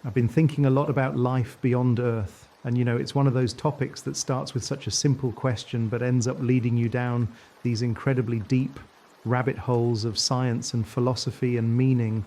I've been thinking a lot about life beyond Earth. And, it's one of those topics that starts with such a simple question, but ends up leading you down these incredibly deep rabbit holes of science and philosophy and meaning.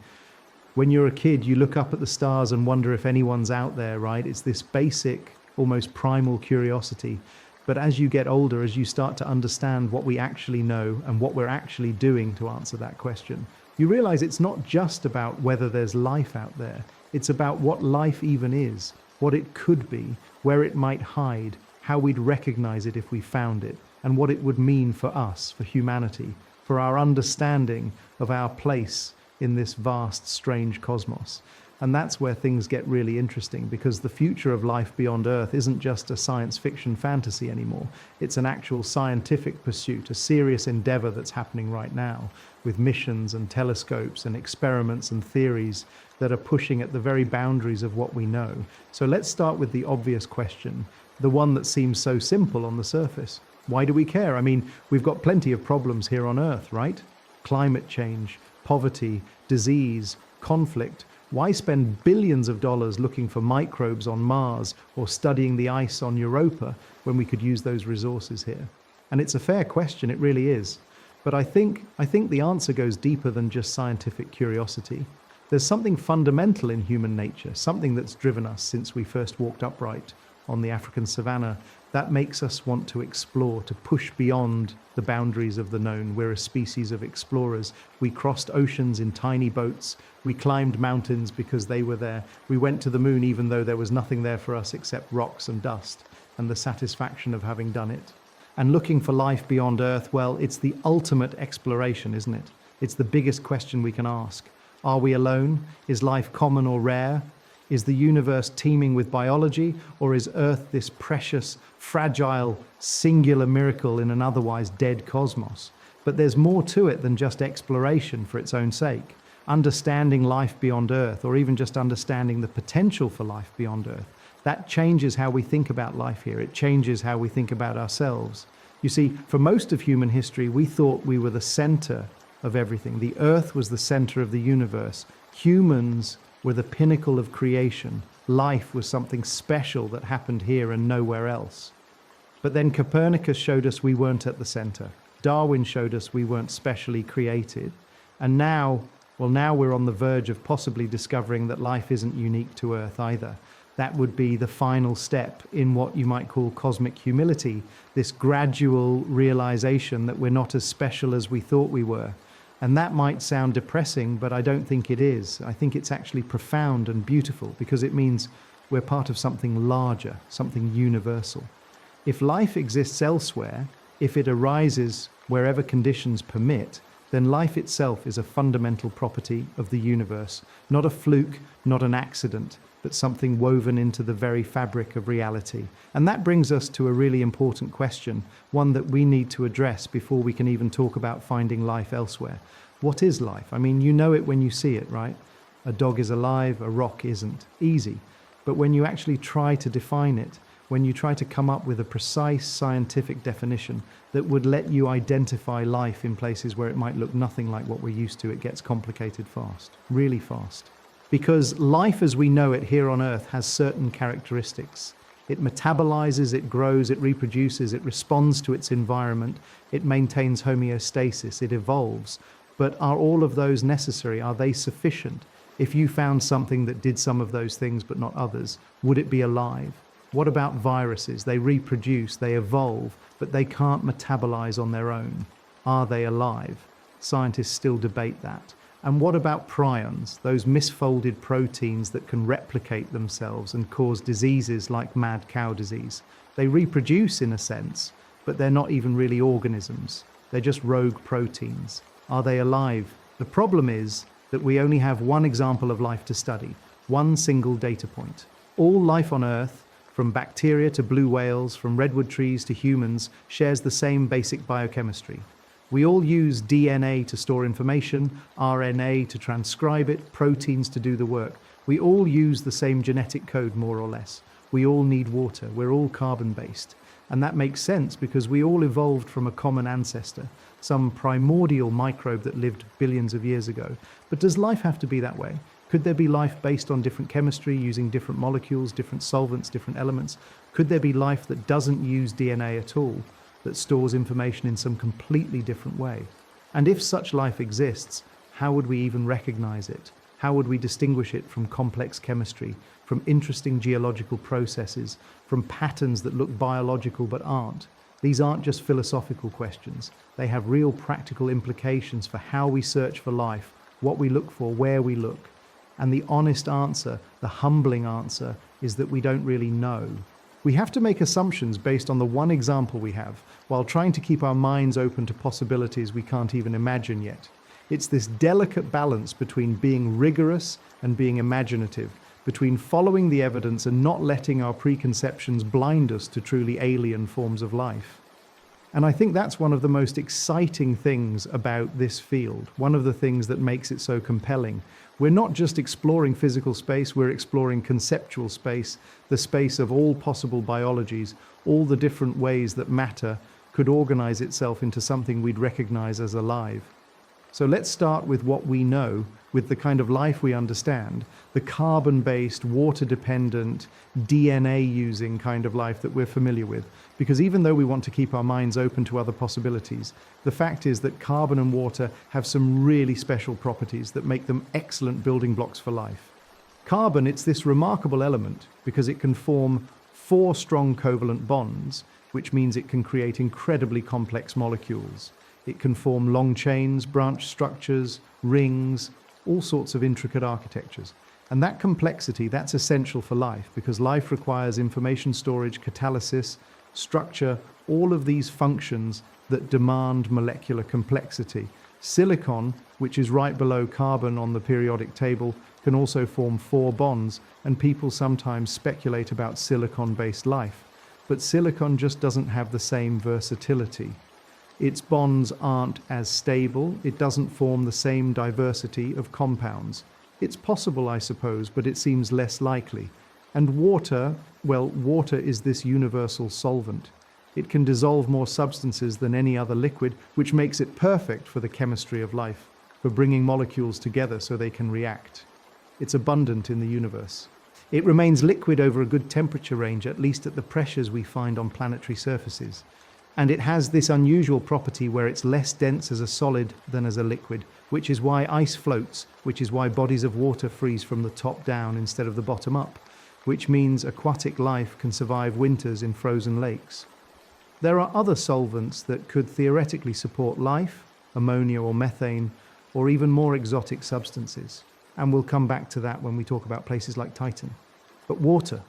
When you're a kid, you look up at the stars and wonder if anyone's out there, right? It's this basic, almost primal curiosity. But as you get older, as you start to understand what we actually know and what we're actually doing to answer that question, you realize it's not just about whether there's life out there. It's about what life even is, what it could be, where it might hide, how we'd recognize it if we found it, and what it would mean for us, for humanity, for our understanding of our place in this vast, strange cosmos. And that's where things get really interesting, because the future of life beyond Earth isn't just a science fiction fantasy anymore. It's an actual scientific pursuit, a serious endeavor that's happening right now, with missions and telescopes and experiments and theories that are pushing at the very boundaries of what we know. So let's start with the obvious question, the one that seems so simple on the surface. Why do we care? I mean, we've got plenty of problems here on Earth, right? Climate change, poverty, disease, conflict. Why spend billions of dollars looking for microbes on Mars or studying the ice on Europa when we could use those resources here? And it's a fair question, it really is. But I think the answer goes deeper than just scientific curiosity. There's something fundamental in human nature, something that's driven us since we first walked upright on the African savanna, that makes us want to explore, to push beyond the boundaries of the known. We're a species of explorers. We crossed oceans in tiny boats. We climbed mountains because they were there. We went to the moon even though there was nothing there for us except rocks and dust, and the satisfaction of having done it. And looking for life beyond Earth, well, it's the ultimate exploration, isn't it? It's the biggest question we can ask. Are we alone? Is life common or rare? Is the universe teeming with biology, or is Earth this precious, fragile, singular miracle in an otherwise dead cosmos? But there's more to it than just exploration for its own sake. Understanding life beyond Earth, or even just understanding the potential for life beyond Earth, that changes how we think about life here. It changes how we think about ourselves. You see, for most of human history, we thought we were the center of everything. The Earth was the center of the universe. Humans were the pinnacle of creation. Life was something special that happened here and nowhere else. But then Copernicus showed us we weren't at the center. Darwin showed us we weren't specially created. And now we're on the verge of possibly discovering that life isn't unique to Earth either. That would be the final step in what you might call cosmic humility, this gradual realization that we're not as special as we thought we were. And that might sound depressing, but I don't think it is. I think it's actually profound and beautiful, because it means we're part of something larger, something universal. If life exists elsewhere, if it arises wherever conditions permit, then life itself is a fundamental property of the universe, not a fluke, not an accident, but something woven into the very fabric of reality. And that brings us to a really important question, one that we need to address before we can even talk about finding life elsewhere. What is life? I mean, you know it when you see it, right? A dog is alive, a rock isn't. Easy. But when you actually try to define it, when you try to come up with a precise scientific definition that would let you identify life in places where it might look nothing like what we're used to, it gets complicated fast, really fast. Because life as we know it here on Earth has certain characteristics. It metabolizes, it grows, it reproduces, it responds to its environment, it maintains homeostasis, it evolves. But are all of those necessary? Are they sufficient? If you found something that did some of those things but not others, would it be alive? What about viruses? They reproduce, they evolve, but they can't metabolize on their own. Are they alive? Scientists still debate that. And what about prions, those misfolded proteins that can replicate themselves and cause diseases like mad cow disease? They reproduce in a sense, but they're not even really organisms. They're just rogue proteins. Are they alive? The problem is that we only have one example of life to study, one single data point. All life on Earth, from bacteria to blue whales, from redwood trees to humans, shares the same basic biochemistry. We all use DNA to store information, RNA to transcribe it, proteins to do the work. We all use the same genetic code, more or less. We all need water. We're all carbon-based. And that makes sense because we all evolved from a common ancestor, some primordial microbe that lived billions of years ago. But does life have to be that way? Could there be life based on different chemistry, using different molecules, different solvents, different elements? Could there be life that doesn't use DNA at all, that stores information in some completely different way? And if such life exists, how would we even recognize it? How would we distinguish it from complex chemistry, from interesting geological processes, from patterns that look biological but aren't? These aren't just philosophical questions. They have real practical implications for how we search for life, what we look for, where we look. And the honest answer, the humbling answer, is that we don't really know. We have to make assumptions based on the one example we have, while trying to keep our minds open to possibilities we can't even imagine yet. It's this delicate balance between being rigorous and being imaginative, between following the evidence and not letting our preconceptions blind us to truly alien forms of life. And I think that's one of the most exciting things about this field, one of the things that makes it so compelling. We're not just exploring physical space, we're exploring conceptual space, the space of all possible biologies, all the different ways that matter could organize itself into something we'd recognize as alive. So let's start with what we know, with the kind of life we understand, the carbon-based, water-dependent, DNA-using kind of life that we're familiar with. Because even though we want to keep our minds open to other possibilities, the fact is that carbon and water have some really special properties that make them excellent building blocks for life. Carbon, it's this remarkable element because it can form 4 strong covalent bonds, which means it can create incredibly complex molecules. It can form long chains, branch structures, rings, all sorts of intricate architectures. And that complexity, that's essential for life because life requires information storage, catalysis, structure, all of these functions that demand molecular complexity. Silicon, which is right below carbon on the periodic table, can also form 4 bonds, and people sometimes speculate about silicon-based life. But silicon just doesn't have the same versatility. Its bonds aren't as stable, it doesn't form the same diversity of compounds. It's possible, I suppose, but it seems less likely. And water, well, water is this universal solvent. It can dissolve more substances than any other liquid, which makes it perfect for the chemistry of life, for bringing molecules together so they can react. It's abundant in the universe. It remains liquid over a good temperature range, at least at the pressures we find on planetary surfaces. And it has this unusual property where it's less dense as a solid than as a liquid, which is why ice floats, which is why bodies of water freeze from the top down instead of the bottom up, which means aquatic life can survive winters in frozen lakes. There are other solvents that could theoretically support life, ammonia or methane, or even more exotic substances. And we'll come back to that when we talk about places like Titan. But water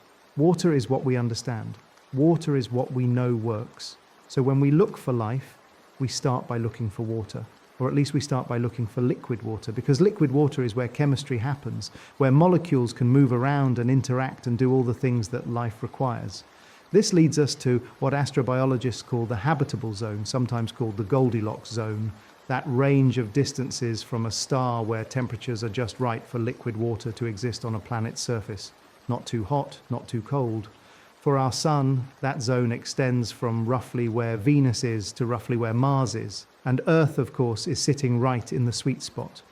is what we understand. Water is what we know works. So when we look for life, we start by looking for water, or at least we start by looking for liquid water, because liquid water is where chemistry happens, where molecules can move around and interact and do all the things that life requires. This leads us to what astrobiologists call the habitable zone, sometimes called the Goldilocks zone, that range of distances from a star where temperatures are just right for liquid water to exist on a planet's surface. Not too hot, not too cold. For our Sun, that zone extends from roughly where Venus is to roughly where Mars is, and Earth, of course, is sitting right in the sweet spot.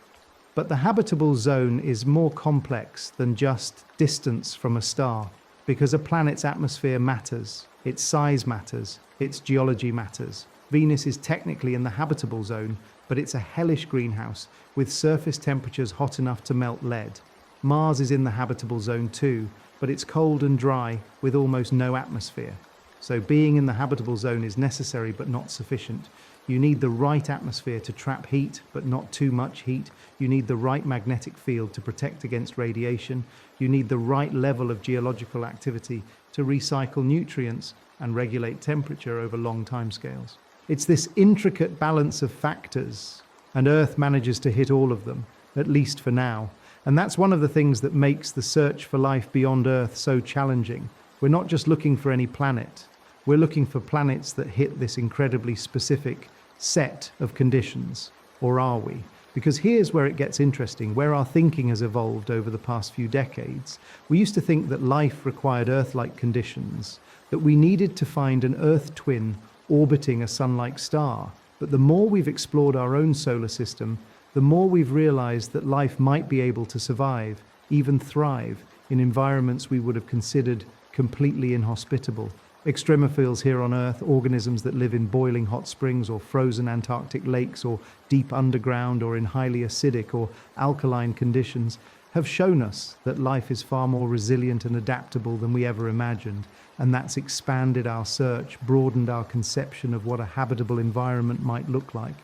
But the habitable zone is more complex than just distance from a star, because a planet's atmosphere matters, its size matters, its geology matters. Venus is technically in the habitable zone, but it's a hellish greenhouse, with surface temperatures hot enough to melt lead. Mars is in the habitable zone too, but it's cold and dry with almost no atmosphere. So being in the habitable zone is necessary but not sufficient. You need the right atmosphere to trap heat, but not too much heat. You need the right magnetic field to protect against radiation. You need the right level of geological activity to recycle nutrients and regulate temperature over long timescales. It's this intricate balance of factors, and Earth manages to hit all of them, at least for now. And that's one of the things that makes the search for life beyond Earth so challenging. We're not just looking for any planet. We're looking for planets that hit this incredibly specific set of conditions. Or are we? Because here's where it gets interesting, where our thinking has evolved over the past few decades. We used to think that life required Earth-like conditions, that we needed to find an Earth twin orbiting a sun-like star. But the more we've explored our own solar system, the more we've realized that life might be able to survive, even thrive, in environments we would have considered completely inhospitable. Extremophiles here on Earth, organisms that live in boiling hot springs or frozen Antarctic lakes or deep underground or in highly acidic or alkaline conditions, have shown us that life is far more resilient and adaptable than we ever imagined, and that's expanded our search, broadened our conception of what a habitable environment might look like.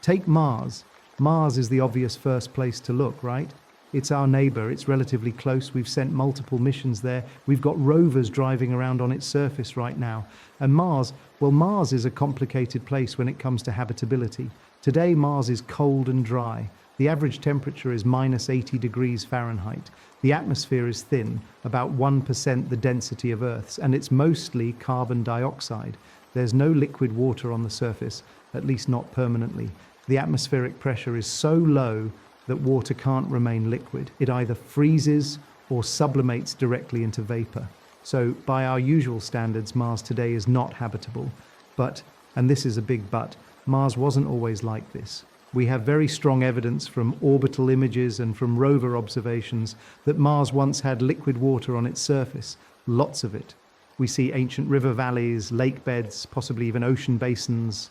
Take Mars. Mars is the obvious first place to look, right? It's our neighbor, it's relatively close, we've sent multiple missions there, we've got rovers driving around on its surface right now. And Mars, well, Mars is a complicated place when it comes to habitability. Today, Mars is cold and dry. The average temperature is minus 80 degrees Fahrenheit. The atmosphere is thin, about 1% the density of Earth's, and it's mostly carbon dioxide. There's no liquid water on the surface, at least not permanently. The atmospheric pressure is so low that water can't remain liquid. It either freezes or sublimates directly into vapor. So by our usual standards, Mars today is not habitable. But, and this is a big but, Mars wasn't always like this. We have very strong evidence from orbital images and from rover observations that Mars once had liquid water on its surface, lots of it. We see ancient river valleys, lake beds, possibly even ocean basins.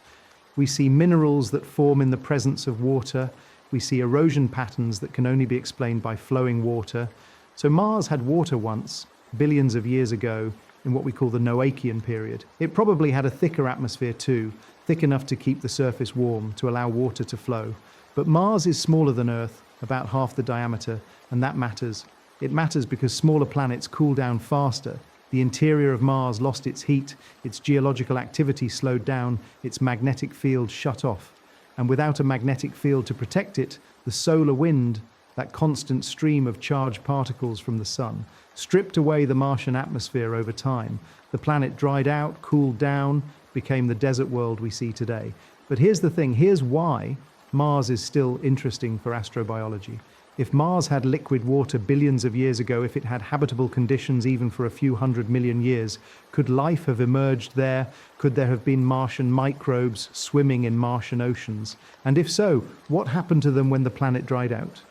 We see minerals that form in the presence of water. We see erosion patterns that can only be explained by flowing water. So Mars had water once, billions of years ago, in what we call the Noachian period. It probably had a thicker atmosphere too, thick enough to keep the surface warm, to allow water to flow. But Mars is smaller than Earth, about half the diameter, and that matters. It matters because smaller planets cool down faster. The interior of Mars lost its heat, its geological activity slowed down, its magnetic field shut off. And without a magnetic field to protect it, the solar wind, that constant stream of charged particles from the sun, stripped away the Martian atmosphere over time. The planet dried out, cooled down, became the desert world we see today. But here's the thing, here's why Mars is still interesting for astrobiology. If Mars had liquid water billions of years ago, if it had habitable conditions even for a few 100 million years, could life have emerged there? Could there have been Martian microbes swimming in Martian oceans? And if so, what happened to them when the planet dried out?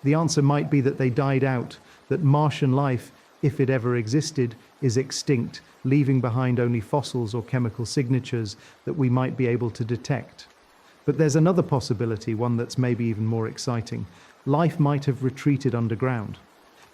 The answer might be that they died out, that Martian life, if it ever existed, is extinct, leaving behind only fossils or chemical signatures that we might be able to detect. But there's another possibility, one that's maybe even more exciting. Life might have retreated underground.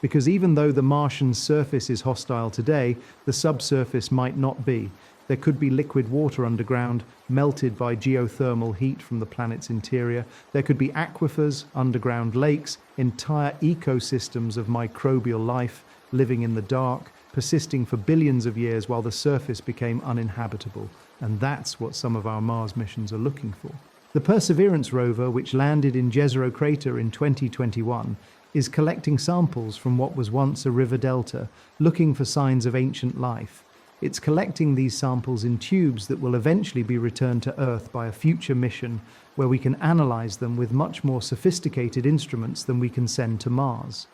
Because even though the Martian surface is hostile today, the subsurface might not be. There could be liquid water underground, melted by geothermal heat from the planet's interior. There could be aquifers, underground lakes, entire ecosystems of microbial life living in the dark, persisting for billions of years while the surface became uninhabitable. And that's what some of our Mars missions are looking for. The Perseverance rover, which landed in Jezero Crater in 2021, is collecting samples from what was once a river delta, looking for signs of ancient life. It's collecting these samples in tubes that will eventually be returned to Earth by a future mission where we can analyze them with much more sophisticated instruments than we can send to Mars.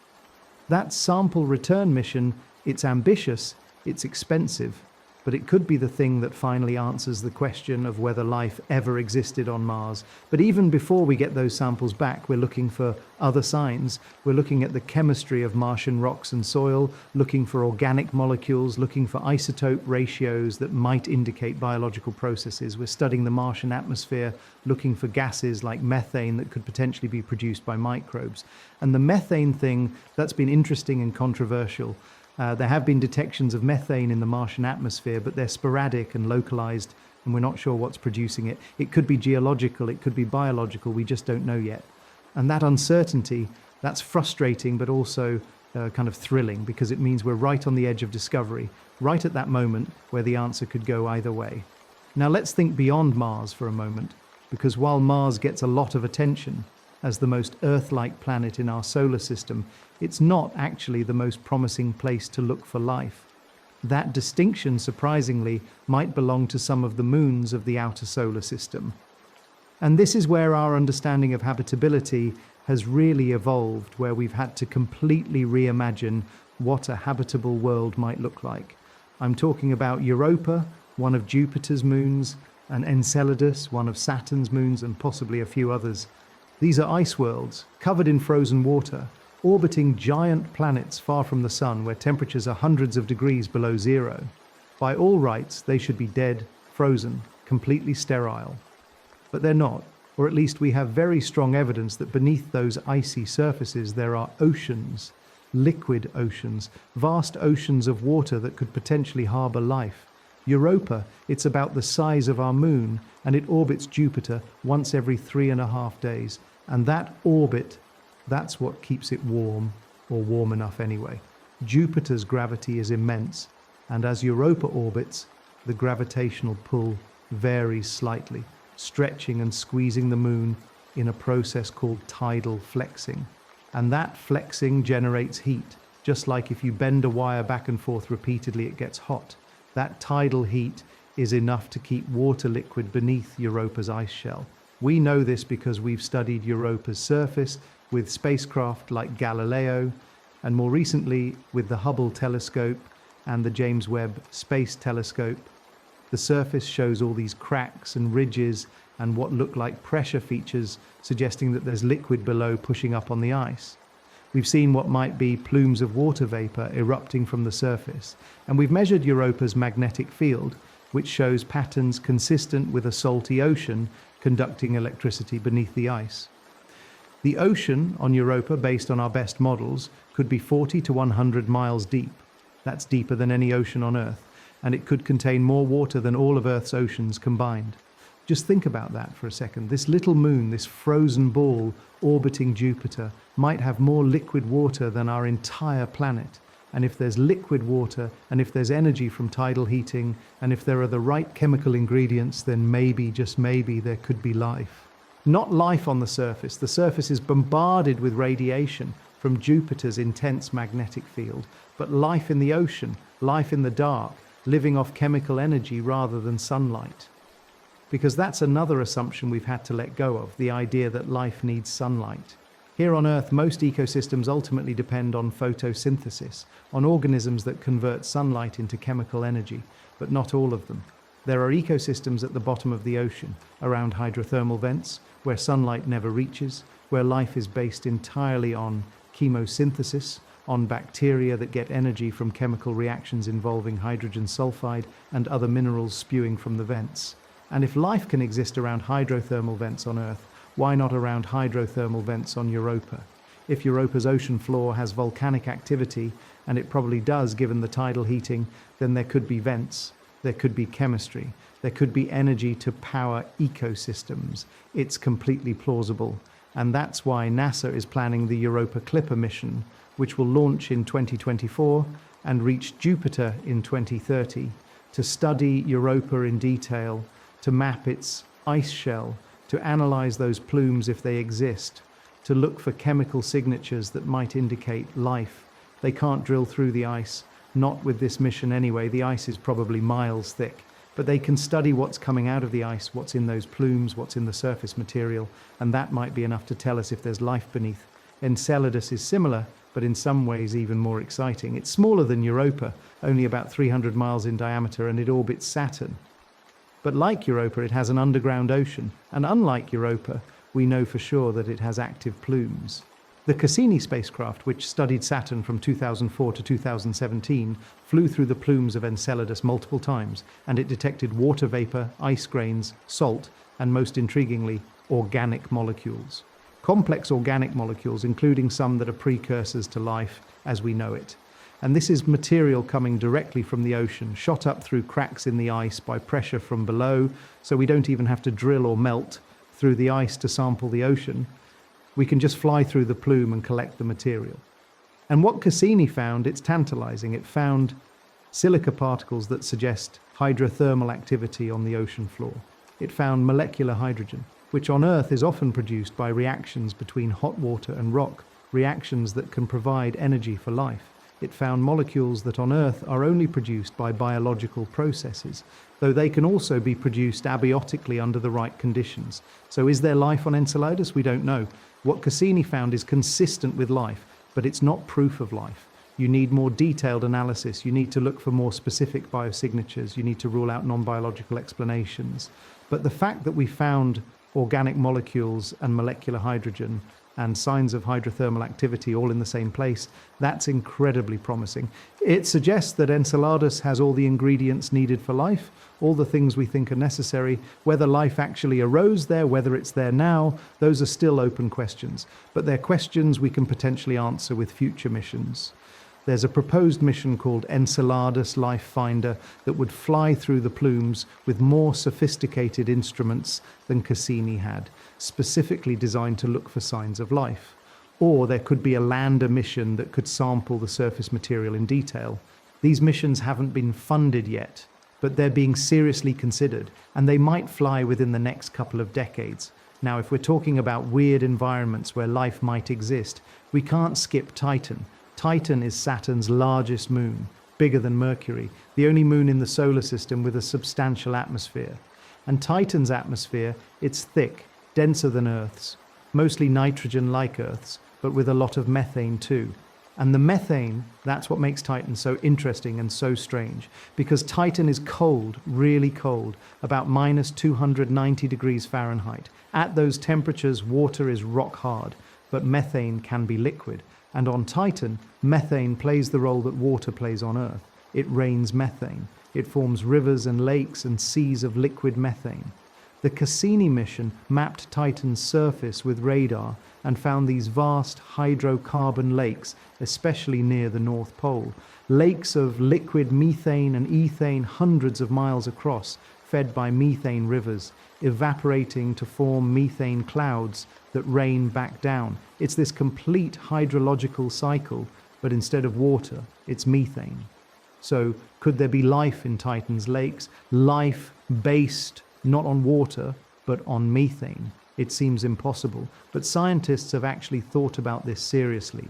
That sample return mission, it's ambitious, it's expensive, but it could be the thing that finally answers the question of whether life ever existed on Mars. But even before we get those samples back, we're looking for other signs. We're looking at the chemistry of Martian rocks and soil, looking for organic molecules, looking for isotope ratios that might indicate biological processes. We're studying the Martian atmosphere, looking for gases like methane that could potentially be produced by microbes. And the methane thing, that's been interesting and controversial. There have been detections of methane in the Martian atmosphere, but they're sporadic and localized, and we're not sure what's producing it. It could be geological, it could be biological, we just don't know yet. And that uncertainty, that's frustrating, but also kind of thrilling, because it means we're right on the edge of discovery, right at that moment where the answer could go either way. Now let's think beyond Mars for a moment, because while Mars gets a lot of attention as the most Earth-like planet in our solar system, it's not actually the most promising place to look for life. That distinction, surprisingly, might belong to some of the moons of the outer solar system. And this is where our understanding of habitability has really evolved, where we've had to completely reimagine what a habitable world might look like. I'm talking about Europa, one of Jupiter's moons, and Enceladus, one of Saturn's moons, and possibly a few others. These are ice worlds, covered in frozen water, orbiting giant planets far from the sun where temperatures are hundreds of degrees below zero. By all rights, they should be dead, frozen, completely sterile. But they're not, or at least we have very strong evidence that beneath those icy surfaces there are oceans, liquid oceans, vast oceans of water that could potentially harbour life. Europa, it's about the size of our moon, and it orbits Jupiter once every 3.5 days. And that orbit, that's what keeps it warm, or warm enough anyway. Jupiter's gravity is immense, and as Europa orbits, the gravitational pull varies slightly, stretching and squeezing the moon in a process called tidal flexing. And that flexing generates heat. Just like if you bend a wire back and forth repeatedly, it gets hot. That tidal heat is enough to keep water liquid beneath Europa's ice shell. We know this because we've studied Europa's surface with spacecraft like Galileo, and more recently with the Hubble telescope and the James Webb Space Telescope. The surface shows all these cracks and ridges and what look like pressure features, suggesting that there's liquid below pushing up on the ice. We've seen what might be plumes of water vapor erupting from the surface, and we've measured Europa's magnetic field, which shows patterns consistent with a salty ocean conducting electricity beneath the ice. The ocean on Europa, based on our best models, could be 40 to 100 miles deep. That's deeper than any ocean on Earth, and it could contain more water than all of Earth's oceans combined. Just think about that for a second. This little moon, this frozen ball orbiting Jupiter, might have more liquid water than our entire planet. And if there's liquid water, and if there's energy from tidal heating, and if there are the right chemical ingredients, then maybe, just maybe, there could be life. Not life on the surface. The surface is bombarded with radiation from Jupiter's intense magnetic field, but life in the ocean, life in the dark, living off chemical energy rather than sunlight. Because that's another assumption we've had to let go of, the idea that life needs sunlight. Here on Earth, most ecosystems ultimately depend on photosynthesis, on organisms that convert sunlight into chemical energy, but not all of them. There are ecosystems at the bottom of the ocean, around hydrothermal vents, where sunlight never reaches, where life is based entirely on chemosynthesis, on bacteria that get energy from chemical reactions involving hydrogen sulfide and other minerals spewing from the vents. And if life can exist around hydrothermal vents on Earth, why not around hydrothermal vents on Europa? If Europa's ocean floor has volcanic activity, and it probably does given the tidal heating, then there could be vents, there could be chemistry, there could be energy to power ecosystems. It's completely plausible. And that's why NASA is planning the Europa Clipper mission, which will launch in 2024 and reach Jupiter in 2030, to study Europa in detail, to map its ice shell, to analyze those plumes if they exist, to look for chemical signatures that might indicate life. They can't drill through the ice, not with this mission anyway. The ice is probably miles thick, but they can study what's coming out of the ice, what's in those plumes, what's in the surface material, and that might be enough to tell us if there's life beneath. Enceladus is similar, but in some ways even more exciting. It's smaller than Europa, only about 300 miles in diameter, and it orbits Saturn. But like Europa, it has an underground ocean, and unlike Europa, we know for sure that it has active plumes. The Cassini spacecraft, which studied Saturn from 2004 to 2017, flew through the plumes of Enceladus multiple times, and it detected water vapor, ice grains, salt, and most intriguingly, organic molecules. Complex organic molecules, including some that are precursors to life as we know it. And this is material coming directly from the ocean, shot up through cracks in the ice by pressure from below, so we don't even have to drill or melt through the ice to sample the ocean. We can just fly through the plume and collect the material. And what Cassini found, it's tantalizing. It found silica particles that suggest hydrothermal activity on the ocean floor. It found molecular hydrogen, which on Earth is often produced by reactions between hot water and rock, reactions that can provide energy for life. It found molecules that on Earth are only produced by biological processes, though they can also be produced abiotically under the right conditions. So is there life on Enceladus? We don't know. What Cassini found is consistent with life, but it's not proof of life. You need more detailed analysis. You need to look for more specific biosignatures. You need to rule out non-biological explanations. But the fact that we found organic molecules and molecular hydrogen and signs of hydrothermal activity all in the same place, that's incredibly promising. It suggests that Enceladus has all the ingredients needed for life, all the things we think are necessary. Whether life actually arose there, whether it's there now, those are still open questions. But they're questions we can potentially answer with future missions. There's a proposed mission called Enceladus Life Finder that would fly through the plumes with more sophisticated instruments than Cassini had, specifically designed to look for signs of life. Or there could be a lander mission that could sample the surface material in detail. These missions haven't been funded yet, but they're being seriously considered, and they might fly within the next couple of decades. Now, if we're talking about weird environments where life might exist, we can't skip Titan. Titan is Saturn's largest moon, bigger than Mercury, the only moon in the solar system with a substantial atmosphere. And Titan's atmosphere, it's thick, denser than Earth's, mostly nitrogen like Earth's, but with a lot of methane too. And the methane, that's what makes Titan so interesting and so strange, because Titan is cold, really cold, about minus 290 degrees Fahrenheit. At those temperatures, water is rock hard, but methane can be liquid. And on Titan, methane plays the role that water plays on Earth. It rains methane. It forms rivers and lakes and seas of liquid methane. The Cassini mission mapped Titan's surface with radar and found these vast hydrocarbon lakes, especially near the North Pole. Lakes of liquid methane and ethane hundreds of miles across, fed by methane rivers, evaporating to form methane clouds that rain back down. It's this complete hydrological cycle, but instead of water, it's methane. So could there be life in Titan's lakes? Life based not on water, but on methane? It seems impossible, but scientists have actually thought about this seriously.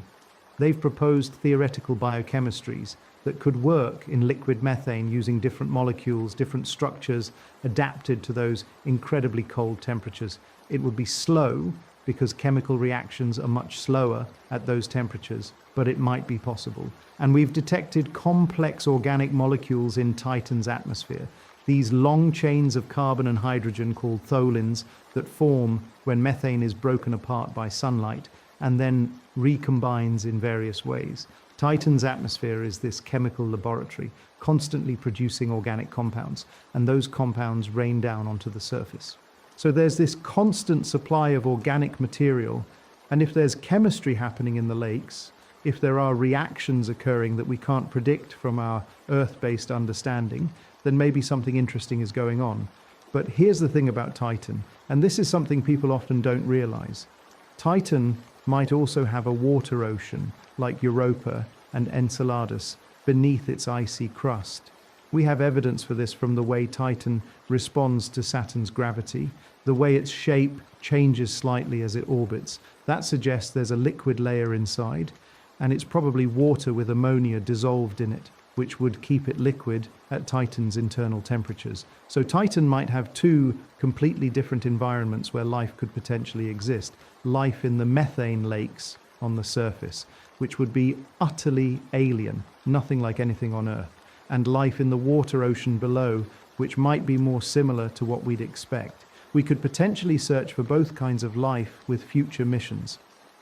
They've proposed theoretical biochemistries that could work in liquid methane using different molecules, different structures adapted to those incredibly cold temperatures. It would be slow because chemical reactions are much slower at those temperatures, but it might be possible. And we've detected complex organic molecules in Titan's atmosphere, these long chains of carbon and hydrogen called tholins that form when methane is broken apart by sunlight and then recombines in various ways. Titan's atmosphere is this chemical laboratory, constantly producing organic compounds, and those compounds rain down onto the surface. So there's this constant supply of organic material, and if there's chemistry happening in the lakes, if there are reactions occurring that we can't predict from our Earth-based understanding, then maybe something interesting is going on. But here's the thing about Titan, and this is something people often don't realize. Titan might also have a water ocean, like Europa and Enceladus, beneath its icy crust. We have evidence for this from the way Titan responds to Saturn's gravity, the way its shape changes slightly as it orbits. That suggests there's a liquid layer inside, and it's probably water with ammonia dissolved in it, which would keep it liquid at Titan's internal temperatures. So Titan might have two completely different environments where life could potentially exist. Life in the methane lakes on the surface, which would be utterly alien, nothing like anything on Earth, and life in the water ocean below, which might be more similar to what we'd expect. We could potentially search for both kinds of life with future missions.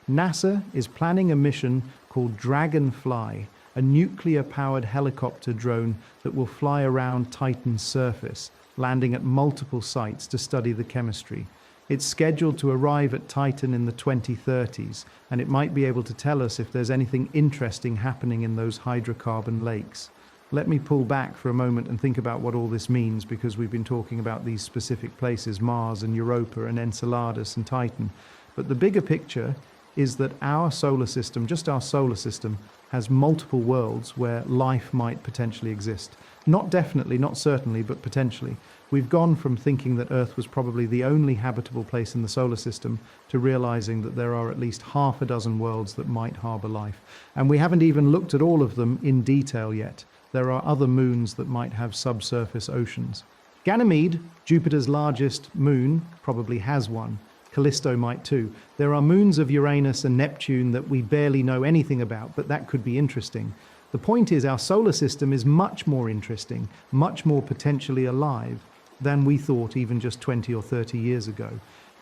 NASA is planning a mission called Dragonfly, a nuclear-powered helicopter drone that will fly around Titan's surface, landing at multiple sites to study the chemistry. It's scheduled to arrive at Titan in the 2030s, and it might be able to tell us if there's anything interesting happening in those hydrocarbon lakes. Let me pull back for a moment and think about what all this means, because we've been talking about these specific places, Mars and Europa and Enceladus and Titan. But the bigger picture is that our solar system, just our solar system, has multiple worlds where life might potentially exist. Not definitely, not certainly, but potentially. We've gone from thinking that Earth was probably the only habitable place in the solar system to realizing that there are at least half a dozen worlds that might harbor life. And we haven't even looked at all of them in detail yet. There are other moons that might have subsurface oceans. Ganymede, Jupiter's largest moon, probably has one. Callisto might too. There are moons of Uranus and Neptune that we barely know anything about, but that could be interesting. The point is, our solar system is much more interesting, much more potentially alive than we thought even just 20 or 30 years ago.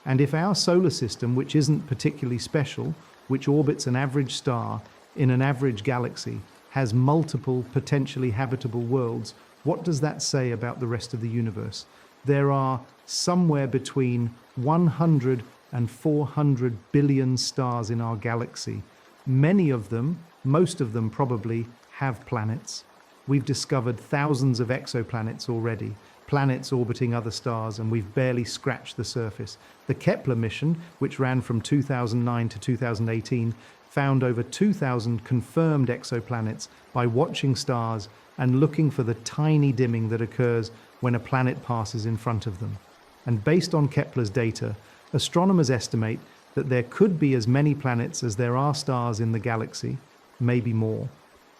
And if our solar system, which isn't particularly special, which orbits an average star in an average galaxy, has multiple potentially habitable worlds, what does that say about the rest of the universe? There are somewhere between 100 and 400 billion stars in our galaxy. Many of them, most of them probably, have planets. We've discovered thousands of exoplanets already, planets orbiting other stars, and we've barely scratched the surface. The Kepler mission, which ran from 2009 to 2018, found over 2,000 confirmed exoplanets by watching stars and looking for the tiny dimming that occurs when a planet passes in front of them. And based on Kepler's data, astronomers estimate that there could be as many planets as there are stars in the galaxy, maybe more.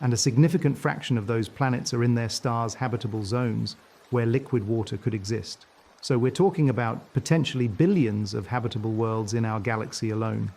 And a significant fraction of those planets are in their stars' habitable zones, where liquid water could exist. So we're talking about potentially billions of habitable worlds in our galaxy alone.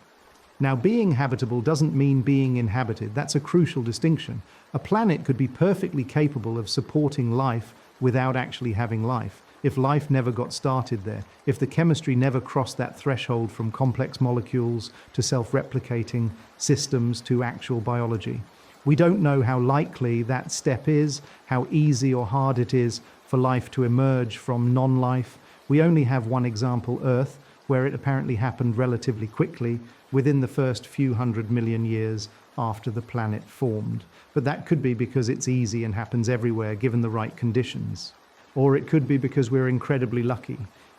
Now, being habitable doesn't mean being inhabited. That's a crucial distinction. A planet could be perfectly capable of supporting life without actually having life. If life never got started there, if the chemistry never crossed that threshold from complex molecules to self-replicating systems to actual biology. We don't know how likely that step is, how easy or hard it is for life to emerge from non-life. We only have one example, Earth, where it apparently happened relatively quickly within the first few 100 million years after the planet formed. But that could be because it's easy and happens everywhere given the right conditions. Or it could be because we're incredibly lucky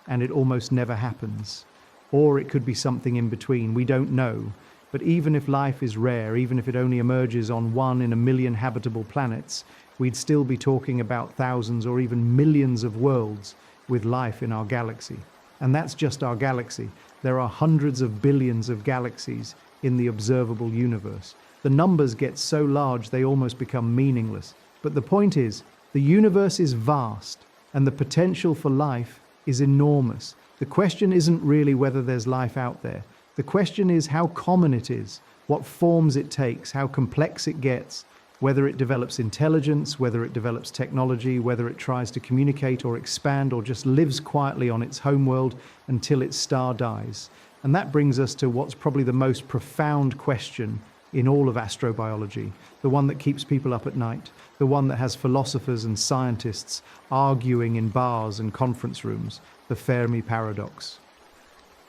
and it almost never happens. Or it could be something in between. We don't know. But even if life is rare, even if it only emerges on 1 in a million habitable planets, we'd still be talking about thousands or even millions of worlds with life in our galaxy. And that's just our galaxy. There are hundreds of billions of galaxies in the observable universe. The numbers get so large they almost become meaningless. But the point is, the universe is vast, and the potential for life is enormous. The question isn't really whether there's life out there. The question is how common it is, what forms it takes, how complex it gets, whether it develops intelligence, whether it develops technology, whether it tries to communicate or expand or just lives quietly on its homeworld until its star dies. And that brings us to what's probably the most profound question in all of astrobiology, the one that keeps people up at night, the one that has philosophers and scientists arguing in bars and conference rooms, the Fermi paradox.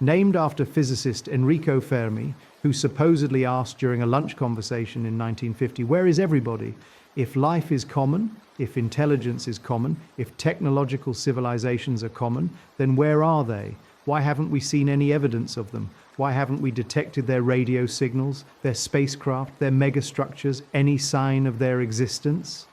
Named after physicist Enrico Fermi, who supposedly asked during a lunch conversation in 1950, where is everybody? If life is common, if intelligence is common, if technological civilizations are common, then where are they? Why haven't we seen any evidence of them? Why haven't we detected their radio signals, their spacecraft, their megastructures, any sign of their existence?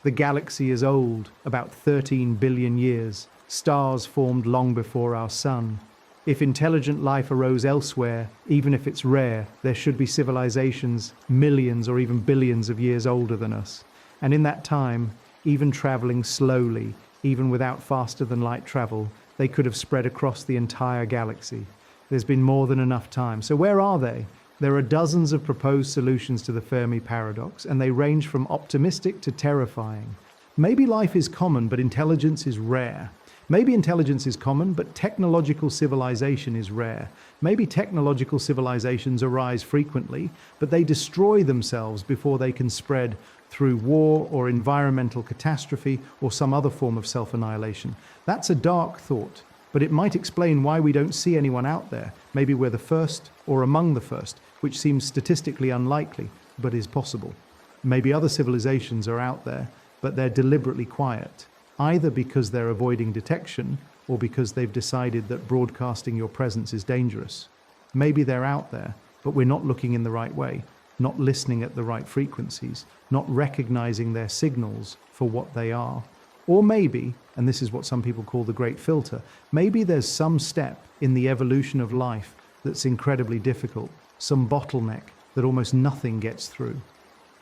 The galaxy is old, about 13 billion years. Stars formed long before our sun. If intelligent life arose elsewhere, even if it's rare, there should be civilizations millions or even billions of years older than us. And in that time, even traveling slowly, even without faster than light travel, they could have spread across the entire galaxy. There's been more than enough time. So where are they? There are dozens of proposed solutions to the Fermi paradox, and they range from optimistic to terrifying. Maybe life is common, but intelligence is rare. Maybe intelligence is common, but technological civilization is rare. Maybe technological civilizations arise frequently, but they destroy themselves before they can spread through war or environmental catastrophe or some other form of self-annihilation. That's a dark thought, but it might explain why we don't see anyone out there. Maybe we're the first or among the first, which seems statistically unlikely, but is possible. Maybe other civilizations are out there, but they're deliberately quiet, either because they're avoiding detection or because they've decided that broadcasting your presence is dangerous. Maybe they're out there, but we're not looking in the right way, not listening at the right frequencies, not recognizing their signals for what they are. Or maybe, and this is what some people call the great filter, maybe there's some step in the evolution of life that's incredibly difficult, some bottleneck that almost nothing gets through.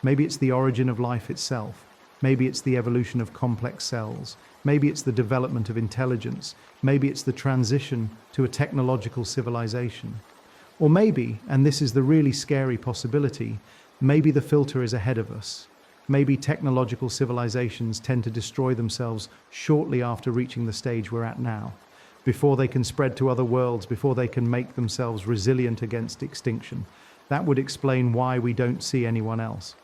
Maybe it's the origin of life itself. Maybe it's the evolution of complex cells. Maybe it's the development of intelligence. Maybe it's the transition to a technological civilization. Or maybe, and this is the really scary possibility, maybe the filter is ahead of us. Maybe technological civilizations tend to destroy themselves shortly after reaching the stage we're at now. before they can spread to other worlds, before they can make themselves resilient against extinction. That would explain why we don't see anyone else.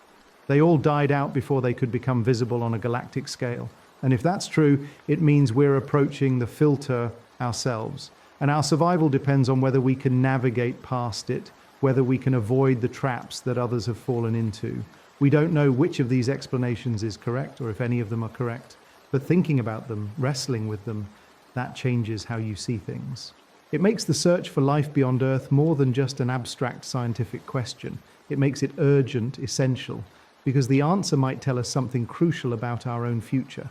They all died out before they could become visible on a galactic scale. And if that's true, it means we're approaching the filter ourselves. And our survival depends on whether we can navigate past it, whether we can avoid the traps that others have fallen into. We don't know which of these explanations is correct, or if any of them are correct. But thinking about them, wrestling with them, that changes how you see things. It makes the search for life beyond Earth more than just an abstract scientific question. It makes it urgent, essential, because the answer might tell us something crucial about our own future.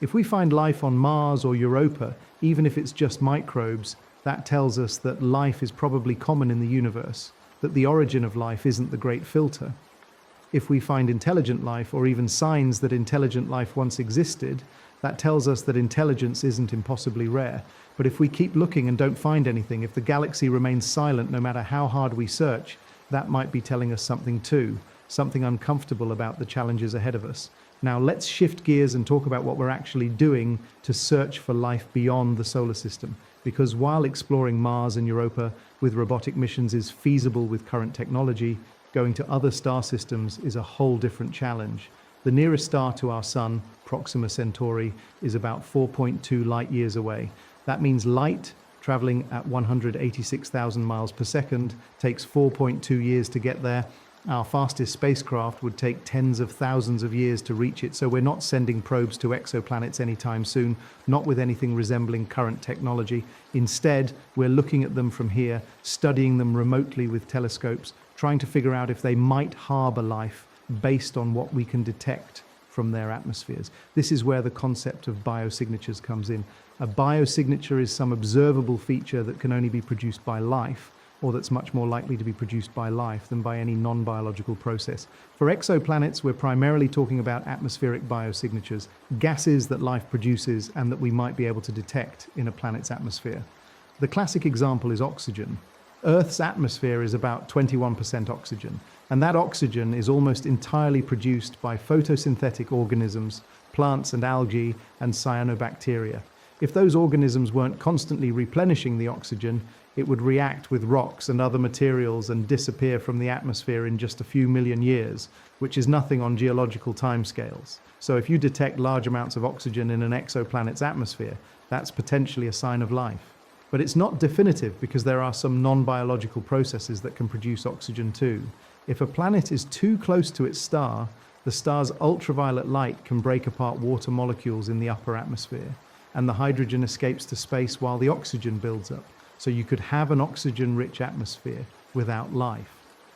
If we find life on Mars or Europa, even if it's just microbes, that tells us that life is probably common in the universe, that the origin of life isn't the great filter. If we find intelligent life, or even signs that intelligent life once existed, that tells us that intelligence isn't impossibly rare. But if we keep looking and don't find anything, if the galaxy remains silent no matter how hard we search, that might be telling us something too, something uncomfortable about the challenges ahead of us. Now let's shift gears and talk about what we're actually doing to search for life beyond the solar system. Because while exploring Mars and Europa with robotic missions is feasible with current technology, going to other star systems is a whole different challenge. The nearest star to our Sun, Proxima Centauri, is about 4.2 light years away. That means light, traveling at 186,000 miles per second, takes 4.2 years to get there. Our fastest spacecraft would take tens of thousands of years to reach it, so we're not sending probes to exoplanets anytime soon, not with anything resembling current technology. Instead, we're looking at them from here, studying them remotely with telescopes, trying to figure out if they might harbor life based on what we can detect from their atmospheres. This is where the concept of biosignatures comes in. A biosignature is some observable feature that can only be produced by life, or that's much more likely to be produced by life than by any non-biological process. For exoplanets, we're primarily talking about atmospheric biosignatures, gases that life produces and that we might be able to detect in a planet's atmosphere. The classic example is oxygen. Earth's atmosphere is about 21% oxygen, and that oxygen is almost entirely produced by photosynthetic organisms, plants and algae, and cyanobacteria. If those organisms weren't constantly replenishing the oxygen, it would react with rocks and other materials and disappear from the atmosphere in just a few million years, which is nothing on geological timescales. So if you detect large amounts of oxygen in an exoplanet's atmosphere, that's potentially a sign of life. But it's not definitive because there are some non-biological processes that can produce oxygen too. If a planet is too close to its star, the star's ultraviolet light can break apart water molecules in the upper atmosphere, and the hydrogen escapes to space while the oxygen builds up. So you could have an oxygen-rich atmosphere without life.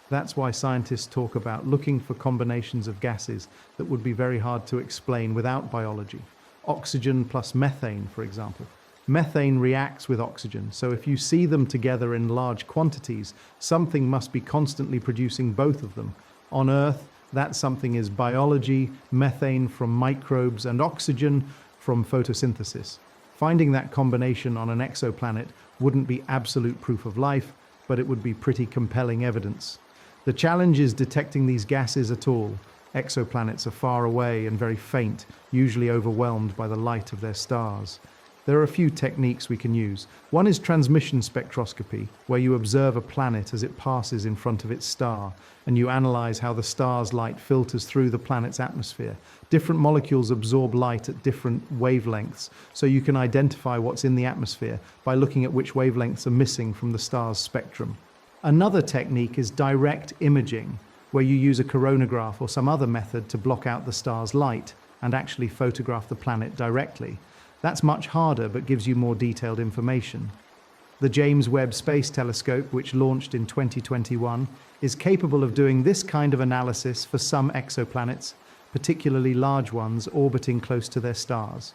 That's why scientists talk about looking for combinations of gases that would be very hard to explain without biology. Oxygen plus methane, for example. Methane reacts with oxygen, so if you see them together in large quantities, something must be constantly producing both of them. On Earth, that something is biology, methane from microbes, and oxygen from photosynthesis. Finding that combination on an exoplanet wouldn't be absolute proof of life, but it would be pretty compelling evidence. The challenge is detecting these gases at all. Exoplanets are far away and very faint, usually overwhelmed by the light of their stars. There are a few techniques we can use. One is transmission spectroscopy, where you observe a planet as it passes in front of its star, and you analyze how the star's light filters through the planet's atmosphere. Different molecules absorb light at different wavelengths, so you can identify what's in the atmosphere by looking at which wavelengths are missing from the star's spectrum. Another technique is direct imaging, where you use a coronagraph or some other method to block out the star's light and actually photograph the planet directly. That's much harder, but gives you more detailed information. The James Webb Space Telescope, which launched in 2021, is capable of doing this kind of analysis for some exoplanets, particularly large ones orbiting close to their stars.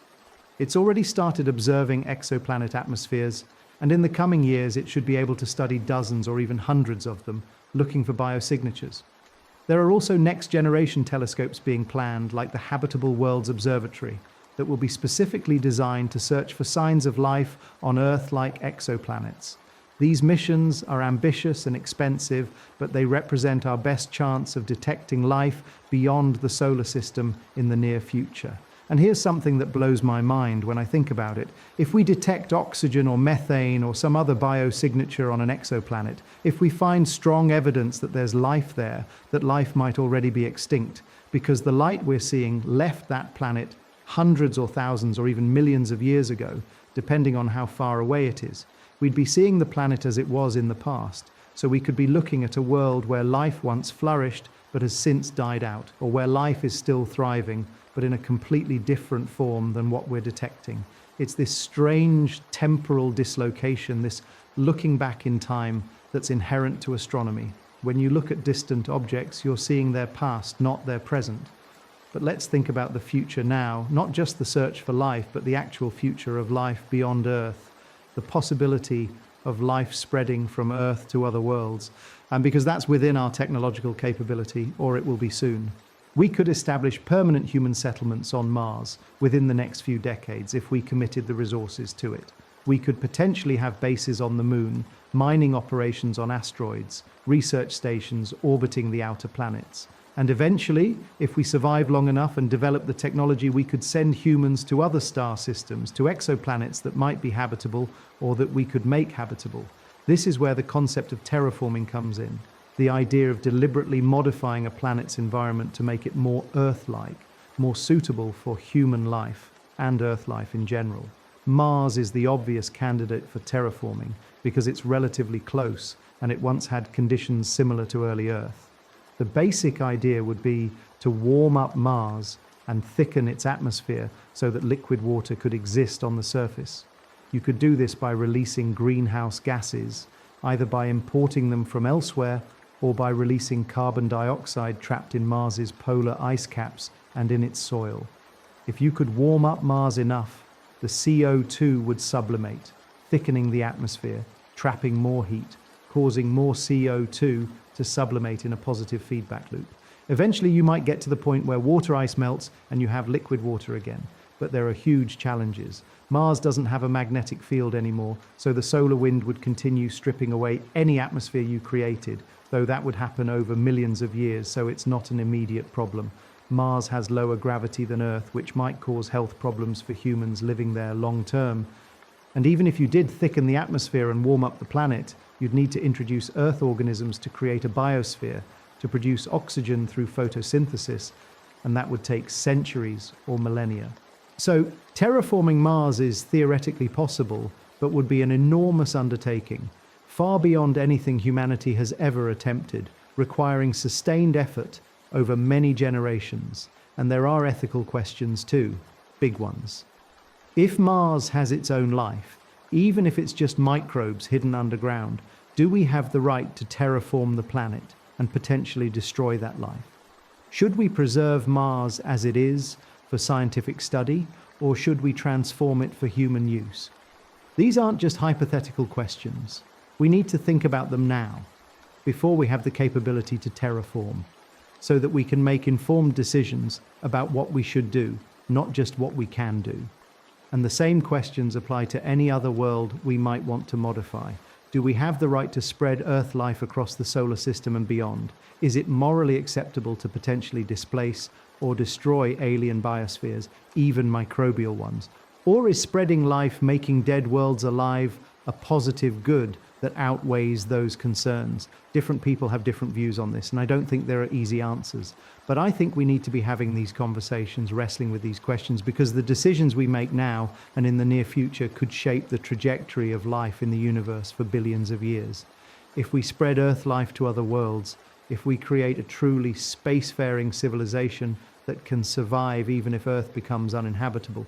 It's already started observing exoplanet atmospheres, and in the coming years it should be able to study dozens or even hundreds of them, looking for biosignatures. There are also next-generation telescopes being planned, like the Habitable Worlds Observatory, that will be specifically designed to search for signs of life on Earth-like exoplanets. These missions are ambitious and expensive, but they represent our best chance of detecting life beyond the solar system in the near future. And here's something that blows my mind when I think about it. If we detect oxygen or methane or some other biosignature on an exoplanet, if we find strong evidence that there's life there, that life might already be extinct, because the light we're seeing left that planet hundreds or thousands or even millions of years ago, depending on how far away it is, we'd be seeing the planet as it was in the past. So we could be looking at a world where life once flourished but has since died out, or where life is still thriving but in a completely different form than what we're detecting. It's this strange temporal dislocation, this looking back in time that's inherent to astronomy. When you look at distant objects, you're seeing their past, not their present. But let's think about the future now, not just the search for life, but the actual future of life beyond Earth, the possibility of life spreading from Earth to other worlds, and because that's within our technological capability, or it will be soon. We could establish permanent human settlements on Mars within the next few decades if we committed the resources to it. We could potentially have bases on the Moon, mining operations on asteroids, research stations orbiting the outer planets. And eventually, if we survive long enough and develop the technology, we could send humans to other star systems, to exoplanets that might be habitable or that we could make habitable. This is where the concept of terraforming comes in. The idea of deliberately modifying a planet's environment to make it more Earth-like, more suitable for human life and Earth life in general. Mars is the obvious candidate for terraforming because it's relatively close and it once had conditions similar to early Earth. The basic idea would be to warm up Mars and thicken its atmosphere so that liquid water could exist on the surface. You could do this by releasing greenhouse gases, either by importing them from elsewhere or by releasing carbon dioxide trapped in Mars's polar ice caps and in its soil. If you could warm up Mars enough, the CO2 would sublimate, thickening the atmosphere, trapping more heat, causing more CO2 to sublimate in a positive feedback loop. Eventually you might get to the point where water ice melts and you have liquid water again, but there are huge challenges. Mars doesn't have a magnetic field anymore, so the solar wind would continue stripping away any atmosphere you created, though that would happen over millions of years, so it's not an immediate problem. Mars has lower gravity than Earth, which might cause health problems for humans living there long term. And even if you did thicken the atmosphere and warm up the planet, you'd need to introduce Earth organisms to create a biosphere, to produce oxygen through photosynthesis, and that would take centuries or millennia. So terraforming Mars is theoretically possible, but would be an enormous undertaking, far beyond anything humanity has ever attempted, requiring sustained effort over many generations. And there are ethical questions too, big ones. If Mars has its own life, even if it's just microbes hidden underground, do we have the right to terraform the planet and potentially destroy that life? Should we preserve Mars as it is for scientific study, or should we transform it for human use? These aren't just hypothetical questions. We need to think about them now, before we have the capability to terraform, so that we can make informed decisions about what we should do, not just what we can do. And the same questions apply to any other world we might want to modify. Do we have the right to spread Earth life across the solar system and beyond? Is it morally acceptable to potentially displace or destroy alien biospheres, even microbial ones? Or is spreading life, making dead worlds alive, a positive good that outweighs those concerns? Different people have different views on this, and I don't think there are easy answers. But I think we need to be having these conversations, wrestling with these questions, because the decisions we make now and in the near future could shape the trajectory of life in the universe for billions of years. If we spread Earth life to other worlds, if we create a truly spacefaring civilization that can survive even if Earth becomes uninhabitable,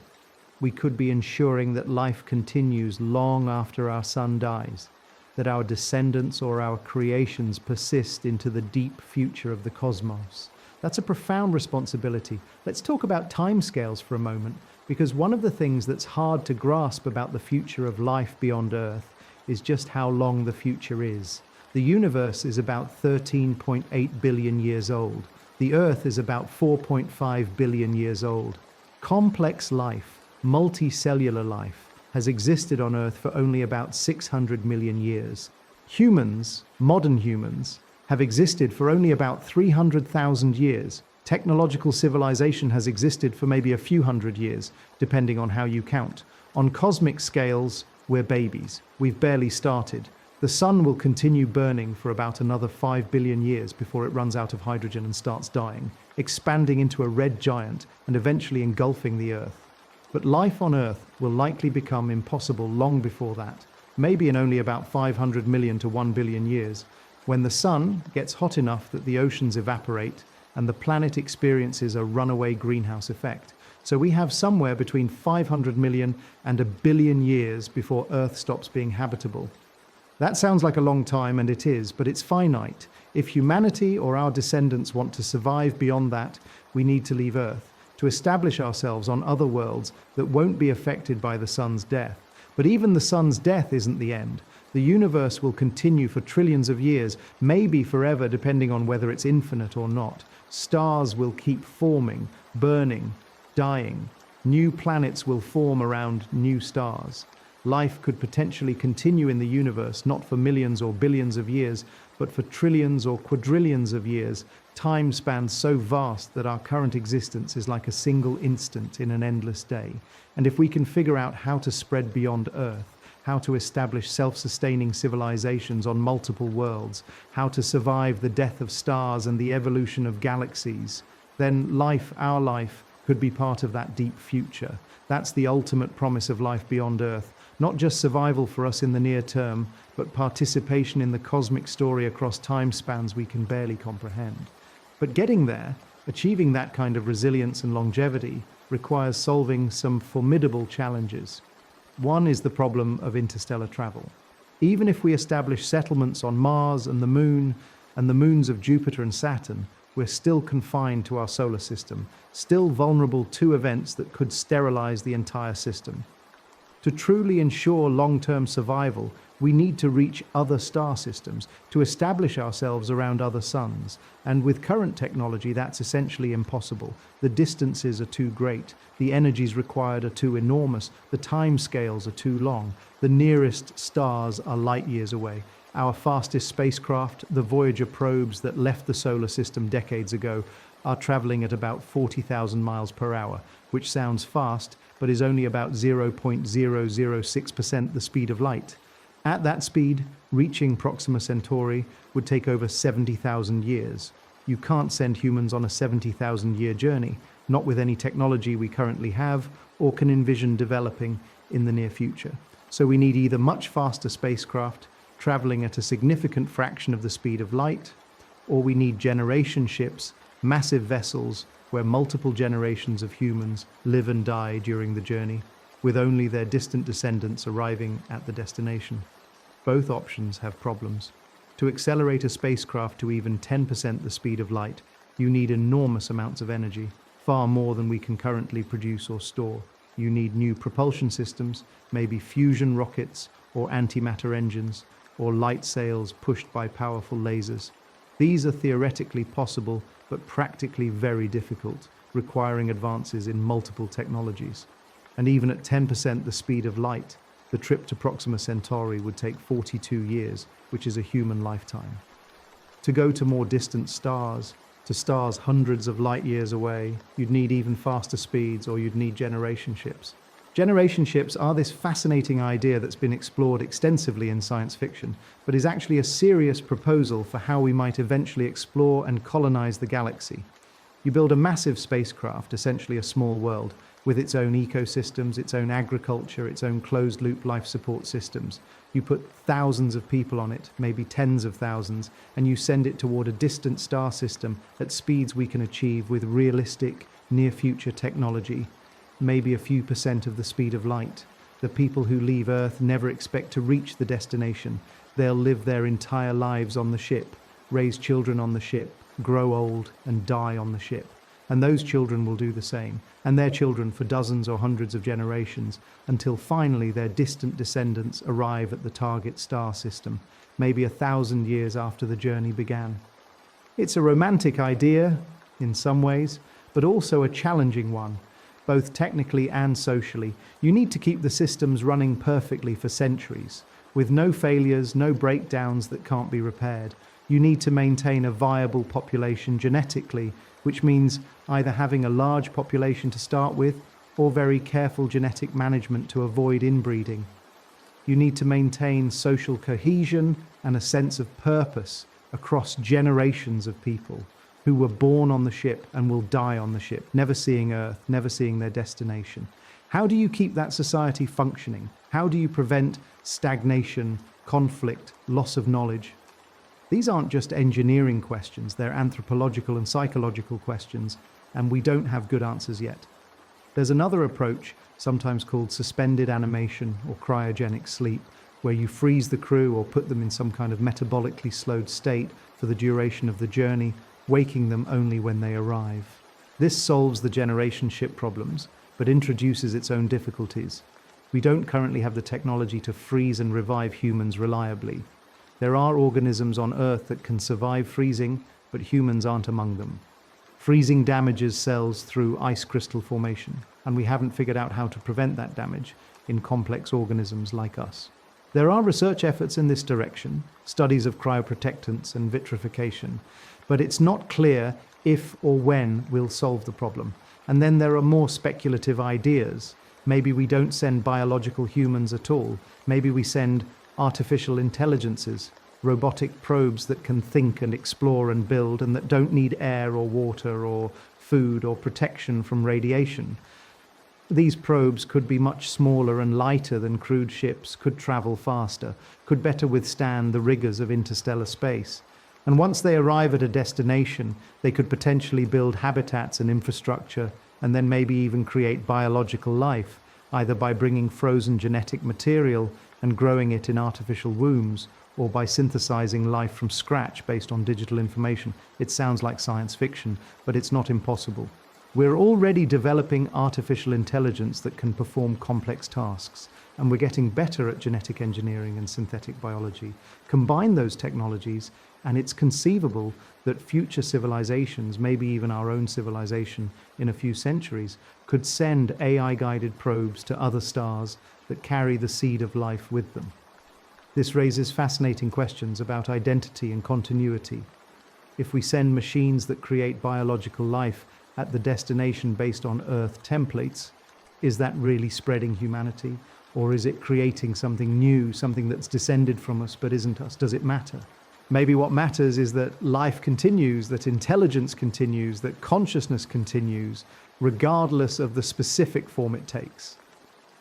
we could be ensuring that life continues long after our sun dies, that our descendants or our creations persist into the deep future of the cosmos. That's a profound responsibility. Let's talk about timescales for a moment, because one of the things that's hard to grasp about the future of life beyond Earth is just how long the future is. The universe is about 13.8 billion years old. The Earth is about 4.5 billion years old. Complex life, multicellular life, has existed on Earth for only about 600 million years. Humans, modern humans, have existed for only about 300,000 years. Technological civilization has existed for maybe a few hundred years, depending on how you count. On cosmic scales, we're babies. We've barely started. The sun will continue burning for about another 5 billion years before it runs out of hydrogen and starts dying, expanding into a red giant and eventually engulfing the Earth. But life on Earth will likely become impossible long before that, maybe in only about 500 million to 1 billion years, when the sun gets hot enough that the oceans evaporate and the planet experiences a runaway greenhouse effect. So we have somewhere between 500 million and a billion years before Earth stops being habitable. That sounds like a long time, and it is, but it's finite. If humanity or our descendants want to survive beyond that, we need to leave Earth, to establish ourselves on other worlds that won't be affected by the sun's death. But even the sun's death isn't the end. The universe will continue for trillions of years, maybe forever, depending on whether it's infinite or not. Stars will keep forming, burning, dying. New planets will form around new stars. Life could potentially continue in the universe, not for millions or billions of years, but for trillions or quadrillions of years, time spans so vast that our current existence is like a single instant in an endless day. And if we can figure out how to spread beyond Earth, how to establish self-sustaining civilizations on multiple worlds, how to survive the death of stars and the evolution of galaxies, then life, our life, could be part of that deep future. That's the ultimate promise of life beyond Earth. Not just survival for us in the near term, but participation in the cosmic story across time spans we can barely comprehend. But getting there, achieving that kind of resilience and longevity, requires solving some formidable challenges. One is the problem of interstellar travel. Even if we establish settlements on Mars and the moons of Jupiter and Saturn, we're still confined to our solar system, still vulnerable to events that could sterilize the entire system. To truly ensure long-term survival, we need to reach other star systems, to establish ourselves around other suns. And with current technology, that's essentially impossible. The distances are too great, the energies required are too enormous, the timescales are too long. The nearest stars are light years away. Our fastest spacecraft, the Voyager probes that left the solar system decades ago, are traveling at about 40,000 miles per hour, which sounds fast, but is only about 0.006% the speed of light. At that speed, reaching Proxima Centauri would take over 70,000 years. You can't send humans on a 70,000-year journey, not with any technology we currently have or can envision developing in the near future. So we need either much faster spacecraft, traveling at a significant fraction of the speed of light, or we need generation ships, massive vessels where multiple generations of humans live and die during the journey, with only their distant descendants arriving at the destination. Both options have problems. To accelerate a spacecraft to even 10% the speed of light, you need enormous amounts of energy, far more than we can currently produce or store. You need new propulsion systems, maybe fusion rockets or antimatter engines, or light sails pushed by powerful lasers. These are theoretically possible, but practically very difficult, requiring advances in multiple technologies. And even at 10% the speed of light, the trip to Proxima Centauri would take 42 years, which is a human lifetime. To go to more distant stars, to stars hundreds of light years away, you'd need even faster speeds, or you'd need generation ships. Generation ships are this fascinating idea that's been explored extensively in science fiction, but is actually a serious proposal for how we might eventually explore and colonize the galaxy. You build a massive spacecraft, essentially a small world, with its own ecosystems, its own agriculture, its own closed-loop life support systems. You put thousands of people on it, maybe tens of thousands, and you send it toward a distant star system at speeds we can achieve with realistic, near-future technology. Maybe a few % of the speed of light. The people who leave Earth never expect to reach the destination. They'll live their entire lives on the ship, raise children on the ship, grow old and die on the ship. And those children will do the same, and their children for dozens or hundreds of generations, until finally their distant descendants arrive at the target star system, maybe 1,000 years after the journey began. It's a romantic idea, in some ways, but also a challenging one. Both technically and socially. You need to keep the systems running perfectly for centuries, with no failures, no breakdowns that can't be repaired. You need to maintain a viable population genetically, which means either having a large population to start with or very careful genetic management to avoid inbreeding. You need to maintain social cohesion and a sense of purpose across generations of people who were born on the ship and will die on the ship, never seeing Earth, never seeing their destination. How do you keep that society functioning? How do you prevent stagnation, conflict, loss of knowledge? These aren't just engineering questions, they're anthropological and psychological questions, and we don't have good answers yet. There's another approach, sometimes called suspended animation or cryogenic sleep, where you freeze the crew or put them in some kind of metabolically slowed state for the duration of the journey, waking them only when they arrive. This solves the generation ship problems, but introduces its own difficulties. We don't currently have the technology to freeze and revive humans reliably. There are organisms on Earth that can survive freezing, but humans aren't among them. Freezing damages cells through ice crystal formation, and we haven't figured out how to prevent that damage in complex organisms like us. There are research efforts in this direction, studies of cryoprotectants and vitrification, but it's not clear if or when we'll solve the problem. And then there are more speculative ideas. Maybe we don't send biological humans at all. Maybe we send artificial intelligences, robotic probes that can think and explore and build and that don't need air or water or food or protection from radiation. These probes could be much smaller and lighter than crewed ships, could travel faster, could better withstand the rigors of interstellar space. And once they arrive at a destination, they could potentially build habitats and infrastructure, and then maybe even create biological life, either by bringing frozen genetic material and growing it in artificial wombs, or by synthesizing life from scratch based on digital information. It sounds like science fiction, but it's not impossible. We're already developing artificial intelligence that can perform complex tasks, and we're getting better at genetic engineering and synthetic biology. Combine those technologies, and it's conceivable that future civilizations, maybe even our own civilization in a few centuries, could send AI-guided probes to other stars that carry the seed of life with them. This raises fascinating questions about identity and continuity. If we send machines that create biological life at the destination based on Earth templates, is that really spreading humanity? Or is it creating something new, something that's descended from us but isn't us? Does it matter? Maybe what matters is that life continues, that intelligence continues, that consciousness continues, regardless of the specific form it takes.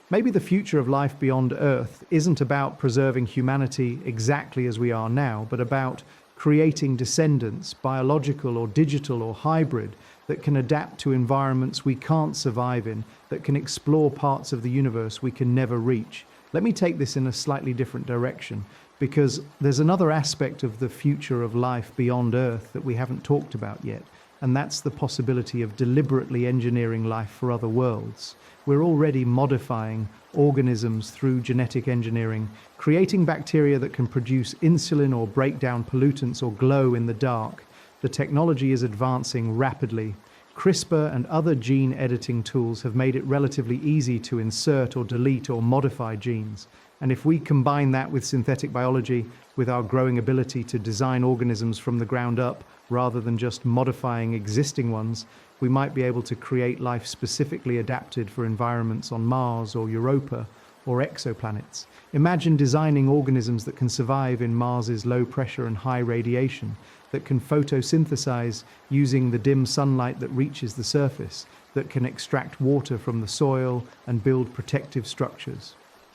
Maybe the future of life beyond Earth isn't about preserving humanity exactly as we are now, but about creating descendants, biological or digital or hybrid, that can adapt to environments we can't survive in, that can explore parts of the universe we can never reach. Let me take this in a slightly different direction, because there's another aspect of the future of life beyond Earth that we haven't talked about yet, and that's the possibility of deliberately engineering life for other worlds. We're already modifying organisms through genetic engineering, creating bacteria that can produce insulin or break down pollutants or glow in the dark. The technology is advancing rapidly. CRISPR and other gene editing tools have made it relatively easy to insert or delete or modify genes. And if we combine that with synthetic biology, with our growing ability to design organisms from the ground up rather than just modifying existing ones, we might be able to create life specifically adapted for environments on Mars or Europa or exoplanets. Imagine designing organisms that can survive in Mars's low pressure and high radiation, that can photosynthesize using the dim sunlight that reaches the surface, that can extract water from the soil and build protective structures.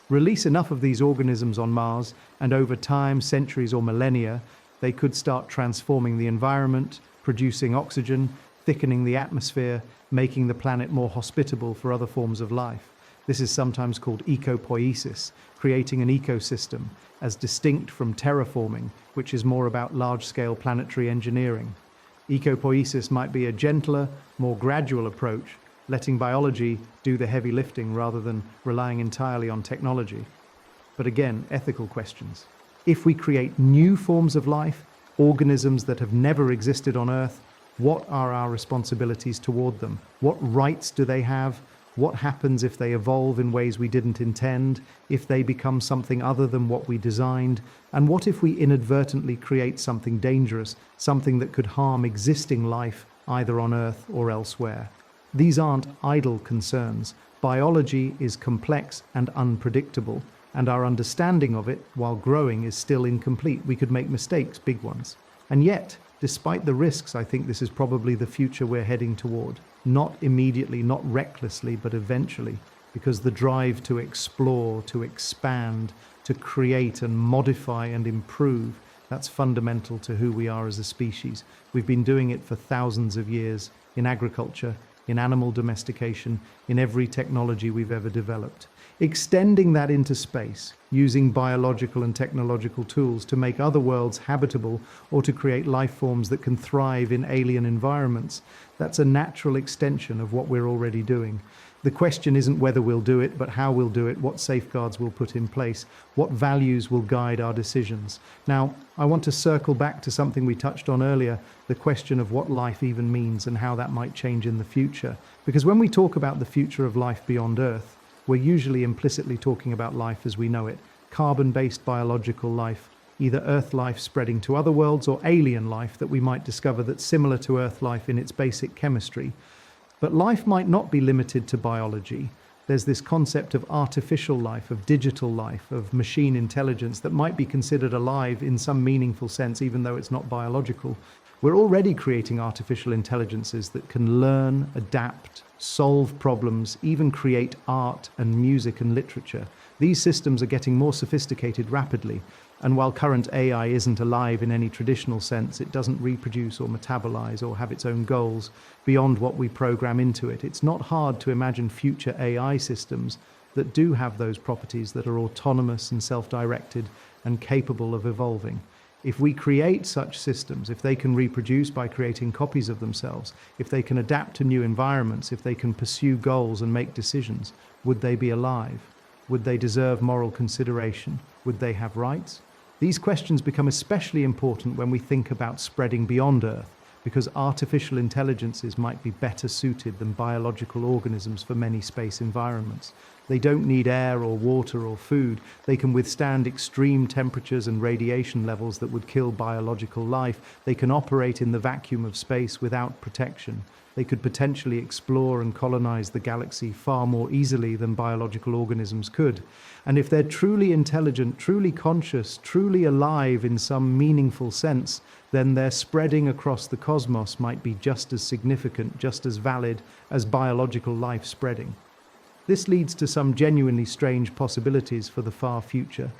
Release enough of these organisms on Mars, and over time, centuries or millennia, they could start transforming the environment, producing oxygen, thickening the atmosphere, making the planet more hospitable for other forms of life. This is sometimes called ecopoiesis, creating an ecosystem, as distinct from terraforming, which is more about large-scale planetary engineering. Ecopoiesis might be a gentler, more gradual approach, letting biology do the heavy lifting rather than relying entirely on technology. But again, ethical questions. If we create new forms of life, organisms that have never existed on Earth, what are our responsibilities toward them? What rights do they have? What happens if they evolve in ways we didn't intend, if they become something other than what we designed? And what if we inadvertently create something dangerous, something that could harm existing life either on Earth or elsewhere. These aren't idle concerns. Biology is complex and unpredictable, and our understanding of it, while growing, is still incomplete. We could make mistakes, big ones. And yet, despite the risks, I think this is probably the future we're heading toward. Not immediately, not recklessly, but eventually, because the drive to explore, to expand, to create and modify and improve, that's fundamental to who we are as a species. We've been doing it for thousands of years in agriculture, in animal domestication, in every technology we've ever developed. Extending that into space, using biological and technological tools to make other worlds habitable or to create life forms that can thrive in alien environments, that's a natural extension of what we're already doing. The question isn't whether we'll do it, but how we'll do it, what safeguards we'll put in place, what values will guide our decisions. Now, I want to circle back to something we touched on earlier, the question of what life even means and how that might change in the future. Because when we talk about the future of life beyond Earth, we're usually implicitly talking about life as we know it, carbon-based biological life, either Earth life spreading to other worlds or alien life that we might discover that's similar to Earth life in its basic chemistry. But life might not be limited to biology. There's this concept of artificial life, of digital life, of machine intelligence that might be considered alive in some meaningful sense, even though it's not biological. We're already creating artificial intelligences that can learn, adapt, solve problems, even create art and music and literature. These systems are getting more sophisticated rapidly. And while current AI isn't alive in any traditional sense, it doesn't reproduce or metabolize or have its own goals beyond what we program into it. It's not hard to imagine future AI systems that do have those properties, that are autonomous and self-directed and capable of evolving. If we create such systems, if they can reproduce by creating copies of themselves, if they can adapt to new environments, if they can pursue goals and make decisions, would they be alive? Would they deserve moral consideration? Would they have rights? These questions become especially important when we think about spreading beyond Earth, because artificial intelligences might be better suited than biological organisms for many space environments. They don't need air or water or food. They can withstand extreme temperatures and radiation levels that would kill biological life. They can operate in the vacuum of space without protection. They could potentially explore and colonize the galaxy far more easily than biological organisms could. And if they're truly intelligent, truly conscious, truly alive in some meaningful sense, then their spreading across the cosmos might be just as significant, just as valid as biological life spreading. This leads to some genuinely strange possibilities for the far future.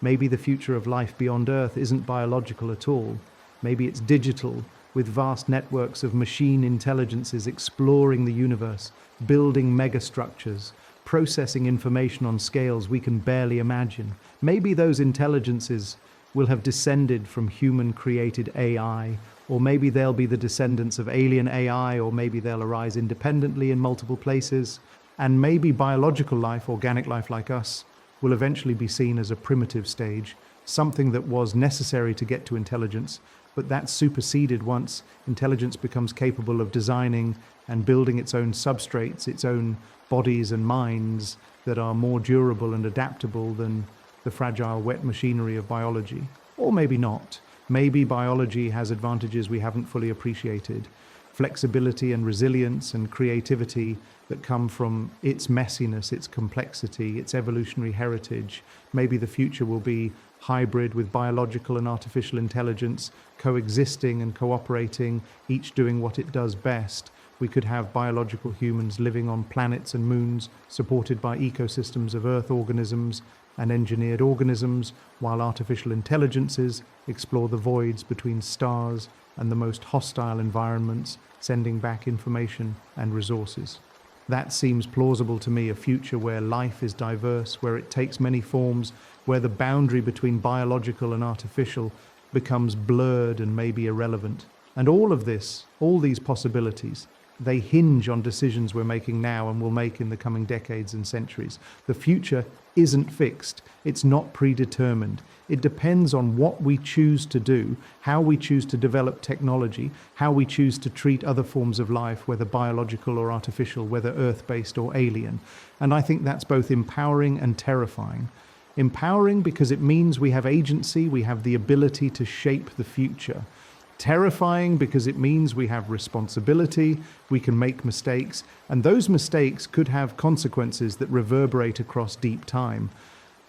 Maybe the future of life beyond Earth isn't biological at all. Maybe it's digital, with vast networks of machine intelligences exploring the universe, building megastructures, processing information on scales we can barely imagine. Maybe those intelligences will have descended from human-created AI, or maybe they'll be the descendants of alien AI, or maybe they'll arise independently in multiple places. And maybe biological life, organic life like us, will eventually be seen as a primitive stage, something that was necessary to get to intelligence, but that's superseded once intelligence becomes capable of designing and building its own substrates, its own bodies and minds that are more durable and adaptable than the fragile wet machinery of biology. Or maybe not. Maybe biology has advantages we haven't fully appreciated. Flexibility and resilience and creativity that come from its messiness, its complexity, its evolutionary heritage. Maybe the future will be hybrid with biological and artificial intelligence, coexisting and cooperating, each doing what it does best. We could have biological humans living on planets and moons, supported by ecosystems of Earth organisms and engineered organisms, while artificial intelligences explore the voids between stars and the most hostile environments, sending back information and resources. That seems plausible to me, a future where life is diverse, where it takes many forms, where the boundary between biological and artificial becomes blurred and maybe irrelevant. And all of this, all these possibilities, they hinge on decisions we're making now and will make in the coming decades and centuries. The future isn't fixed. It's not predetermined. It depends on what we choose to do, how we choose to develop technology, how we choose to treat other forms of life, whether biological or artificial, whether Earth-based or alien. And I think that's both empowering and terrifying. Empowering because it means we have agency, we have the ability to shape the future. Terrifying because it means we have responsibility, we can make mistakes, and those mistakes could have consequences that reverberate across deep time.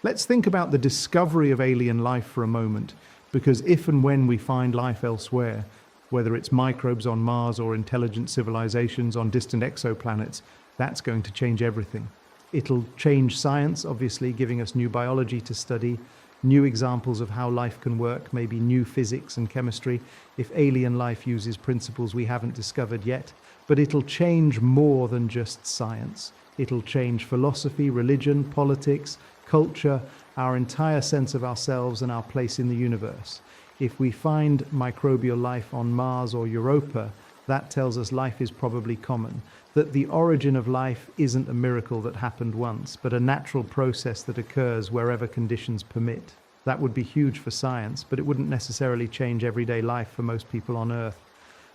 Let's think about the discovery of alien life for a moment, because if and when we find life elsewhere, whether it's microbes on Mars or intelligent civilizations on distant exoplanets, that's going to change everything. It'll change science, obviously, giving us new biology to study, new examples of how life can work, maybe new physics and chemistry, if alien life uses principles we haven't discovered yet. But it'll change more than just science. It'll change philosophy, religion, politics, culture, our entire sense of ourselves and our place in the universe. If we find microbial life on Mars or Europa, that tells us life is probably common, that the origin of life isn't a miracle that happened once, but a natural process that occurs wherever conditions permit. That would be huge for science, but it wouldn't necessarily change everyday life for most people on Earth.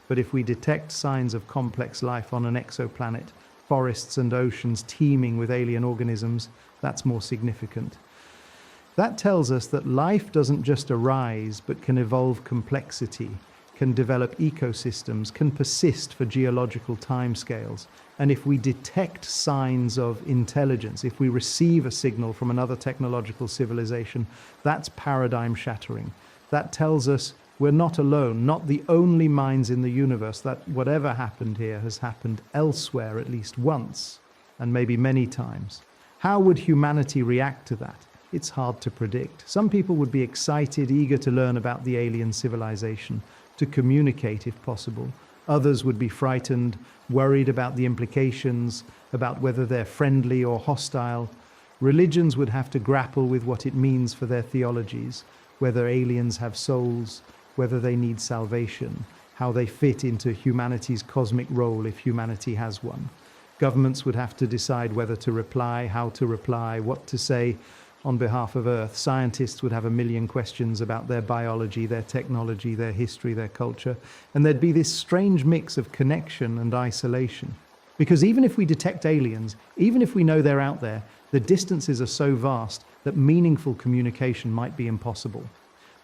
But if we detect signs of complex life on an exoplanet, forests and oceans teeming with alien organisms, that's more significant. That tells us that life doesn't just arise, but can evolve complexity, can develop ecosystems, can persist for geological timescales. And if we detect signs of intelligence, if we receive a signal from another technological civilization, that's paradigm shattering. That tells us we're not alone, not the only minds in the universe, that whatever happened here has happened elsewhere at least once, and maybe many times. How would humanity react to that? It's hard to predict. Some people would be excited, eager to learn about the alien civilization, to communicate if possible. Others would be frightened, worried about the implications, about whether they're friendly or hostile. Religions would have to grapple with what it means for their theologies, whether aliens have souls, whether they need salvation, how they fit into humanity's cosmic role if humanity has one. Governments would have to decide whether to reply, how to reply, what to say on behalf of Earth. Scientists would have a million questions about their biology, their technology, their history, their culture, and there'd be this strange mix of connection and isolation. Because even if we detect aliens, even if we know they're out there, the distances are so vast that meaningful communication might be impossible.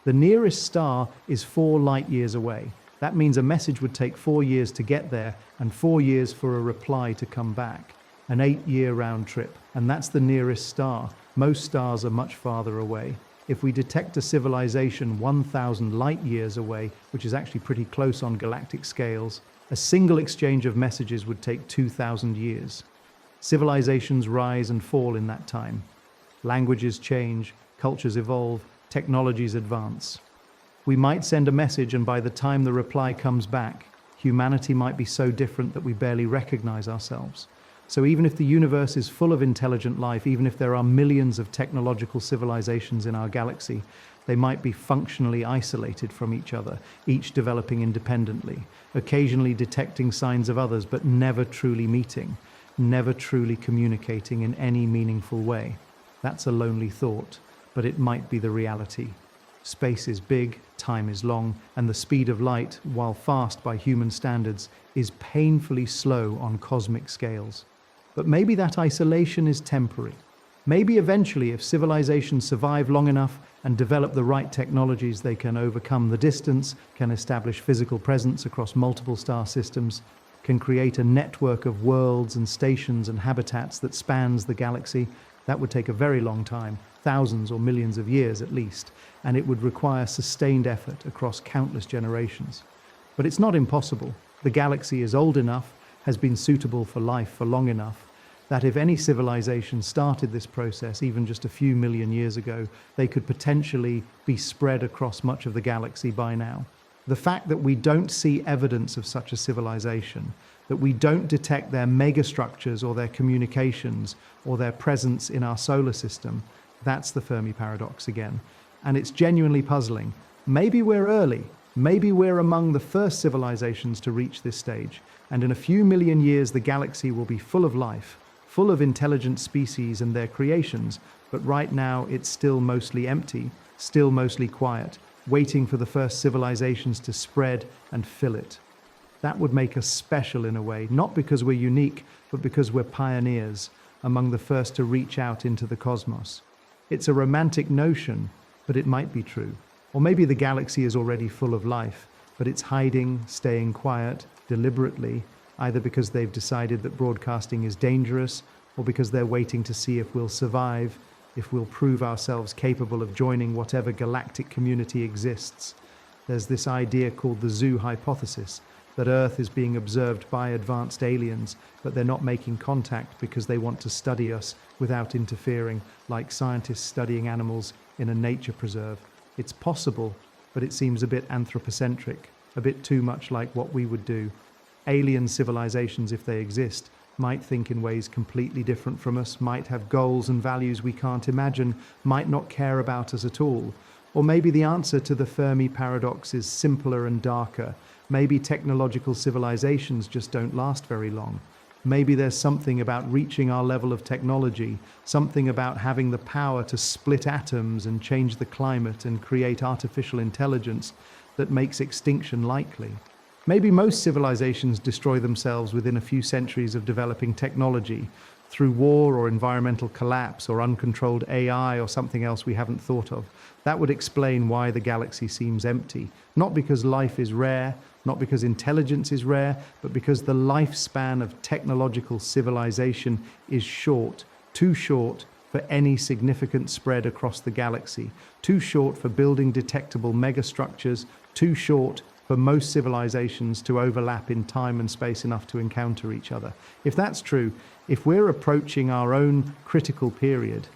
The nearest star is 4 light years away. That means a message would take 4 years to get there and 4 years for a reply to come back. An 8-year round trip, and that's the nearest star. Most stars are much farther away. If we detect a civilization 1,000 light years away, which is actually pretty close on galactic scales, a single exchange of messages would take 2,000 years. Civilizations rise and fall in that time. Languages change, cultures evolve, technologies advance. We might send a message, and by the time the reply comes back, humanity might be so different that we barely recognize ourselves. So even if the universe is full of intelligent life, even if there are millions of technological civilizations in our galaxy, they might be functionally isolated from each other, each developing independently, occasionally detecting signs of others, but never truly meeting, never truly communicating in any meaningful way. That's a lonely thought, but it might be the reality. Space is big, time is long, and the speed of light, while fast by human standards, is painfully slow on cosmic scales. But maybe that isolation is temporary. Maybe eventually, if civilizations survive long enough and develop the right technologies, they can overcome the distance, can establish physical presence across multiple star systems, can create a network of worlds and stations and habitats that spans the galaxy. That would take a very long time, thousands or millions of years at least, and it would require sustained effort across countless generations. But it's not impossible. The galaxy is old enough, has been suitable for life for long enough, that if any civilization started this process even just a few million years ago, they could potentially be spread across much of the galaxy by now. The fact that we don't see evidence of such a civilization, that we don't detect their megastructures or their communications or their presence in our solar system, that's the Fermi paradox again. And it's genuinely puzzling. Maybe we're early. Maybe we're among the first civilizations to reach this stage. And in a few million years, the galaxy will be full of life, full of intelligent species and their creations. But right now, it's still mostly empty, still mostly quiet, waiting for the first civilizations to spread and fill it. That would make us special in a way, not because we're unique, but because we're pioneers, among the first to reach out into the cosmos. It's a romantic notion, but it might be true. Or maybe the galaxy is already full of life. but it's hiding, staying quiet, deliberately, either because they've decided that broadcasting is dangerous or because they're waiting to see if we'll survive, if we'll prove ourselves capable of joining whatever galactic community exists. There's this idea called the zoo hypothesis, that Earth is being observed by advanced aliens, but they're not making contact because they want to study us without interfering, like scientists studying animals in a nature preserve. It's possible, but it seems a bit anthropocentric, a bit too much like what we would do. Alien civilizations, if they exist, might think in ways completely different from us, might have goals and values we can't imagine, might not care about us at all. Or maybe the answer to the Fermi paradox is simpler and darker. Maybe technological civilizations just don't last very long. Maybe there's something about reaching our level of technology, something about having the power to split atoms and change the climate and create artificial intelligence that makes extinction likely. Maybe most civilizations destroy themselves within a few centuries of developing technology, through war or environmental collapse or uncontrolled AI or something else we haven't thought of. That would explain why the galaxy seems empty. Not because life is rare, not because intelligence is rare, but because the lifespan of technological civilization is short, too short for any significant spread across the galaxy, too short for building detectable megastructures, too short for most civilizations to overlap in time and space enough to encounter each other. If that's true, if we're approaching our own critical period,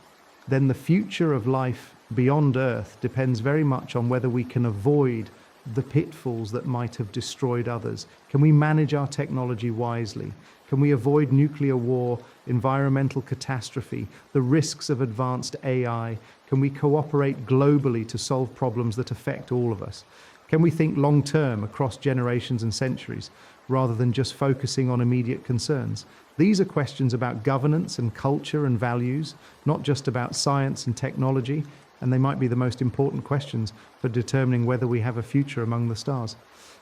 then the future of life beyond Earth depends very much on whether we can avoid the pitfalls that might have destroyed others. Can we manage our technology wisely? Can we avoid nuclear war, environmental catastrophe, the risks of advanced AI? Can we cooperate globally to solve problems that affect all of us? Can we think long-term across generations and centuries, rather than just focusing on immediate concerns? These are questions about governance and culture and values, not just about science and technology, and they might be the most important questions for determining whether we have a future among the stars.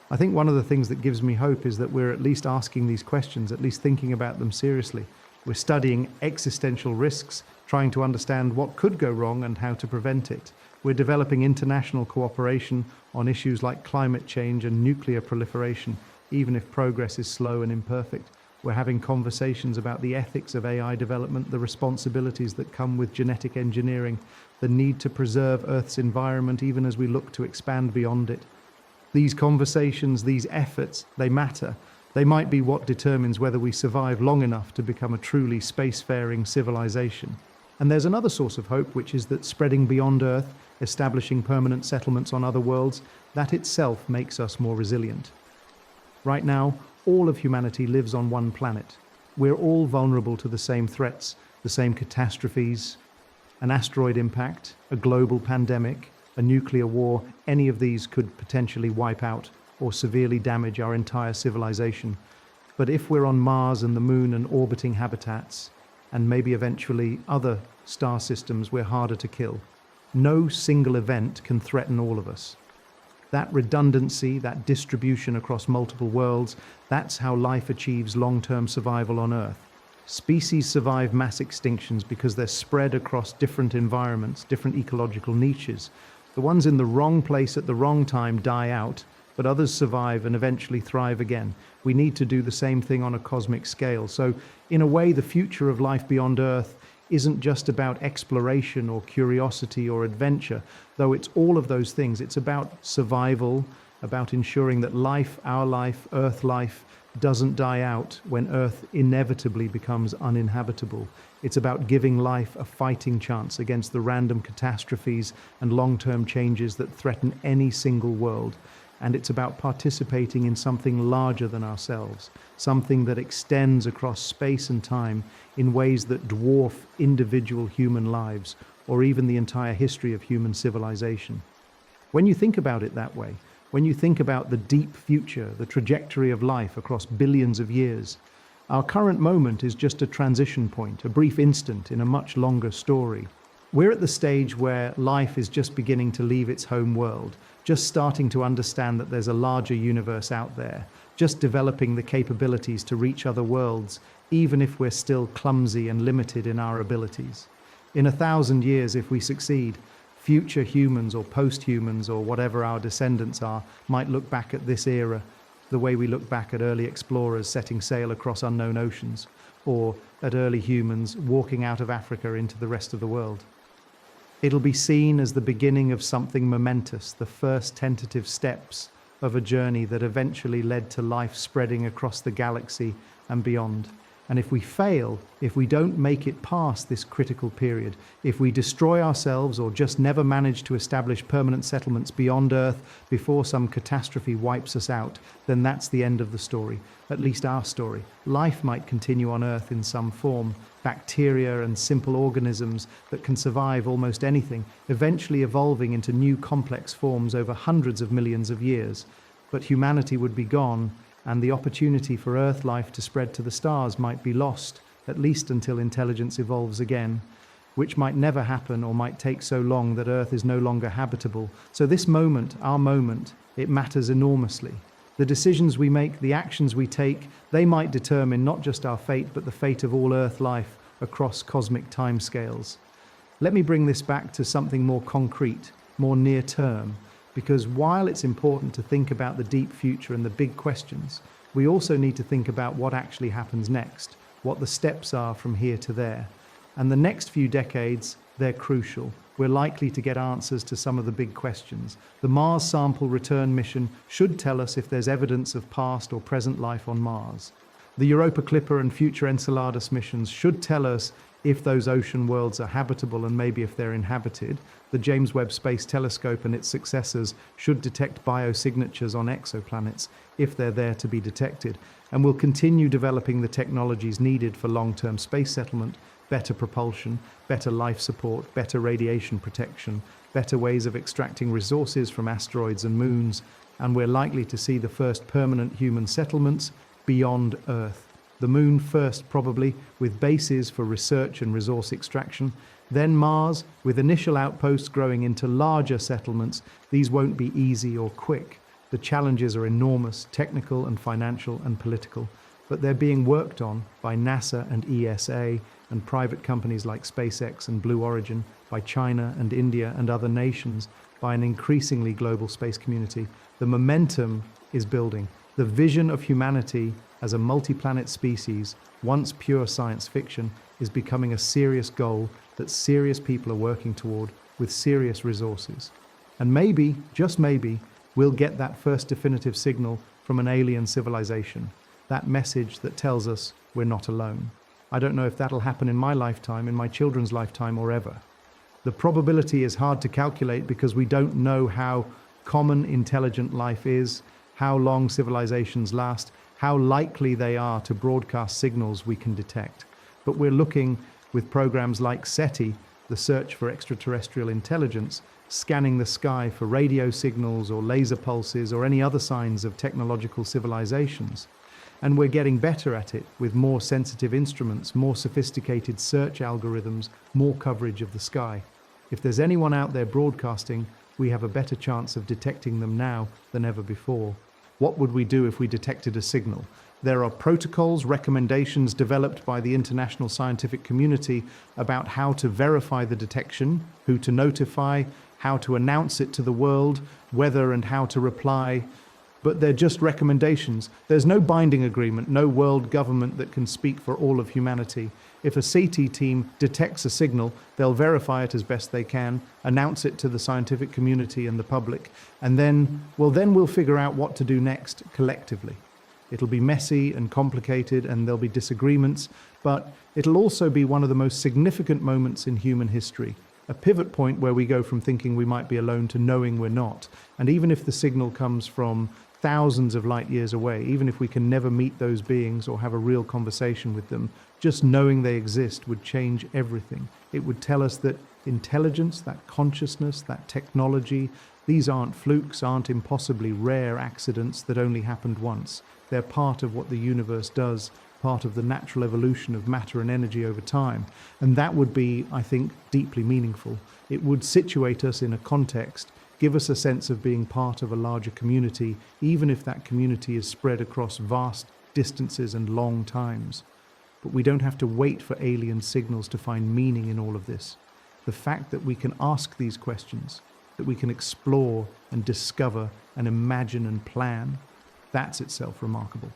I think one of the things that gives me hope is that we're at least asking these questions, at least thinking about them seriously. We're studying existential risks, trying to understand what could go wrong and how to prevent it. We're developing international cooperation on issues like climate change and nuclear proliferation, even if progress is slow and imperfect. We're having conversations about the ethics of AI development, the responsibilities that come with genetic engineering, the need to preserve Earth's environment even as we look to expand beyond it. These conversations, these efforts, they matter. They might be what determines whether we survive long enough to become a truly spacefaring civilization. And there's another source of hope, which is that spreading beyond Earth, establishing permanent settlements on other worlds, that itself makes us more resilient. Right now, all of humanity lives on one planet. We're all vulnerable to the same threats, the same catastrophes, an asteroid impact, a global pandemic, a nuclear war. Any of these could potentially wipe out or severely damage our entire civilization. But if we're on Mars and the Moon and orbiting habitats, and maybe eventually other star systems, we're harder to kill. No single event can threaten all of us. That redundancy, that distribution across multiple worlds, that's how life achieves long-term survival on Earth. Species survive mass extinctions because they're spread across different environments, different ecological niches. The ones in the wrong place at the wrong time die out, but others survive and eventually thrive again. We need to do the same thing on a cosmic scale. So, in a way, the future of life beyond Earth isn't just about exploration or curiosity or adventure, though it's all of those things. It's about survival, about ensuring that life, our life, Earth life, doesn't die out when Earth inevitably becomes uninhabitable. It's about giving life a fighting chance against the random catastrophes and long-term changes that threaten any single world. And it's about participating in something larger than ourselves, something that extends across space and time in ways that dwarf individual human lives or even the entire history of human civilization. When you think about it that way, when you think about the deep future, the trajectory of life across billions of years, our current moment is just a transition point, a brief instant in a much longer story. We're at the stage where life is just beginning to leave its home world, just starting to understand that there's a larger universe out there, just developing the capabilities to reach other worlds, even if we're still clumsy and limited in our abilities. In 1,000 years, if we succeed, future humans or post-humans or whatever our descendants are might look back at this era the way we look back at early explorers setting sail across unknown oceans, or at early humans walking out of Africa into the rest of the world. It'll be seen as the beginning of something momentous, the first tentative steps of a journey that eventually led to life spreading across the galaxy and beyond. And if we fail, if we don't make it past this critical period, if we destroy ourselves or just never manage to establish permanent settlements beyond Earth before some catastrophe wipes us out, then that's the end of the story, at least our story. Life might continue on Earth in some form, bacteria and simple organisms that can survive almost anything, eventually evolving into new complex forms over hundreds of millions of years. But humanity would be gone, and the opportunity for Earth life to spread to the stars might be lost, at least until intelligence evolves again, which might never happen or might take so long that Earth is no longer habitable. So this moment, our moment, it matters enormously. The decisions we make, the actions we take, they might determine not just our fate, but the fate of all Earth life across cosmic timescales. Let me bring this back to something more concrete, more near term, because while it's important to think about the deep future and the big questions, we also need to think about what actually happens next, what the steps are from here to there. And the next few decades, they're crucial. We're likely to get answers to some of the big questions. The Mars Sample Return mission should tell us if there's evidence of past or present life on Mars. The Europa Clipper and future Enceladus missions should tell us if those ocean worlds are habitable and maybe if they're inhabited. The James Webb Space Telescope and its successors should detect biosignatures on exoplanets if they're there to be detected, and will continue developing the technologies needed for long-term space settlement, better propulsion, better life support, better radiation protection, better ways of extracting resources from asteroids and moons, and we're likely to see the first permanent human settlements beyond Earth. The Moon first, probably, with bases for research and resource extraction, then Mars, with initial outposts growing into larger settlements. These won't be easy or quick. The challenges are enormous, technical and financial and political, but they're being worked on by NASA and ESA and private companies like SpaceX and Blue Origin, by China and India and other nations, by an increasingly global space community. The momentum is building. The vision of humanity as a multi-planet species, once pure science fiction, is becoming a serious goal that serious people are working toward with serious resources. And maybe, just maybe, we'll get that first definitive signal from an alien civilization, that message that tells us we're not alone. I don't know if that'll happen in my lifetime, in my children's lifetime, or ever. The probability is hard to calculate because we don't know how common intelligent life is, how long civilizations last, how likely they are to broadcast signals we can detect. But we're looking with programs like SETI, the Search for Extraterrestrial Intelligence, scanning the sky for radio signals or laser pulses or any other signs of technological civilizations. And we're getting better at it with more sensitive instruments, more sophisticated search algorithms, more coverage of the sky. If there's anyone out there broadcasting, we have a better chance of detecting them now than ever before. What would we do if we detected a signal? There are protocols, recommendations developed by the international scientific community about how to verify the detection, who to notify, how to announce it to the world, whether and how to reply. But they're just recommendations. There's no binding agreement, no world government that can speak for all of humanity. If a SETI team detects a signal, they'll verify it as best they can, announce it to the scientific community and the public, and then we'll figure out what to do next collectively. It'll be messy and complicated, and there'll be disagreements, but it'll also be one of the most significant moments in human history, a pivot point where we go from thinking we might be alone to knowing we're not. And even if the signal comes from thousands of light years away, even if we can never meet those beings or have a real conversation with them, just knowing they exist would change everything. It would tell us that intelligence, that consciousness, that technology, these aren't flukes, aren't impossibly rare accidents that only happened once. They're part of what the universe does, part of the natural evolution of matter and energy over time. And that would be, I think, deeply meaningful. It would situate us in a context, give us a sense of being part of a larger community, even if that community is spread across vast distances and long times. But we don't have to wait for alien signals to find meaning in all of this. The fact that we can ask these questions, that we can explore and discover and imagine and plan, that's itself remarkable.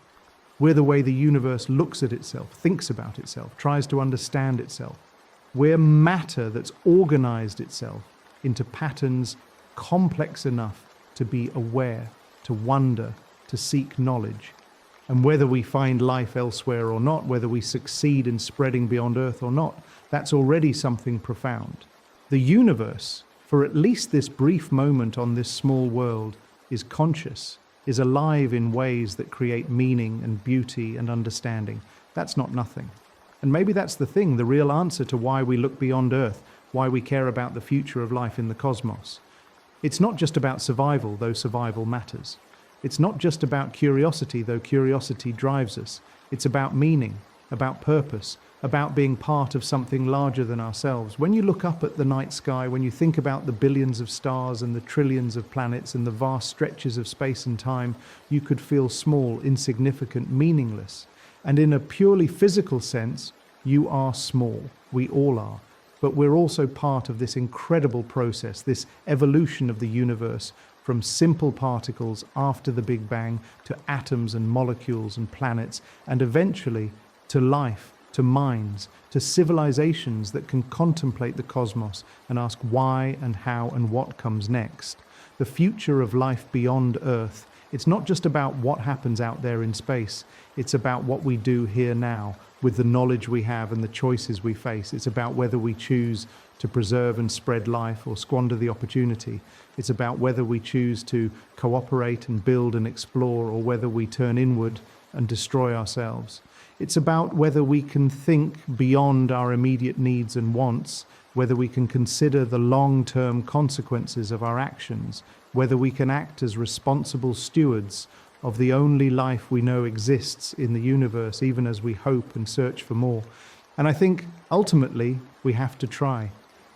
We're the way the universe looks at itself, thinks about itself, tries to understand itself. We're matter that's organized itself into patterns complex enough to be aware, to wonder, to seek knowledge. And whether we find life elsewhere or not, whether we succeed in spreading beyond Earth or not, that's already something profound. The universe, for at least this brief moment on this small world, is conscious, is alive in ways that create meaning and beauty and understanding. That's not nothing. And maybe that's the thing, the real answer to why we look beyond Earth, why we care about the future of life in the cosmos. It's not just about survival, though survival matters. It's not just about curiosity, though curiosity drives us. It's about meaning, about purpose, about being part of something larger than ourselves. When you look up at the night sky, when you think about the billions of stars and the trillions of planets and the vast stretches of space and time, you could feel small, insignificant, meaningless. And in a purely physical sense, you are small. We all are. But we're also part of this incredible process, this evolution of the universe, from simple particles after the Big Bang to atoms and molecules and planets, and eventually to life, to minds, to civilizations that can contemplate the cosmos and ask why and how and what comes next. The future of life beyond Earth, it's not just about what happens out there in space, it's about what we do here now with the knowledge we have and the choices we face. It's about whether we choose to preserve and spread life or squander the opportunity. It's about whether we choose to cooperate and build and explore, or whether we turn inward and destroy ourselves. It's about whether we can think beyond our immediate needs and wants, whether we can consider the long-term consequences of our actions, whether we can act as responsible stewards of the only life we know exists in the universe, even as we hope and search for more. And I think ultimately we have to try.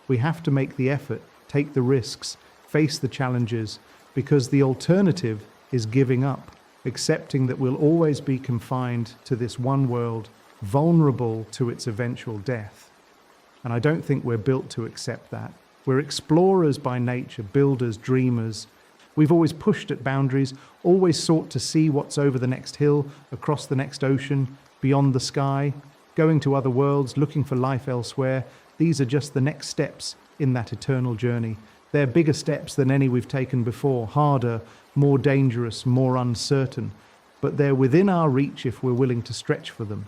We have to make the effort, take the risks, face the challenges, because the alternative is giving up, accepting that we'll always be confined to this one world, vulnerable to its eventual death. And I don't think we're built to accept that. We're explorers by nature, builders, dreamers. We've always pushed at boundaries, always sought to see what's over the next hill, across the next ocean, beyond the sky, going to other worlds, looking for life elsewhere. These are just the next steps in that eternal journey. They're bigger steps than any we've taken before, harder, more dangerous, more uncertain, but they're within our reach if we're willing to stretch for them.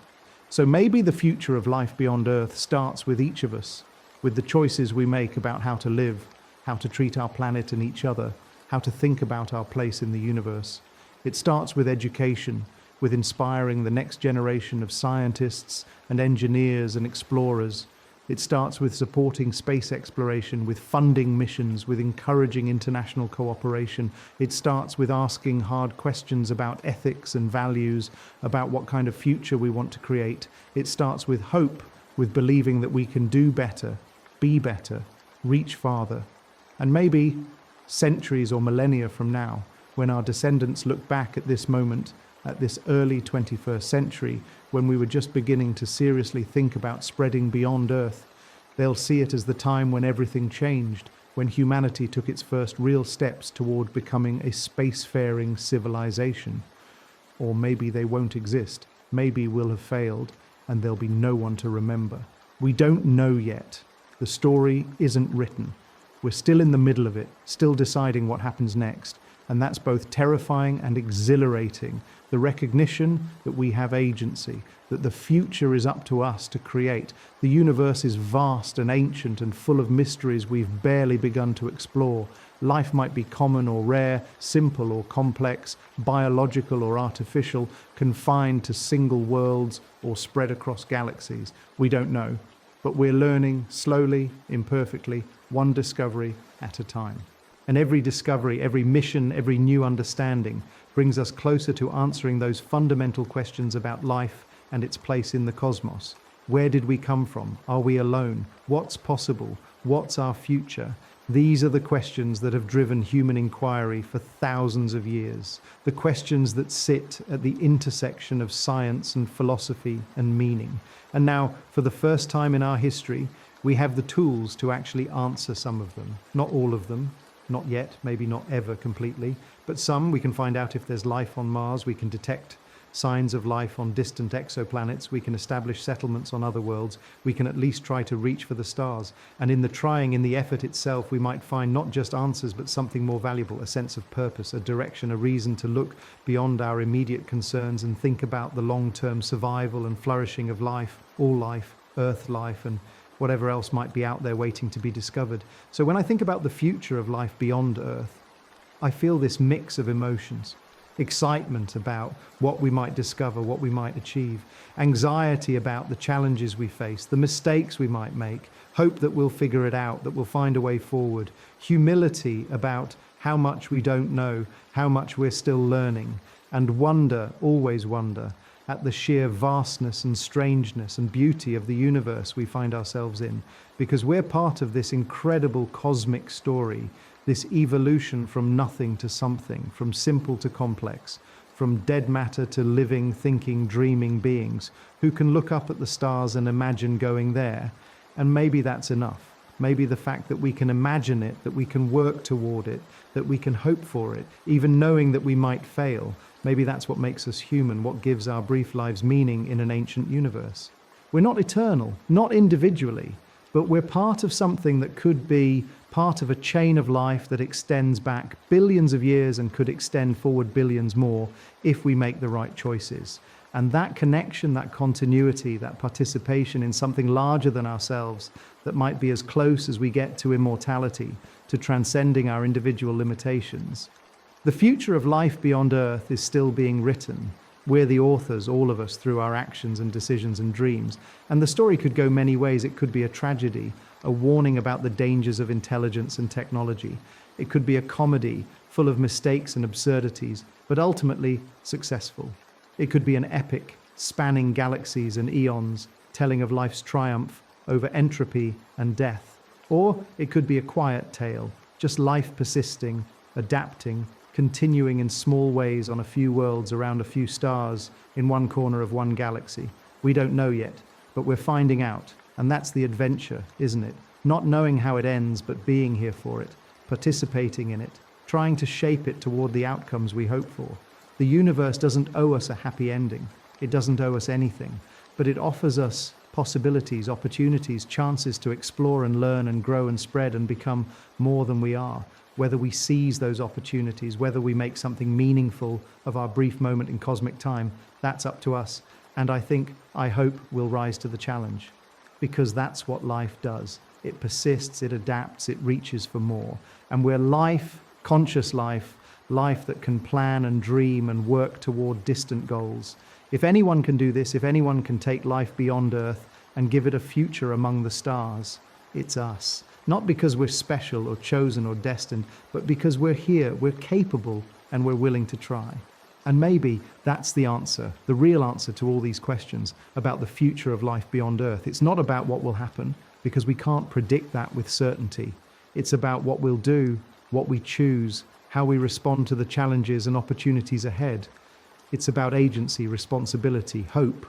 So maybe the future of life beyond Earth starts with each of us, with the choices we make about how to live, how to treat our planet and each other, how to think about our place in the universe. It starts with education, with inspiring the next generation of scientists and engineers and explorers. It starts with supporting space exploration, with funding missions, with encouraging international cooperation. It starts with asking hard questions about ethics and values, about what kind of future we want to create. It starts with hope, with believing that we can do better, be better, reach farther. And maybe centuries or millennia from now, when our descendants look back at this moment, at this early 21st century, when we were just beginning to seriously think about spreading beyond Earth, they'll see it as the time when everything changed, when humanity took its first real steps toward becoming a spacefaring civilization. Or maybe they won't exist. Maybe we'll have failed, and there'll be no one to remember. We don't know yet. The story isn't written. We're still in the middle of it, still deciding what happens next. And that's both terrifying and exhilarating. The recognition that we have agency, that the future is up to us to create. The universe is vast and ancient and full of mysteries we've barely begun to explore. Life might be common or rare, simple or complex, biological or artificial, confined to single worlds or spread across galaxies. We don't know. But we're learning slowly, imperfectly, one discovery at a time. And every discovery, every mission, every new understanding brings us closer to answering those fundamental questions about life and its place in the cosmos. Where did we come from? Are we alone? What's possible? What's our future? These are the questions that have driven human inquiry for thousands of years, the questions that sit at the intersection of science and philosophy and meaning. And now, for the first time in our history, We have the tools to actually answer some of them. Not all of them, not yet, maybe not ever completely, but some. We can find out if there's life on Mars, we can detect signs of life on distant exoplanets, we can establish settlements on other worlds, we can at least try to reach for the stars. And in the trying, in the effort itself, we might find not just answers, but something more valuable, a sense of purpose, a direction, a reason to look beyond our immediate concerns and think about the long-term survival and flourishing of life, all life, Earth life, and whatever else might be out there waiting to be discovered. So when I think about the future of life beyond Earth, I feel this mix of emotions. Excitement about what we might discover, what we might achieve, anxiety about the challenges we face, the mistakes we might make, hope that we'll figure it out, that we'll find a way forward, humility about how much we don't know, how much we're still learning, and wonder, always wonder, at the sheer vastness and strangeness and beauty of the universe we find ourselves in, because we're part of this incredible cosmic story, this evolution from nothing to something, from simple to complex, from dead matter to living, thinking, dreaming beings who can look up at the stars and imagine going there. And maybe that's enough. Maybe the fact that we can imagine it, that we can work toward it, that we can hope for it, even knowing that we might fail, maybe that's what makes us human, what gives our brief lives meaning in an ancient universe. We're not eternal, not individually, but we're part of something that could be part of a chain of life that extends back billions of years and could extend forward billions more if we make the right choices. And that connection, that continuity, that participation in something larger than ourselves that might be as close as we get to immortality, to transcending our individual limitations. The future of life beyond Earth is still being written. We're the authors, all of us, through our actions and decisions and dreams. And the story could go many ways. It could be a tragedy, a warning about the dangers of intelligence and technology. It could be a comedy full of mistakes and absurdities, but ultimately successful. It could be an epic, spanning galaxies and eons, telling of life's triumph over entropy and death. Or it could be a quiet tale, just life persisting, adapting, continuing in small ways on a few worlds around a few stars in one corner of one galaxy. We don't know yet, but we're finding out. And that's the adventure, isn't it? Not knowing how it ends, but being here for it, participating in it, trying to shape it toward the outcomes we hope for. The universe doesn't owe us a happy ending. It doesn't owe us anything, but it offers us possibilities, opportunities, chances to explore and learn and grow and spread and become more than we are. Whether we seize those opportunities, whether we make something meaningful of our brief moment in cosmic time, that's up to us. And I hope we'll rise to the challenge. Because that's what life does. It persists, it adapts, it reaches for more. And we're life, conscious life, life that can plan and dream and work toward distant goals. If anyone can do this, if anyone can take life beyond Earth and give it a future among the stars, it's us. Not because we're special or chosen or destined, but because we're here, we're capable, and we're willing to try. And maybe that's the answer, the real answer to all these questions about the future of life beyond Earth. It's not about what will happen, because we can't predict that with certainty. It's about what we'll do, what we choose, how we respond to the challenges and opportunities ahead. It's about agency, responsibility, hope.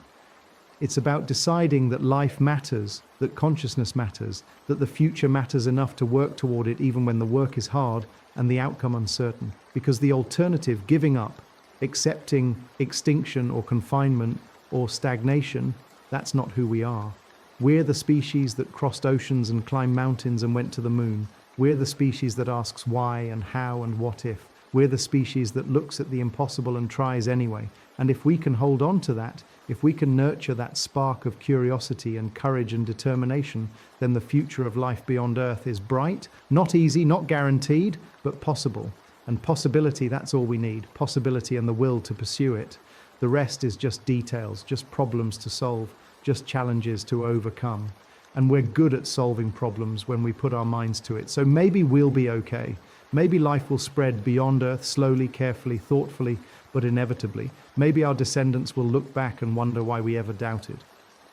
It's about deciding that life matters, that consciousness matters, that the future matters enough to work toward it even when the work is hard and the outcome uncertain. Because the alternative, giving up, accepting extinction or confinement or stagnation, that's not who we are. We're the species that crossed oceans and climbed mountains and went to the moon. We're the species that asks why and how and what if. We're the species that looks at the impossible and tries anyway. And if we can hold on to that, if we can nurture that spark of curiosity and courage and determination, then the future of life beyond Earth is bright, not easy, not guaranteed, but possible. And possibility, that's all we need. Possibility and the will to pursue it. The rest is just details, just problems to solve, just challenges to overcome. And we're good at solving problems when we put our minds to it. So maybe we'll be okay. Maybe life will spread beyond Earth slowly, carefully, thoughtfully, but inevitably. Maybe our descendants will look back and wonder why we ever doubted.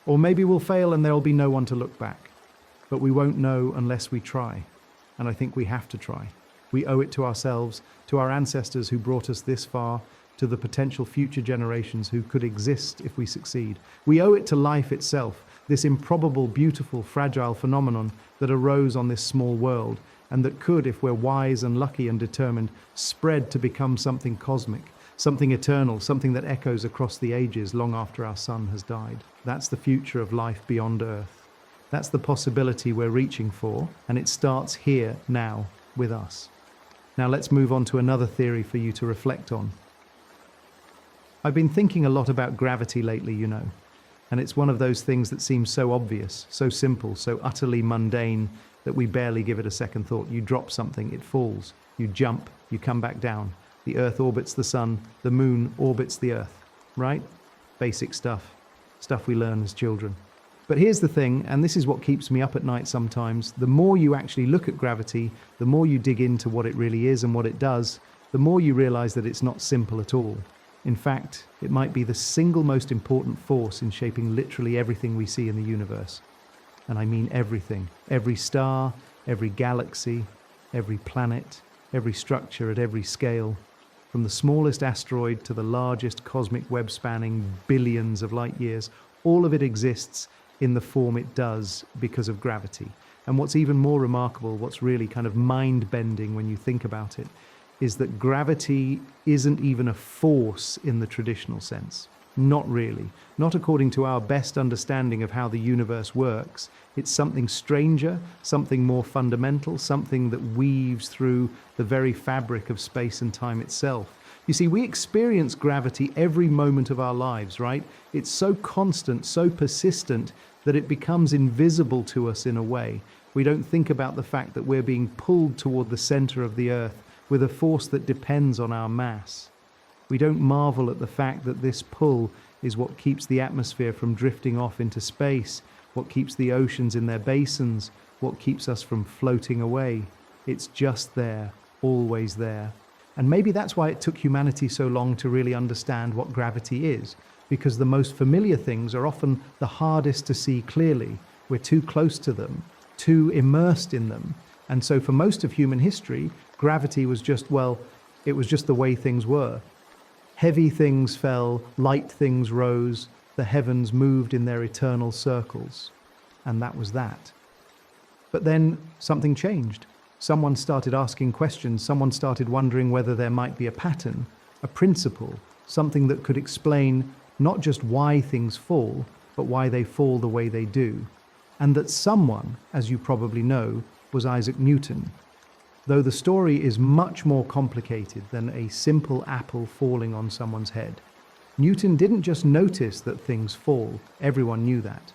Or maybe we'll fail and there'll be no one to look back. But we won't know unless we try. And I think we have to try. We owe it to ourselves, to our ancestors who brought us this far, to the potential future generations who could exist if we succeed. We owe it to life itself, this improbable, beautiful, fragile phenomenon that arose on this small world, and that could, if we're wise and lucky and determined, spread to become something cosmic, something eternal, something that echoes across the ages long after our sun has died. That's the future of life beyond Earth. That's the possibility we're reaching for, and it starts here, now, with us. Now let's move on to another theory for you to reflect on. I've been thinking a lot about gravity lately, and it's one of those things that seems so obvious, so simple, so utterly mundane that we barely give it a second thought. You drop something, it falls. You jump, you come back down. The Earth orbits the sun, the moon orbits the Earth, right? Basic stuff we learn as children. But here's the thing, and this is what keeps me up at night sometimes. The more you actually look at gravity, the more you dig into what it really is and what it does, the more you realize that it's not simple at all. In fact, it might be the single most important force in shaping literally everything we see in the universe. And I mean everything. Every star, every galaxy, every planet, every structure at every scale. From the smallest asteroid to the largest cosmic web spanning billions of light years, all of it exists in the form it does because of gravity. And what's even more remarkable, what's really kind of mind-bending when you think about it, is that gravity isn't even a force in the traditional sense. Not really. Not according to our best understanding of how the universe works. It's something stranger, something more fundamental, something that weaves through the very fabric of space and time itself. You see, we experience gravity every moment of our lives, right? It's so constant, so persistent, that it becomes invisible to us in a way. We don't think about the fact that we're being pulled toward the center of the Earth with a force that depends on our mass. We don't marvel at the fact that this pull is what keeps the atmosphere from drifting off into space, what keeps the oceans in their basins, what keeps us from floating away. It's just there, always there. And maybe that's why it took humanity so long to really understand what gravity is, because the most familiar things are often the hardest to see clearly. We're too close to them, too immersed in them. And so for most of human history, gravity was just, it was just the way things were. Heavy things fell, light things rose, the heavens moved in their eternal circles. And that was that. But then something changed. Someone started asking questions. Someone started wondering whether there might be a pattern, a principle, something that could explain not just why things fall, but why they fall the way they do. And that someone, as you probably know, was Isaac Newton. Though the story is much more complicated than a simple apple falling on someone's head. Newton didn't just notice that things fall, everyone knew that.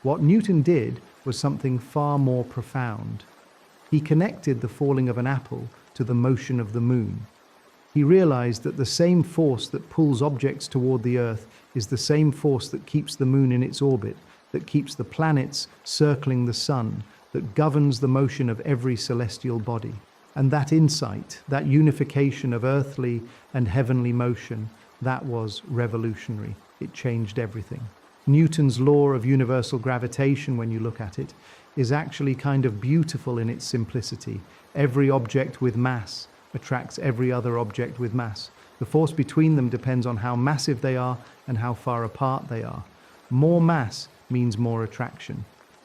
What Newton did was something far more profound. He connected the falling of an apple to the motion of the moon. He realized that the same force that pulls objects toward the Earth is the same force that keeps the moon in its orbit, that keeps the planets circling the sun, that governs the motion of every celestial body. And that insight, that unification of earthly and heavenly motion, that was revolutionary. It changed everything. Newton's law of universal gravitation, when you look at it, is actually kind of beautiful in its simplicity. Every object with mass attracts every other object with mass. The force between them depends on how massive they are and how far apart they are. More mass means more attraction.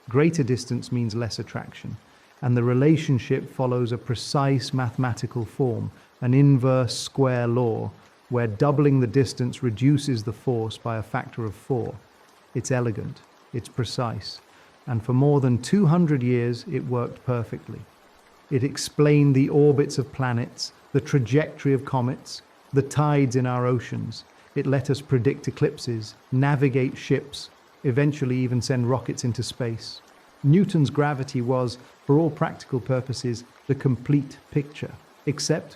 Greater distance means less attraction. And the relationship follows a precise mathematical form, an inverse square law, where doubling the distance reduces the force by a factor of 4. It's elegant, it's precise, and for more than 200 years it worked perfectly. It explained the orbits of planets, the trajectory of comets, the tides in our oceans. It let us predict eclipses, navigate ships, eventually even send rockets into space. Newton's gravity was, for all practical purposes, the complete picture. Except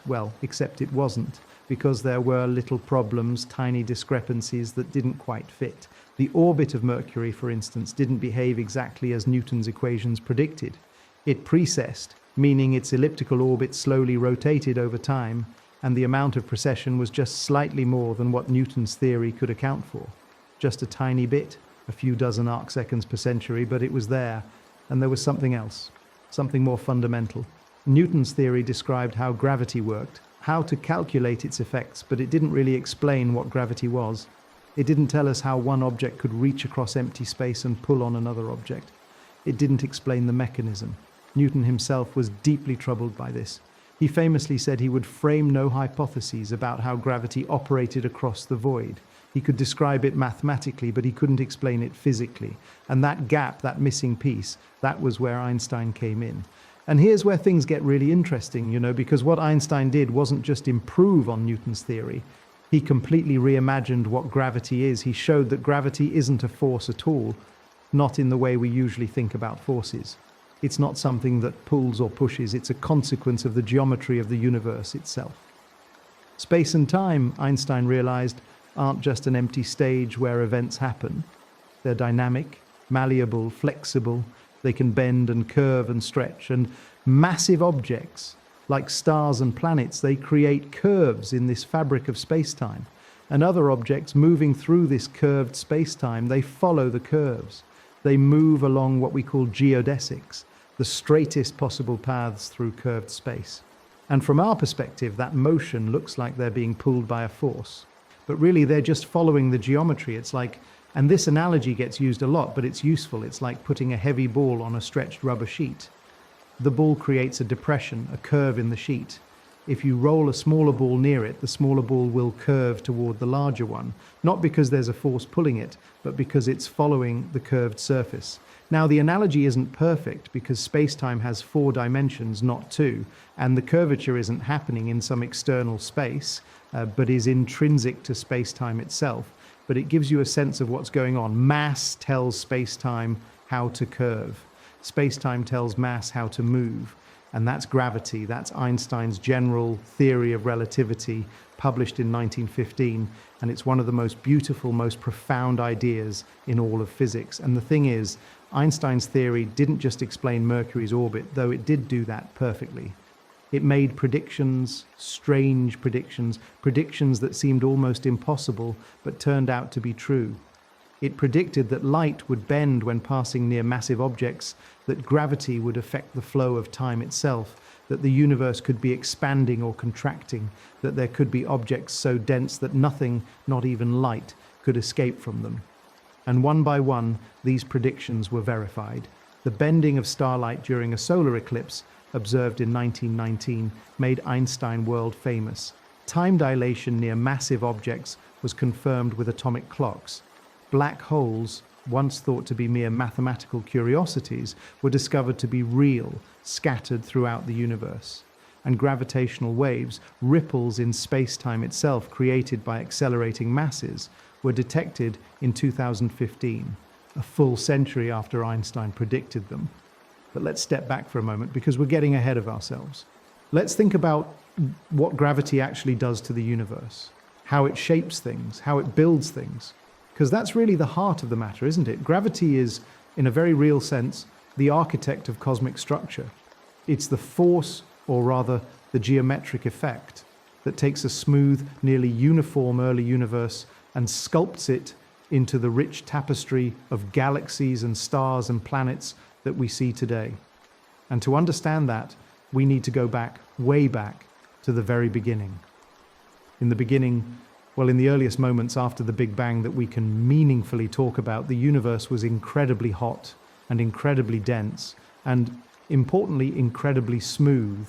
it wasn't, because there were little problems, tiny discrepancies that didn't quite fit. The orbit of Mercury, for instance, didn't behave exactly as Newton's equations predicted. It precessed, meaning its elliptical orbit slowly rotated over time, and the amount of precession was just slightly more than what Newton's theory could account for. Just a tiny bit, a few dozen arcseconds per century, but it was there, and there was something else, something more fundamental. Newton's theory described how gravity worked, how to calculate its effects, but it didn't really explain what gravity was. It didn't tell us how one object could reach across empty space and pull on another object. It didn't explain the mechanism. Newton himself was deeply troubled by this. He famously said he would frame no hypotheses about how gravity operated across the void. He could describe it mathematically, but he couldn't explain it physically. And that gap, that missing piece, that was where Einstein came in. And here's where things get really interesting, because what Einstein did wasn't just improve on Newton's theory. He completely reimagined what gravity is. He showed that gravity isn't a force at all, not in the way we usually think about forces. It's not something that pulls or pushes, it's a consequence of the geometry of the universe itself. Space and time, Einstein realized, aren't just an empty stage where events happen. They're dynamic, malleable, flexible. They can bend and curve and stretch. And massive objects, like stars and planets, they create curves in this fabric of space-time. And other objects moving through this curved space-time, they follow the curves. They move along what we call geodesics, the straightest possible paths through curved space. And from our perspective, that motion looks like they're being pulled by a force. But really, they're just following the geometry. It's like, and this analogy gets used a lot, but it's useful. It's like putting a heavy ball on a stretched rubber sheet. The ball creates a depression, a curve in the sheet. If you roll a smaller ball near it, the smaller ball will curve toward the larger one, not because there's a force pulling it, but because it's following the curved surface. Now, the analogy isn't perfect because space-time has 4 dimensions, not 2, and the curvature isn't happening in some external space, but is intrinsic to space-time itself. But it gives you a sense of what's going on. Mass tells space-time how to curve. Space-time tells mass how to move. And that's gravity. That's Einstein's general theory of relativity, published in 1915. And it's one of the most beautiful, most profound ideas in all of physics. And the thing is, Einstein's theory didn't just explain Mercury's orbit, though it did do that perfectly. It made predictions, strange predictions, predictions that seemed almost impossible, but turned out to be true. It predicted that light would bend when passing near massive objects, that gravity would affect the flow of time itself, that the universe could be expanding or contracting, that there could be objects so dense that nothing, not even light, could escape from them. And one by one, these predictions were verified. The bending of starlight during a solar eclipse, observed in 1919, made Einstein world famous. Time dilation near massive objects was confirmed with atomic clocks. Black holes, once thought to be mere mathematical curiosities, were discovered to be real, scattered throughout the universe. And gravitational waves, ripples in space-time itself created by accelerating masses, were detected in 2015, a full century after Einstein predicted them. But let's step back for a moment because we're getting ahead of ourselves. Let's think about what gravity actually does to the universe, how it shapes things, how it builds things. Because that's really the heart of the matter, isn't it? Gravity is, in a very real sense, the architect of cosmic structure. It's the force, or rather the geometric effect, that takes a smooth, nearly uniform early universe and sculpts it into the rich tapestry of galaxies and stars and planets that we see today. And to understand that, we need to go back, way back, to the very beginning. In the beginning, well, in the earliest moments after the Big Bang that we can meaningfully talk about, the universe was incredibly hot and incredibly dense and, importantly, incredibly smooth.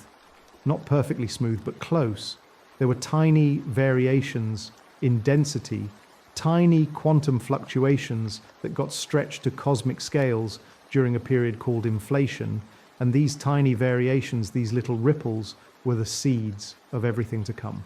Not perfectly smooth, but close. There were tiny variations in density, tiny quantum fluctuations that got stretched to cosmic scales during a period called inflation. And these tiny variations, these little ripples, were the seeds of everything to come.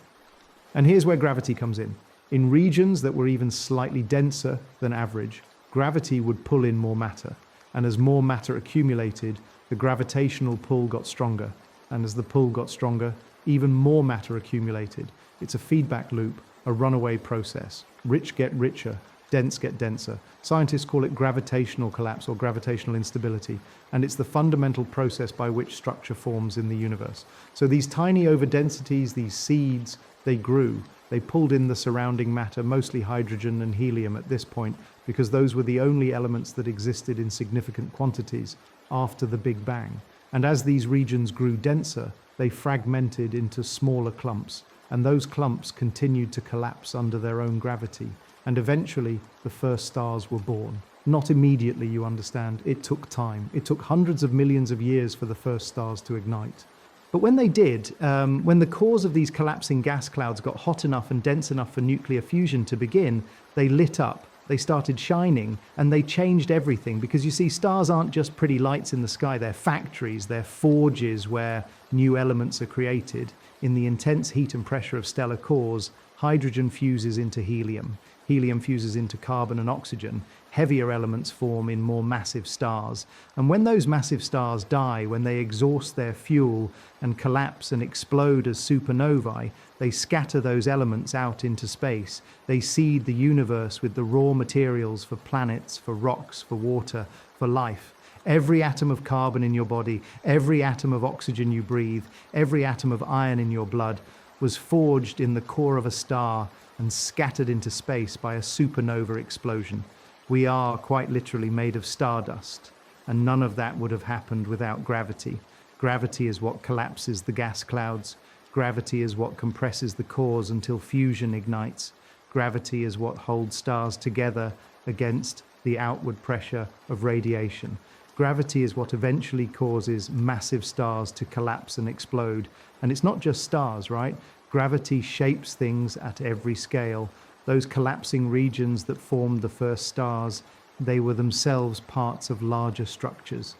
And here's where gravity comes in. In regions that were even slightly denser than average, gravity would pull in more matter. And as more matter accumulated, the gravitational pull got stronger. And as the pull got stronger, even more matter accumulated. It's a feedback loop, a runaway process. Rich get richer, dense get denser. Scientists call it gravitational collapse or gravitational instability, and it's the fundamental process by which structure forms in the universe. So these tiny overdensities, these seeds, they grew. They pulled in the surrounding matter, mostly hydrogen and helium at this point, because those were the only elements that existed in significant quantities after the Big Bang. And as these regions grew denser, they fragmented into smaller clumps, and those clumps continued to collapse under their own gravity. And eventually, the first stars were born. Not immediately, you understand. It took time. It took hundreds of millions of years for the first stars to ignite. But when they did, when the cores of these collapsing gas clouds got hot enough and dense enough for nuclear fusion to begin, they lit up, they started shining, and they changed everything. Because you see, stars aren't just pretty lights in the sky, they're factories, they're forges where new elements are created. In the intense heat and pressure of stellar cores, hydrogen fuses into helium. Helium fuses into carbon and oxygen. Heavier elements form in more massive stars. And when those massive stars die, when they exhaust their fuel and collapse and explode as supernovae, they scatter those elements out into space. They seed the universe with the raw materials for planets, for rocks, for water, for life. Every atom of carbon in your body, every atom of oxygen you breathe, every atom of iron in your blood was forged in the core of a star and scattered into space by a supernova explosion. We are quite literally made of stardust, and none of that would have happened without gravity. Gravity is what collapses the gas clouds. Gravity is what compresses the cores until fusion ignites. Gravity is what holds stars together against the outward pressure of radiation. Gravity is what eventually causes massive stars to collapse and explode. And it's not just stars, right? Gravity shapes things at every scale. Those collapsing regions that formed the first stars, they were themselves parts of larger structures.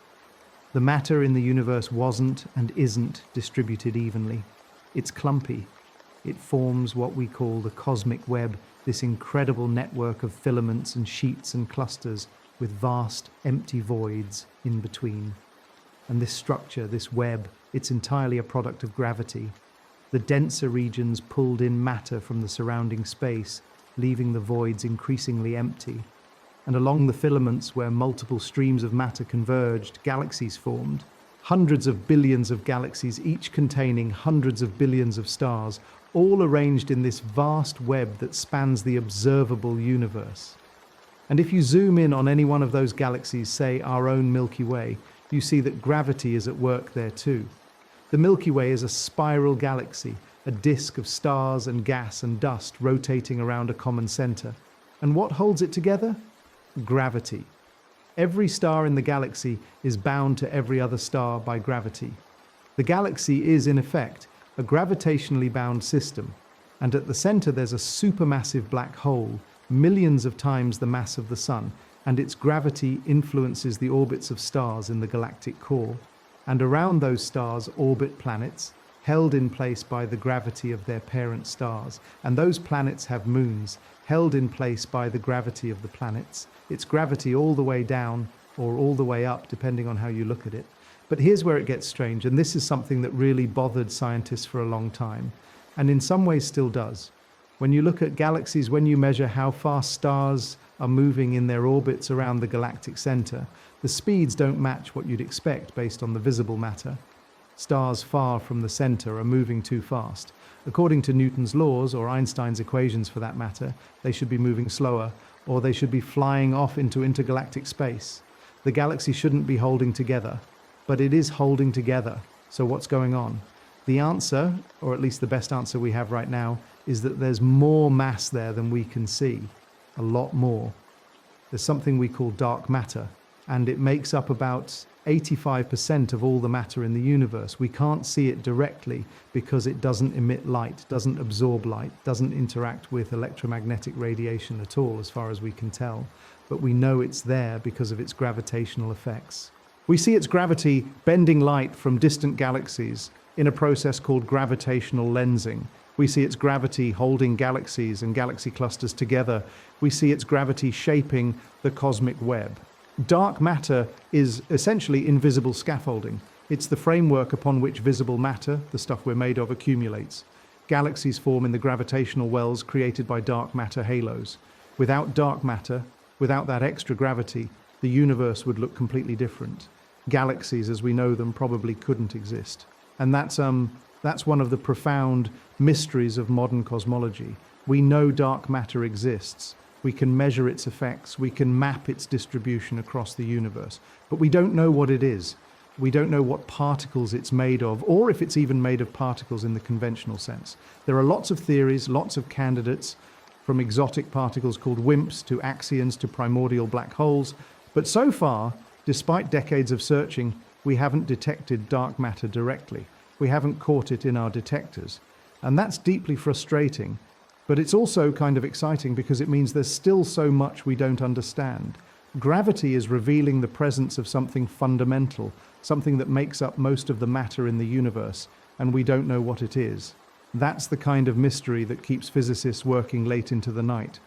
The matter in the universe wasn't and isn't distributed evenly. It's clumpy. It forms what we call the cosmic web, this incredible network of filaments and sheets and clusters with vast empty voids in between. And this structure, this web, it's entirely a product of gravity. The denser regions pulled in matter from the surrounding space, leaving the voids increasingly empty. And along the filaments where multiple streams of matter converged, galaxies formed. Hundreds of billions of galaxies, each containing hundreds of billions of stars, all arranged in this vast web that spans the observable universe. And if you zoom in on any one of those galaxies, say our own Milky Way, you see that gravity is at work there too. The Milky Way is a spiral galaxy, a disk of stars and gas and dust rotating around a common center. And what holds it together? Gravity. Every star in the galaxy is bound to every other star by gravity. The galaxy is, in effect, a gravitationally bound system, and at the center there's a supermassive black hole, millions of times the mass of the Sun, and its gravity influences the orbits of stars in the galactic core. And around those stars orbit planets, held in place by the gravity of their parent stars. And those planets have moons, held in place by the gravity of the planets. It's gravity all the way down or all the way up, depending on how you look at it. But here's where it gets strange, and this is something that really bothered scientists for a long time, and in some ways still does. When you look at galaxies, when you measure how fast stars are moving in their orbits around the galactic center, the speeds don't match what you'd expect based on the visible matter. Stars far from the center are moving too fast. According to Newton's laws, or Einstein's equations for that matter, they should be moving slower, or they should be flying off into intergalactic space. The galaxy shouldn't be holding together, but it is holding together. So what's going on? The answer, or at least the best answer we have right now, is that there's more mass there than we can see. A lot more. There's something we call dark matter, and it makes up about 85% of all the matter in the universe. We can't see it directly because it doesn't emit light, doesn't absorb light, doesn't interact with electromagnetic radiation at all, as far as we can tell. But we know it's there because of its gravitational effects. We see its gravity bending light from distant galaxies in a process called gravitational lensing. We see its gravity holding galaxies and galaxy clusters together. We see its gravity shaping the cosmic web. Dark matter is essentially invisible scaffolding. It's the framework upon which visible matter, the stuff we're made of, accumulates. Galaxies form in the gravitational wells created by dark matter halos. Without dark matter, without that extra gravity, the universe would look completely different. Galaxies as we know them probably couldn't exist. And that's one of the profound mysteries of modern cosmology. We know dark matter exists. We can measure its effects. We can map its distribution across the universe. But we don't know what it is. We don't know what particles it's made of, or if it's even made of particles in the conventional sense. There are lots of theories, lots of candidates. from exotic particles called WIMPs to axions to primordial black holes. But so far, despite decades of searching, we haven't detected dark matter directly. We haven't caught it in our detectors. And that's deeply frustrating, but it's also kind of exciting because it means there's still so much we don't understand. Gravity is revealing the presence of something fundamental, something that makes up most of the matter in the universe, and we don't know what it is. That's the kind of mystery that keeps physicists working late into the night.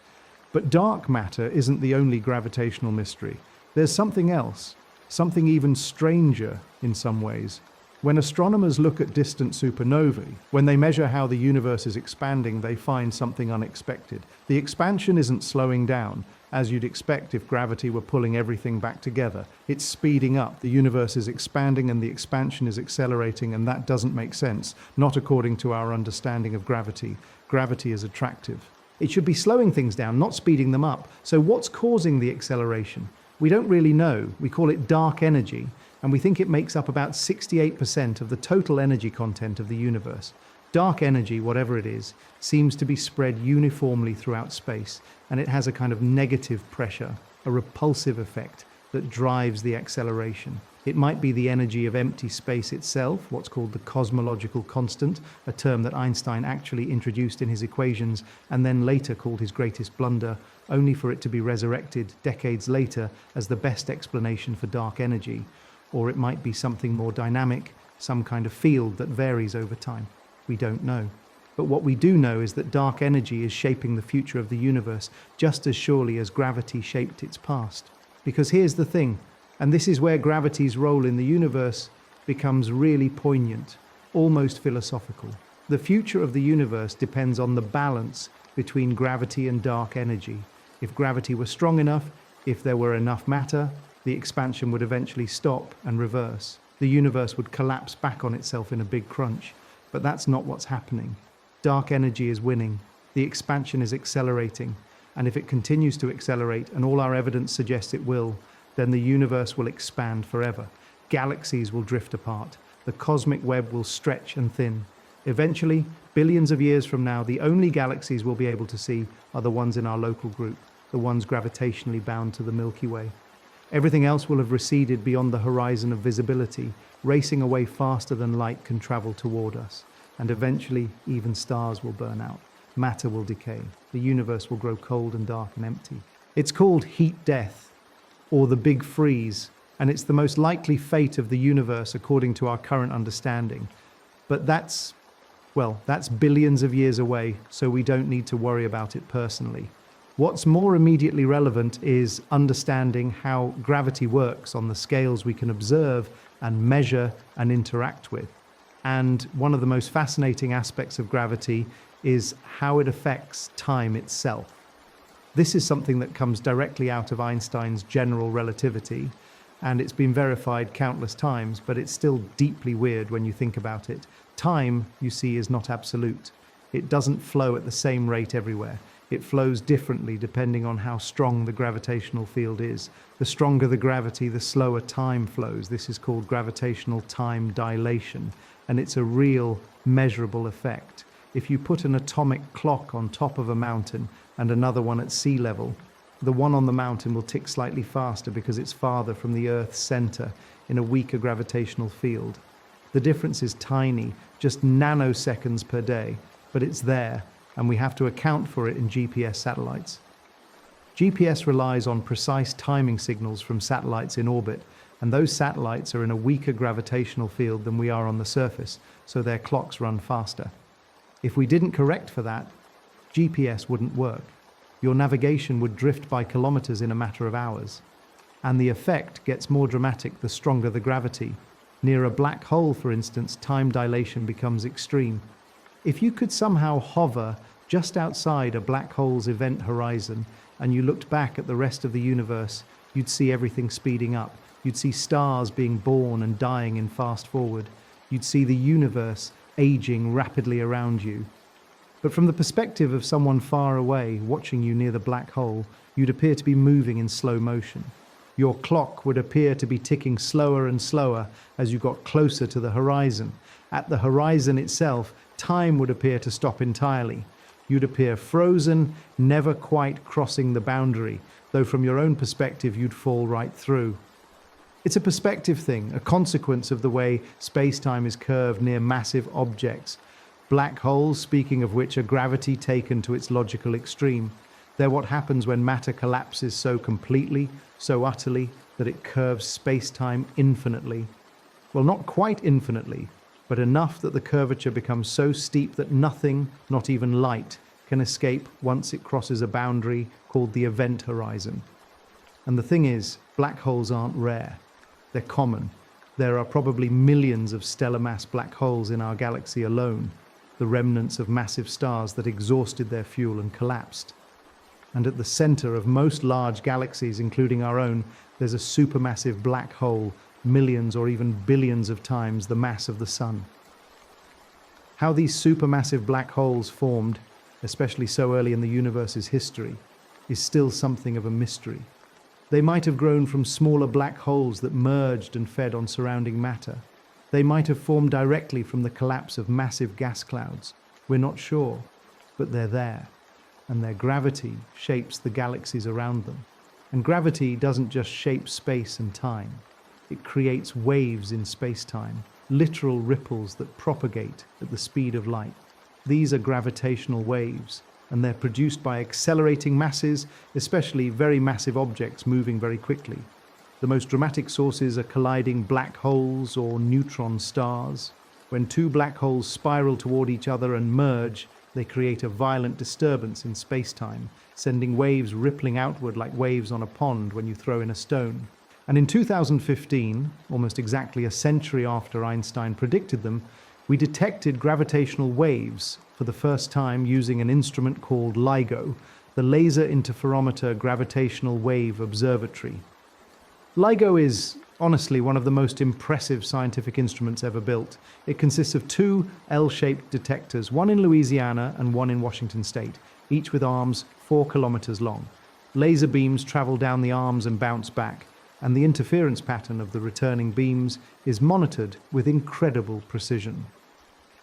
But dark matter isn't the only gravitational mystery. There's something else, something even stranger in some ways. When astronomers look at distant supernovae, when they measure how the universe is expanding, they find something unexpected. The expansion isn't slowing down, as you'd expect if gravity were pulling everything back together. It's speeding up. The universe is expanding and the expansion is accelerating, and that doesn't make sense, not according to our understanding of gravity. Gravity is attractive. It should be slowing things down, not speeding them up. So what's causing the acceleration? We don't really know. We call it dark energy, and we think it makes up about 68% of the total energy content of the universe. Dark energy, whatever it is, seems to be spread uniformly throughout space, and it has a kind of negative pressure, a repulsive effect that drives the acceleration. It might be the energy of empty space itself, what's called the cosmological constant, a term that Einstein actually introduced in his equations and then later called his greatest blunder, only for it to be resurrected decades later as the best explanation for dark energy. Or it might be something more dynamic, some kind of field that varies over time. We don't know. But what we do know is that dark energy is shaping the future of the universe just as surely as gravity shaped its past. Because here's the thing, and this is where gravity's role in the universe becomes really poignant, almost philosophical. The future of the universe depends on the balance between gravity and dark energy. If gravity were strong enough, if there were enough matter, the expansion would eventually stop and reverse. The universe would collapse back on itself in a big crunch. But that's not what's happening. Dark energy is winning. The expansion is accelerating. And if it continues to accelerate, and all our evidence suggests it will, then the universe will expand forever. Galaxies will drift apart. The cosmic web will stretch and thin. Eventually, billions of years from now, the only galaxies we'll be able to see are the ones in our local group, the ones gravitationally bound to the Milky Way. Everything else will have receded beyond the horizon of visibility, racing away faster than light can travel toward us. And eventually, even stars will burn out. Matter will decay. The universe will grow cold and dark and empty. It's called heat death, or the Big Freeze, and it's the most likely fate of the universe according to our current understanding. But that's billions of years away, so we don't need to worry about it personally. What's more immediately relevant is understanding how gravity works on the scales we can observe and measure and interact with. And one of the most fascinating aspects of gravity is how it affects time itself. This is something that comes directly out of Einstein's general relativity, and it's been verified countless times, but it's still deeply weird when you think about it. Time, you see, is not absolute. It doesn't flow at the same rate everywhere. It flows differently depending on how strong the gravitational field is. The stronger the gravity, the slower time flows. This is called gravitational time dilation, and it's a real measurable effect. If you put an atomic clock on top of a mountain and another one at sea level, the one on the mountain will tick slightly faster because it's farther from the Earth's center in a weaker gravitational field. The difference is tiny, just nanoseconds per day, but it's there, and we have to account for it in GPS satellites. GPS relies on precise timing signals from satellites in orbit, and those satellites are in a weaker gravitational field than we are on the surface, so their clocks run faster. If we didn't correct for that, GPS wouldn't work. Your navigation would drift by kilometers in a matter of hours. And the effect gets more dramatic the stronger the gravity. Near a black hole, for instance, time dilation becomes extreme. If you could somehow hover just outside a black hole's event horizon and you looked back at the rest of the universe, you'd see everything speeding up. You'd see stars being born and dying in fast forward. You'd see the universe aging rapidly around you. But from the perspective of someone far away watching you near the black hole, you'd appear to be moving in slow motion. Your clock would appear to be ticking slower and slower as you got closer to the horizon. At the horizon itself, time would appear to stop entirely. You'd appear frozen, never quite crossing the boundary, though from your own perspective you'd fall right through. It's a perspective thing, a consequence of the way space-time is curved near massive objects. Black holes, speaking of which, are gravity taken to its logical extreme. They're what happens when matter collapses so completely, so utterly, that it curves space-time infinitely. Well, not quite infinitely, but enough that the curvature becomes so steep that nothing, not even light, can escape once it crosses a boundary called the event horizon. And the thing is, black holes aren't rare. They're common. There are probably millions of stellar mass black holes in our galaxy alone, the remnants of massive stars that exhausted their fuel and collapsed. And at the center of most large galaxies, including our own, there's a supermassive black hole, millions or even billions of times the mass of the Sun. How these supermassive black holes formed, especially so early in the universe's history, is still something of a mystery. They might have grown from smaller black holes that merged and fed on surrounding matter. They might have formed directly from the collapse of massive gas clouds. We're not sure, but they're there, and their gravity shapes the galaxies around them. And gravity doesn't just shape space and time. It creates waves in space-time, literal ripples that propagate at the speed of light. These are gravitational waves, and they're produced by accelerating masses, especially very massive objects moving very quickly. The most dramatic sources are colliding black holes or neutron stars. When two black holes spiral toward each other and merge, they create a violent disturbance in space-time, sending waves rippling outward like waves on a pond when you throw in a stone. And in 2015, almost exactly a century after Einstein predicted them, we detected gravitational waves for the first time using an instrument called LIGO, the Laser Interferometer Gravitational Wave Observatory. LIGO is, honestly, one of the most impressive scientific instruments ever built. It consists of two L-shaped detectors, one in Louisiana and one in Washington state, each with arms 4 kilometers long. Laser beams travel down the arms and bounce back, and the interference pattern of the returning beams is monitored with incredible precision.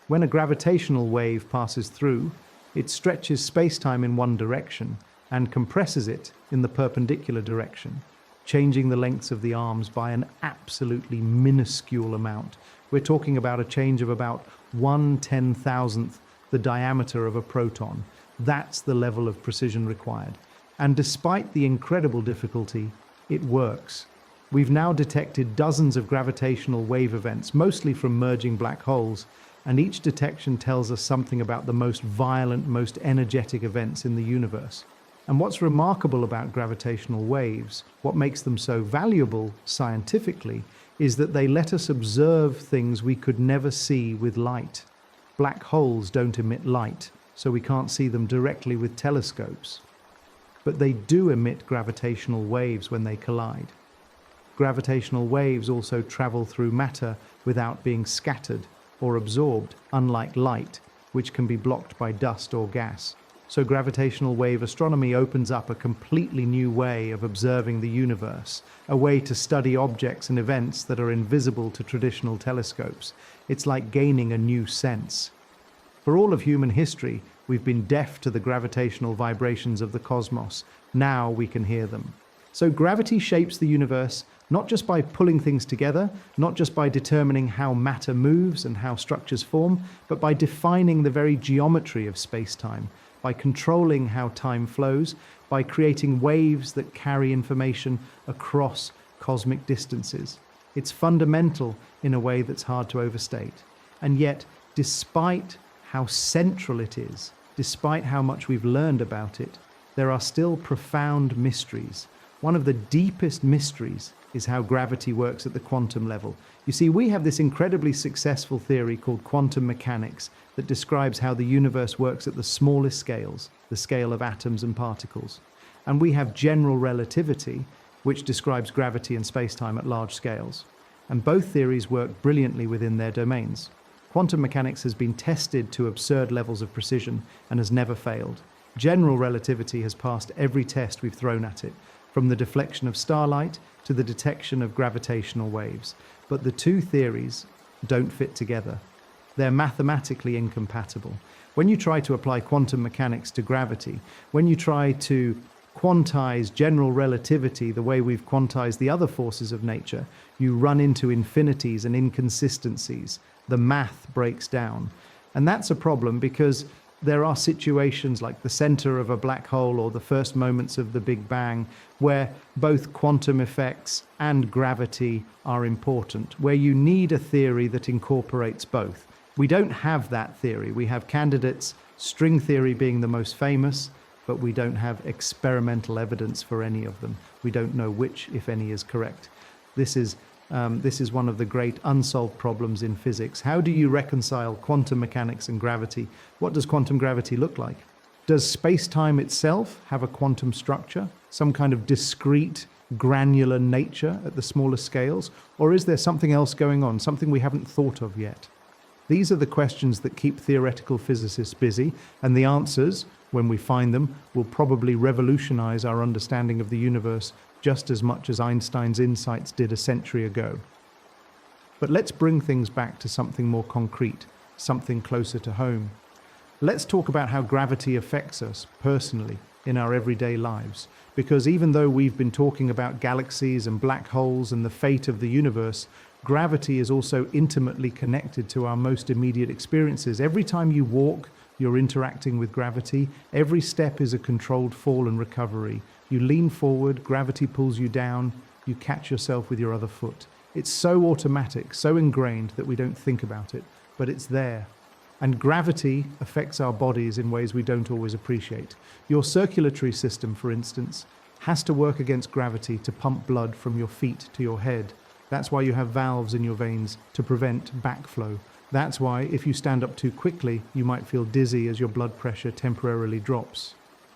When a gravitational wave passes through, it stretches space-time in one direction and compresses it in the perpendicular direction, changing the lengths of the arms by an absolutely minuscule amount. We're talking about a change of about 1/10,000th the diameter of a proton. That's the level of precision required. And despite the incredible difficulty, it works. We've now detected dozens of gravitational wave events, mostly from merging black holes, and each detection tells us something about the most violent, most energetic events in the universe. And what's remarkable about gravitational waves, what makes them so valuable scientifically, is that they let us observe things we could never see with light. Black holes don't emit light, so we can't see them directly with telescopes. But they do emit gravitational waves when they collide. Gravitational waves also travel through matter without being scattered or absorbed, unlike light, which can be blocked by dust or gas. So gravitational wave astronomy opens up a completely new way of observing the universe, a way to study objects and events that are invisible to traditional telescopes. It's like gaining a new sense. For all of human history, we've been deaf to the gravitational vibrations of the cosmos. Now we can hear them. So gravity shapes the universe, not just by pulling things together, not just by determining how matter moves and how structures form, but by defining the very geometry of space-time, by controlling how time flows, by creating waves that carry information across cosmic distances. It's fundamental in a way that's hard to overstate. And yet, despite how central it is, despite how much we've learned about it, there are still profound mysteries. One of the deepest mysteries is how gravity works at the quantum level. You see, we have this incredibly successful theory called quantum mechanics that describes how the universe works at the smallest scales, the scale of atoms and particles. And we have general relativity, which describes gravity and space-time at large scales. And both theories work brilliantly within their domains. Quantum mechanics has been tested to absurd levels of precision and has never failed. General relativity has passed every test we've thrown at it, from the deflection of starlight to the detection of gravitational waves. But the two theories don't fit together. They're mathematically incompatible. When you try to apply quantum mechanics to gravity, when you try to quantize general relativity the way we've quantized the other forces of nature, you run into infinities and inconsistencies. The math breaks down. And that's a problem because there are situations like the center of a black hole or the first moments of the Big Bang where both quantum effects and gravity are important, where you need a theory that incorporates both. We don't have that theory. We have candidates, string theory being the most famous, but we don't have experimental evidence for any of them. We don't know which, if any, is correct. This is one of the great unsolved problems in physics. How do you reconcile quantum mechanics and gravity? What does quantum gravity look like? Does space-time itself have a quantum structure, some kind of discrete, granular nature at the smaller scales? Or is there something else going on, something we haven't thought of yet? These are the questions that keep theoretical physicists busy, and the answers, when we find them, will probably revolutionize our understanding of the universe just as much as Einstein's insights did a century ago. But let's bring things back to something more concrete, something closer to home. Let's talk about how gravity affects us personally in our everyday lives. Because even though we've been talking about galaxies and black holes and the fate of the universe, gravity is also intimately connected to our most immediate experiences. Every time you walk, you're interacting with gravity. Every step is a controlled fall and recovery. You lean forward, gravity pulls you down, you catch yourself with your other foot. It's so automatic, so ingrained that we don't think about it, but it's there. And gravity affects our bodies in ways we don't always appreciate. Your circulatory system, for instance, has to work against gravity to pump blood from your feet to your head. That's why you have valves in your veins to prevent backflow. That's why if you stand up too quickly, you might feel dizzy as your blood pressure temporarily drops.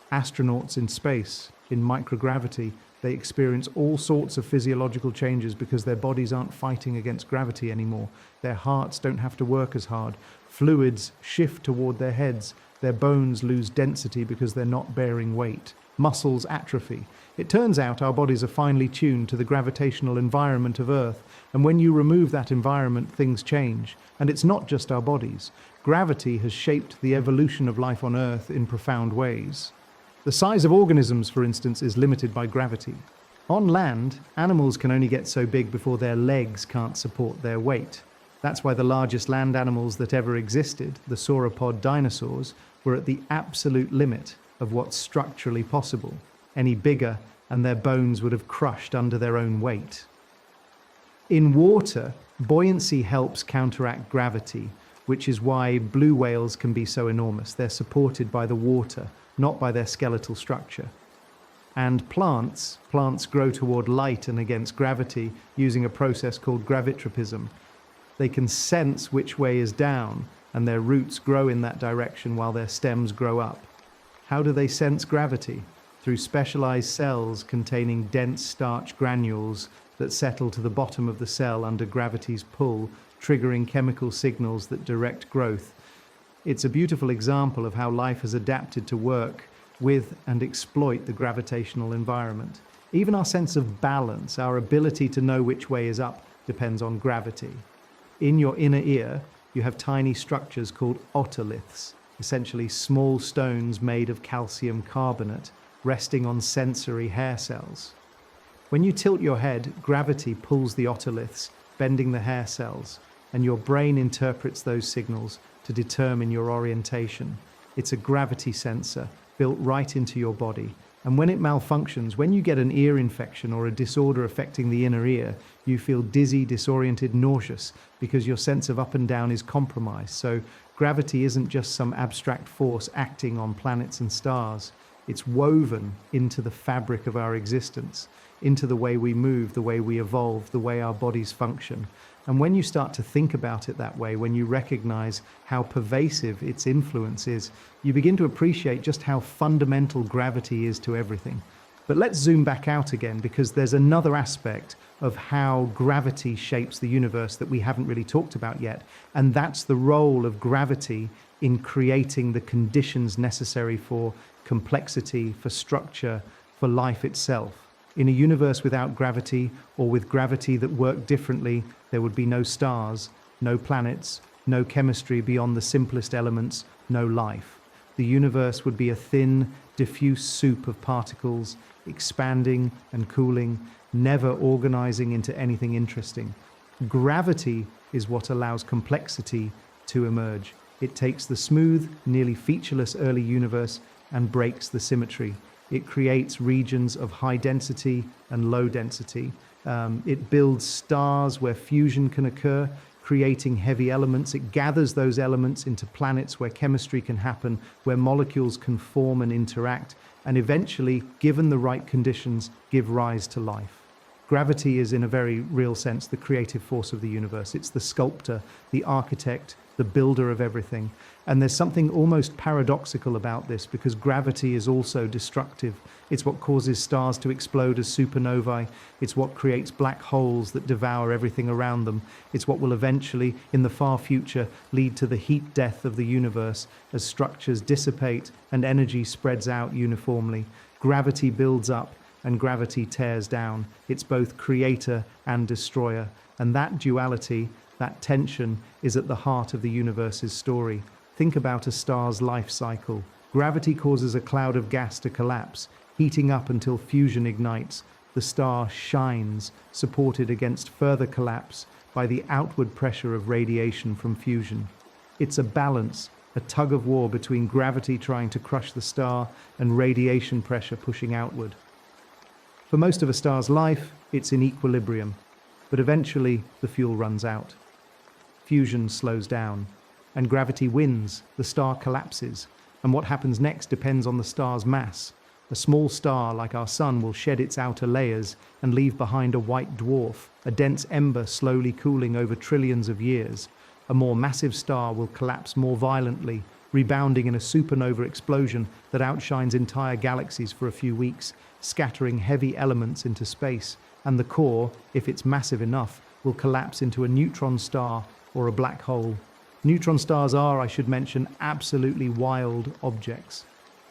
Astronauts in space, in microgravity, they experience all sorts of physiological changes because their bodies aren't fighting against gravity anymore. Their hearts don't have to work as hard. Fluids shift toward their heads. Their bones lose density because they're not bearing weight. Muscles atrophy. It turns out our bodies are finely tuned to the gravitational environment of Earth, and when you remove that environment, things change. And it's not just our bodies. Gravity has shaped the evolution of life on Earth in profound ways. The size of organisms, for instance, is limited by gravity. On land, animals can only get so big before their legs can't support their weight. That's why the largest land animals that ever existed, the sauropod dinosaurs, were at the absolute limit of what's structurally possible. Any bigger, and their bones would have crushed under their own weight. In water, buoyancy helps counteract gravity, which is why blue whales can be so enormous. They're supported by the water, not by their skeletal structure. And plants grow toward light and against gravity using a process called gravitropism. They can sense which way is down, and their roots grow in that direction while their stems grow up. How do they sense gravity? Through specialized cells containing dense starch granules that settle to the bottom of the cell under gravity's pull, triggering chemical signals that direct growth. It's a beautiful example of how life has adapted to work with and exploit the gravitational environment. Even our sense of balance, our ability to know which way is up, depends on gravity. In your inner ear, you have tiny structures called otoliths, essentially small stones made of calcium carbonate, resting on sensory hair cells. When you tilt your head, gravity pulls the otoliths, bending the hair cells, and your brain interprets those signals to determine your orientation. It's a gravity sensor built right into your body. And when it malfunctions, when you get an ear infection or a disorder affecting the inner ear, you feel dizzy, disoriented, nauseous, because your sense of up and down is compromised. So gravity isn't just some abstract force acting on planets and stars. It's woven into the fabric of our existence, into the way we move, the way we evolve, the way our bodies function. And when you start to think about it that way, when you recognize how pervasive its influence is, you begin to appreciate just how fundamental gravity is to everything. But let's zoom back out again, because there's another aspect of how gravity shapes the universe that we haven't really talked about yet. And that's the role of gravity in creating the conditions necessary for complexity, for structure, for life itself. In a universe without gravity, or with gravity that worked differently, there would be no stars, no planets, no chemistry beyond the simplest elements, no life. The universe would be a thin, diffuse soup of particles, expanding and cooling, never organizing into anything interesting. Gravity is what allows complexity to emerge. It takes the smooth, nearly featureless early universe and breaks the symmetry. It creates regions of high density and low density. It builds stars where fusion can occur, creating heavy elements. It gathers those elements into planets where chemistry can happen, where molecules can form and interact, and eventually, given the right conditions, give rise to life. Gravity is, in a very real sense, the creative force of the universe. It's the sculptor, the architect, the builder of everything. And there's something almost paradoxical about this, because gravity is also destructive. It's what causes stars to explode as supernovae. It's what creates black holes that devour everything around them. It's what will eventually, in the far future, lead to the heat death of the universe as structures dissipate and energy spreads out uniformly. Gravity builds up and gravity tears down. It's both creator and destroyer. And that duality, that tension, is at the heart of the universe's story. Think about a star's life cycle. Gravity causes a cloud of gas to collapse, heating up until fusion ignites. The star shines, supported against further collapse by the outward pressure of radiation from fusion. It's a balance, a tug of war between gravity trying to crush the star and radiation pressure pushing outward. For most of a star's life, it's in equilibrium, but eventually the fuel runs out. Fusion slows down, and gravity wins. The star collapses, and what happens next depends on the star's mass. A small star like our sun will shed its outer layers and leave behind a white dwarf, a dense ember slowly cooling over trillions of years. A more massive star will collapse more violently, rebounding in a supernova explosion that outshines entire galaxies for a few weeks, scattering heavy elements into space, and the core, if it's massive enough, will collapse into a neutron star or a black hole. Neutron stars are, I should mention, absolutely wild objects.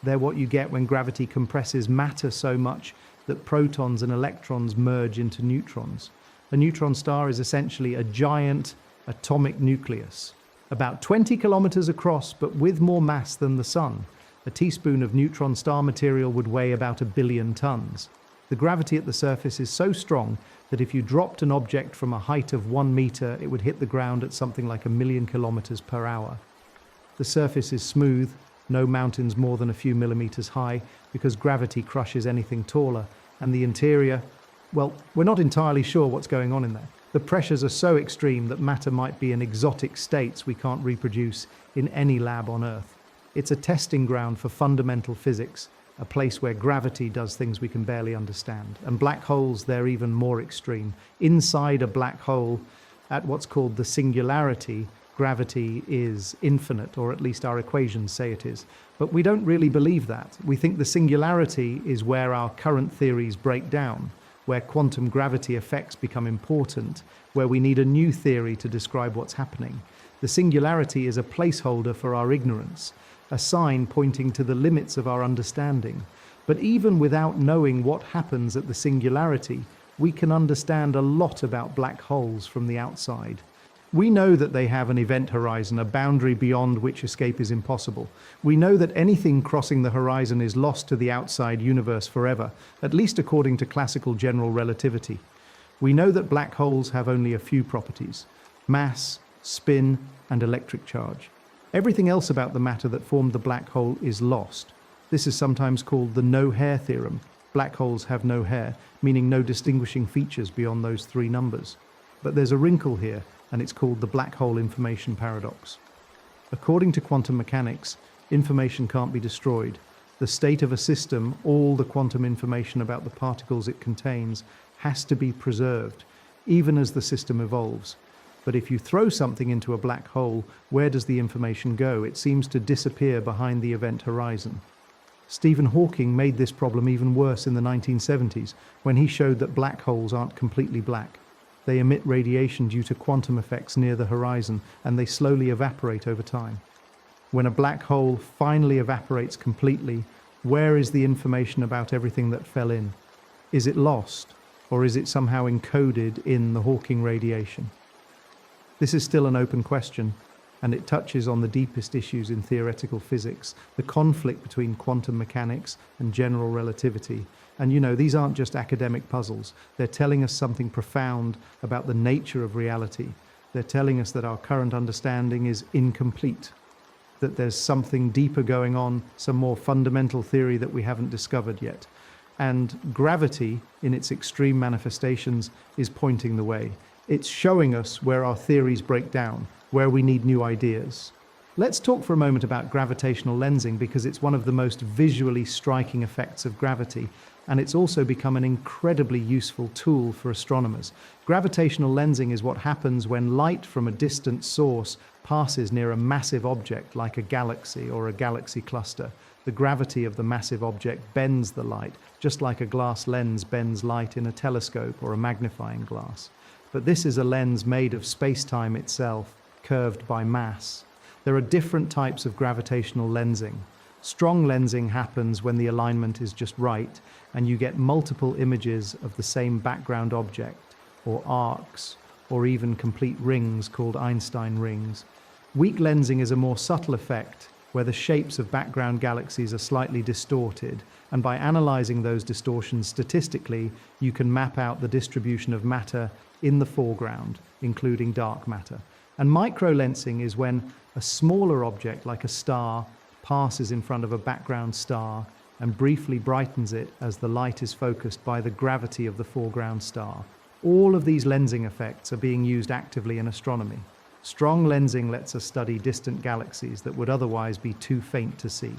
They're what you get when gravity compresses matter so much that protons and electrons merge into neutrons. A neutron star is essentially a giant atomic nucleus, about 20 kilometers across, but with more mass than the sun. A teaspoon of neutron star material would weigh about 1 billion tons. The gravity at the surface is so strong that if you dropped an object from a height of 1 meter, it would hit the ground at something like 1 million kilometers per hour. The surface is smooth, no mountains more than a few millimeters high, because gravity crushes anything taller, and the interior, well, we're not entirely sure what's going on in there. The pressures are so extreme that matter might be in exotic states we can't reproduce in any lab on Earth. It's a testing ground for fundamental physics, a place where gravity does things we can barely understand. And black holes, they're even more extreme. Inside a black hole, at what's called the singularity, gravity is infinite, or at least our equations say it is. But we don't really believe that. We think the singularity is where our current theories break down, where quantum gravity effects become important, where we need a new theory to describe what's happening. The singularity is a placeholder for our ignorance, a sign pointing to the limits of our understanding. But even without knowing what happens at the singularity, we can understand a lot about black holes from the outside. We know that they have an event horizon, a boundary beyond which escape is impossible. We know that anything crossing the horizon is lost to the outside universe forever, at least according to classical general relativity. We know that black holes have only a few properties: mass, spin, and electric charge. Everything else about the matter that formed the black hole is lost. This is sometimes called the no-hair theorem. Black holes have no hair, meaning no distinguishing features beyond those 3 numbers. But there's a wrinkle here, and it's called the black hole information paradox. According to quantum mechanics, information can't be destroyed. The state of a system, all the quantum information about the particles it contains, has to be preserved, even as the system evolves. But if you throw something into a black hole, where does the information go? It seems to disappear behind the event horizon. Stephen Hawking made this problem even worse in the 1970s, when he showed that black holes aren't completely black. They emit radiation due to quantum effects near the horizon, and they slowly evaporate over time. When a black hole finally evaporates completely, where is the information about everything that fell in? Is it lost, or is it somehow encoded in the Hawking radiation? This is still an open question, and it touches on the deepest issues in theoretical physics, the conflict between quantum mechanics and general relativity. And these aren't just academic puzzles. They're telling us something profound about the nature of reality. They're telling us that our current understanding is incomplete, that there's something deeper going on, some more fundamental theory that we haven't discovered yet. And gravity, in its extreme manifestations, is pointing the way. It's showing us where our theories break down, where we need new ideas. Let's talk for a moment about gravitational lensing, because it's one of the most visually striking effects of gravity, and it's also become an incredibly useful tool for astronomers. Gravitational lensing is what happens when light from a distant source passes near a massive object like a galaxy or a galaxy cluster. The gravity of the massive object bends the light, just like a glass lens bends light in a telescope or a magnifying glass. But this is a lens made of space-time itself, curved by mass. There are different types of gravitational lensing. Strong lensing happens when the alignment is just right, and you get multiple images of the same background object, or arcs, or even complete rings called Einstein rings. Weak lensing is a more subtle effect, where the shapes of background galaxies are slightly distorted, and by analyzing those distortions statistically, you can map out the distribution of matter in the foreground, including dark matter. And microlensing is when a smaller object, like a star, passes in front of a background star and briefly brightens it as the light is focused by the gravity of the foreground star. All of these lensing effects are being used actively in astronomy. Strong lensing lets us study distant galaxies that would otherwise be too faint to see.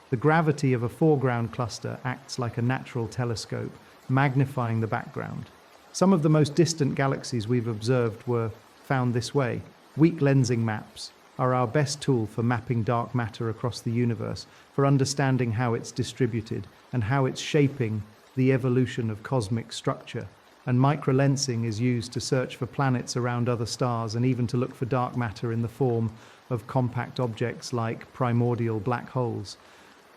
The gravity of a foreground cluster acts like a natural telescope, magnifying the background. Some of the most distant galaxies we've observed were found this way. Weak lensing maps are our best tool for mapping dark matter across the universe, for understanding how it's distributed and how it's shaping the evolution of cosmic structure. And microlensing is used to search for planets around other stars and even to look for dark matter in the form of compact objects like primordial black holes.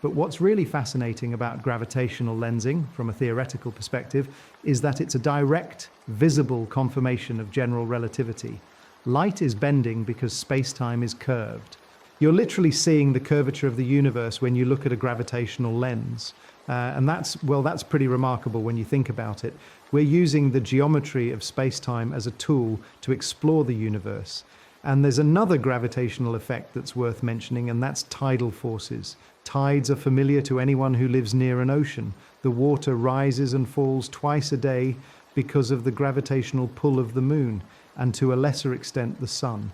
But what's really fascinating about gravitational lensing from a theoretical perspective is that it's a direct, visible confirmation of general relativity. Light is bending because space-time is curved. You're literally seeing the curvature of the universe when you look at a gravitational lens. And that's pretty remarkable when you think about it. We're using the geometry of space-time as a tool to explore the universe. And there's another gravitational effect that's worth mentioning, and that's tidal forces. Tides are familiar to anyone who lives near an ocean. The water rises and falls twice a day because of the gravitational pull of the moon, and to a lesser extent the sun.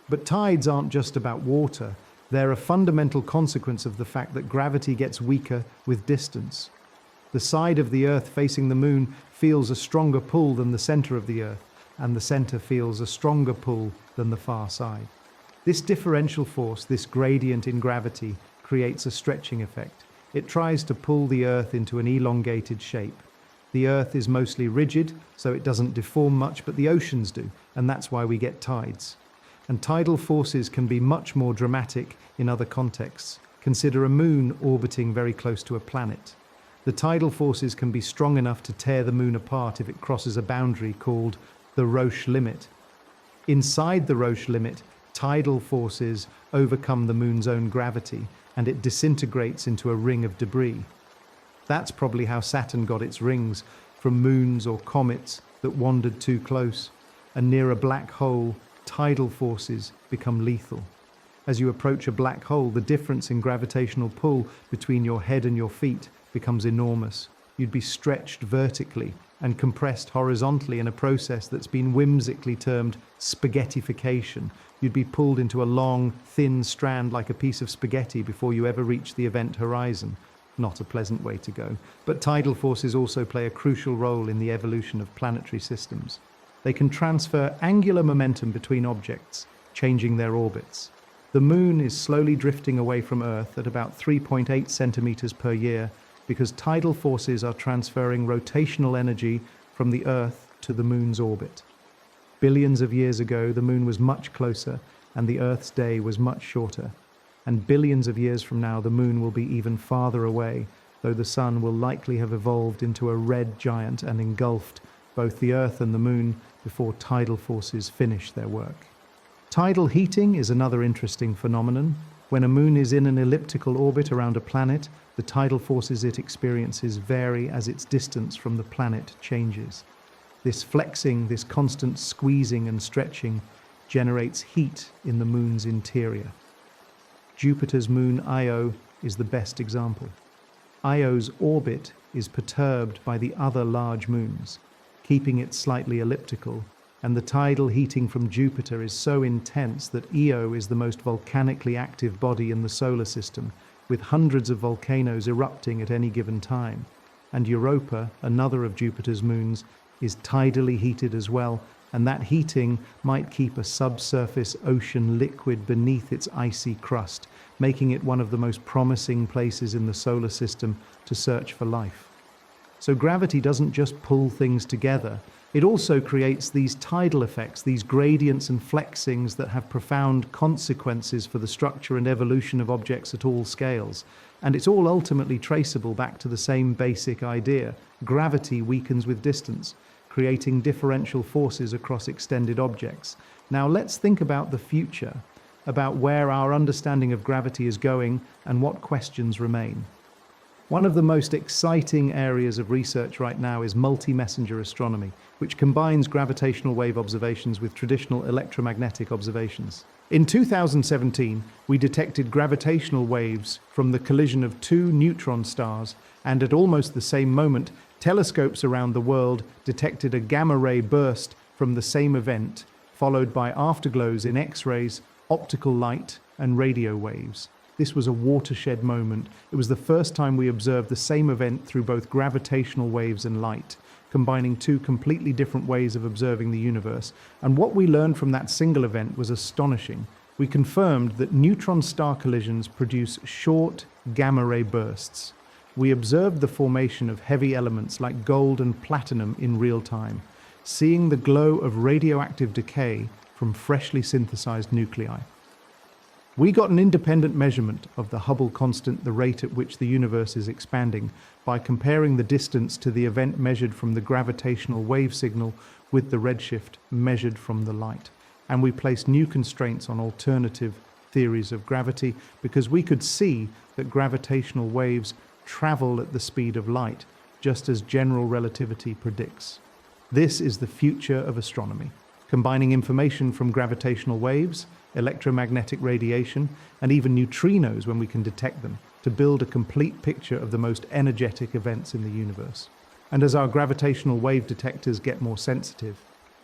But tides aren't just about water. They're a fundamental consequence of the fact that gravity gets weaker with distance. The side of the Earth facing the moon feels a stronger pull than the center of the Earth, and the center feels a stronger pull than the far side. This differential force, this gradient in gravity, creates a stretching effect. It tries to pull the Earth into an elongated shape. The Earth is mostly rigid, so it doesn't deform much, but the oceans do, and that's why we get tides. And tidal forces can be much more dramatic in other contexts. Consider a moon orbiting very close to a planet. The tidal forces can be strong enough to tear the moon apart if it crosses a boundary called the Roche limit. Inside the Roche limit, tidal forces overcome the moon's own gravity, and it disintegrates into a ring of debris. That's probably how Saturn got its rings, from moons or comets that wandered too close. And near a black hole, tidal forces become lethal. As you approach a black hole, the difference in gravitational pull between your head and your feet becomes enormous. You'd be stretched vertically and compressed horizontally in a process that's been whimsically termed spaghettification. You'd be pulled into a long, thin strand like a piece of spaghetti before you ever reach the event horizon. Not a pleasant way to go. But tidal forces also play a crucial role in the evolution of planetary systems. They can transfer angular momentum between objects, changing their orbits. The moon is slowly drifting away from Earth at about 3.8 centimeters per year because tidal forces are transferring rotational energy from the Earth to the moon's orbit. Billions of years ago, the moon was much closer and the Earth's day was much shorter. And billions of years from now, the moon will be even farther away, though the sun will likely have evolved into a red giant and engulfed both the Earth and the moon before tidal forces finish their work. Tidal heating is another interesting phenomenon. When a moon is in an elliptical orbit around a planet, the tidal forces it experiences vary as its distance from the planet changes. This flexing, this constant squeezing and stretching generates heat in the moon's interior. Jupiter's moon Io is the best example. Io's orbit is perturbed by the other large moons, keeping it slightly elliptical, and the tidal heating from Jupiter is so intense that Io is the most volcanically active body in the solar system, with hundreds of volcanoes erupting at any given time. And Europa, another of Jupiter's moons, is tidally heated as well, and that heating might keep a subsurface ocean liquid beneath its icy crust, making it one of the most promising places in the solar system to search for life. So gravity doesn't just pull things together, it also creates these tidal effects, these gradients and flexings that have profound consequences for the structure and evolution of objects at all scales. And it's all ultimately traceable back to the same basic idea. Gravity weakens with distance, creating differential forces across extended objects. Now let's think about the future, about where our understanding of gravity is going and what questions remain. One of the most exciting areas of research right now is multi-messenger astronomy, which combines gravitational wave observations with traditional electromagnetic observations. In 2017, we detected gravitational waves from the collision of two neutron stars, and at almost the same moment, telescopes around the world detected a gamma-ray burst from the same event, followed by afterglows in X-rays, optical light, and radio waves. This was a watershed moment. It was the first time we observed the same event through both gravitational waves and light, combining two completely different ways of observing the universe. And what we learned from that single event was astonishing. We confirmed that neutron star collisions produce short gamma-ray bursts. We observed the formation of heavy elements like gold and platinum in real time, seeing the glow of radioactive decay from freshly synthesized nuclei. We got an independent measurement of the Hubble constant, the rate at which the universe is expanding, by comparing the distance to the event measured from the gravitational wave signal with the redshift measured from the light. And we placed new constraints on alternative theories of gravity because we could see that gravitational waves travel at the speed of light, just as general relativity predicts. This is the future of astronomy, combining information from gravitational waves, electromagnetic radiation, and even neutrinos when we can detect them, to build a complete picture of the most energetic events in the universe. And as our gravitational wave detectors get more sensitive,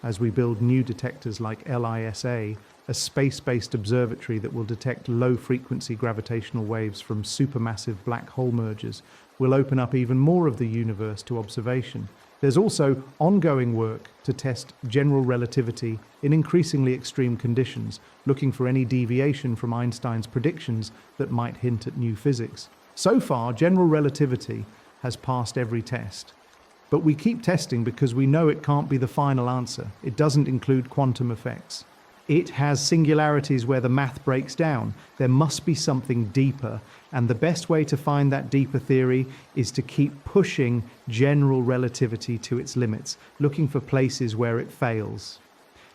as we build new detectors like LISA, a space-based observatory that will detect low-frequency gravitational waves from supermassive black hole mergers, will open up even more of the universe to observation. There's also ongoing work to test general relativity in increasingly extreme conditions, looking for any deviation from Einstein's predictions that might hint at new physics. So far, general relativity has passed every test. But we keep testing because we know it can't be the final answer. It doesn't include quantum effects. It has singularities where the math breaks down. There must be something deeper, and the best way to find that deeper theory is to keep pushing general relativity to its limits, looking for places where it fails.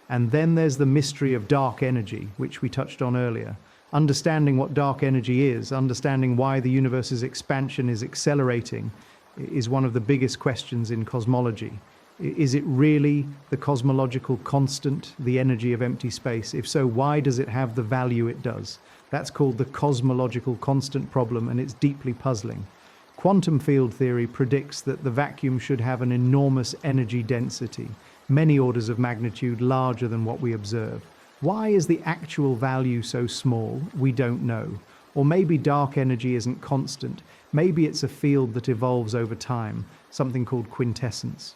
And then there's the mystery of dark energy, which we touched on earlier. Understanding what dark energy is, understanding why the universe's expansion is accelerating, is one of the biggest questions in cosmology. Is it really the cosmological constant, the energy of empty space? If so, why does it have the value it does? That's called the cosmological constant problem, and it's deeply puzzling. Quantum field theory predicts that the vacuum should have an enormous energy density, many orders of magnitude larger than what we observe. Why is the actual value so small? We don't know. Or maybe dark energy isn't constant. Maybe it's a field that evolves over time, something called quintessence.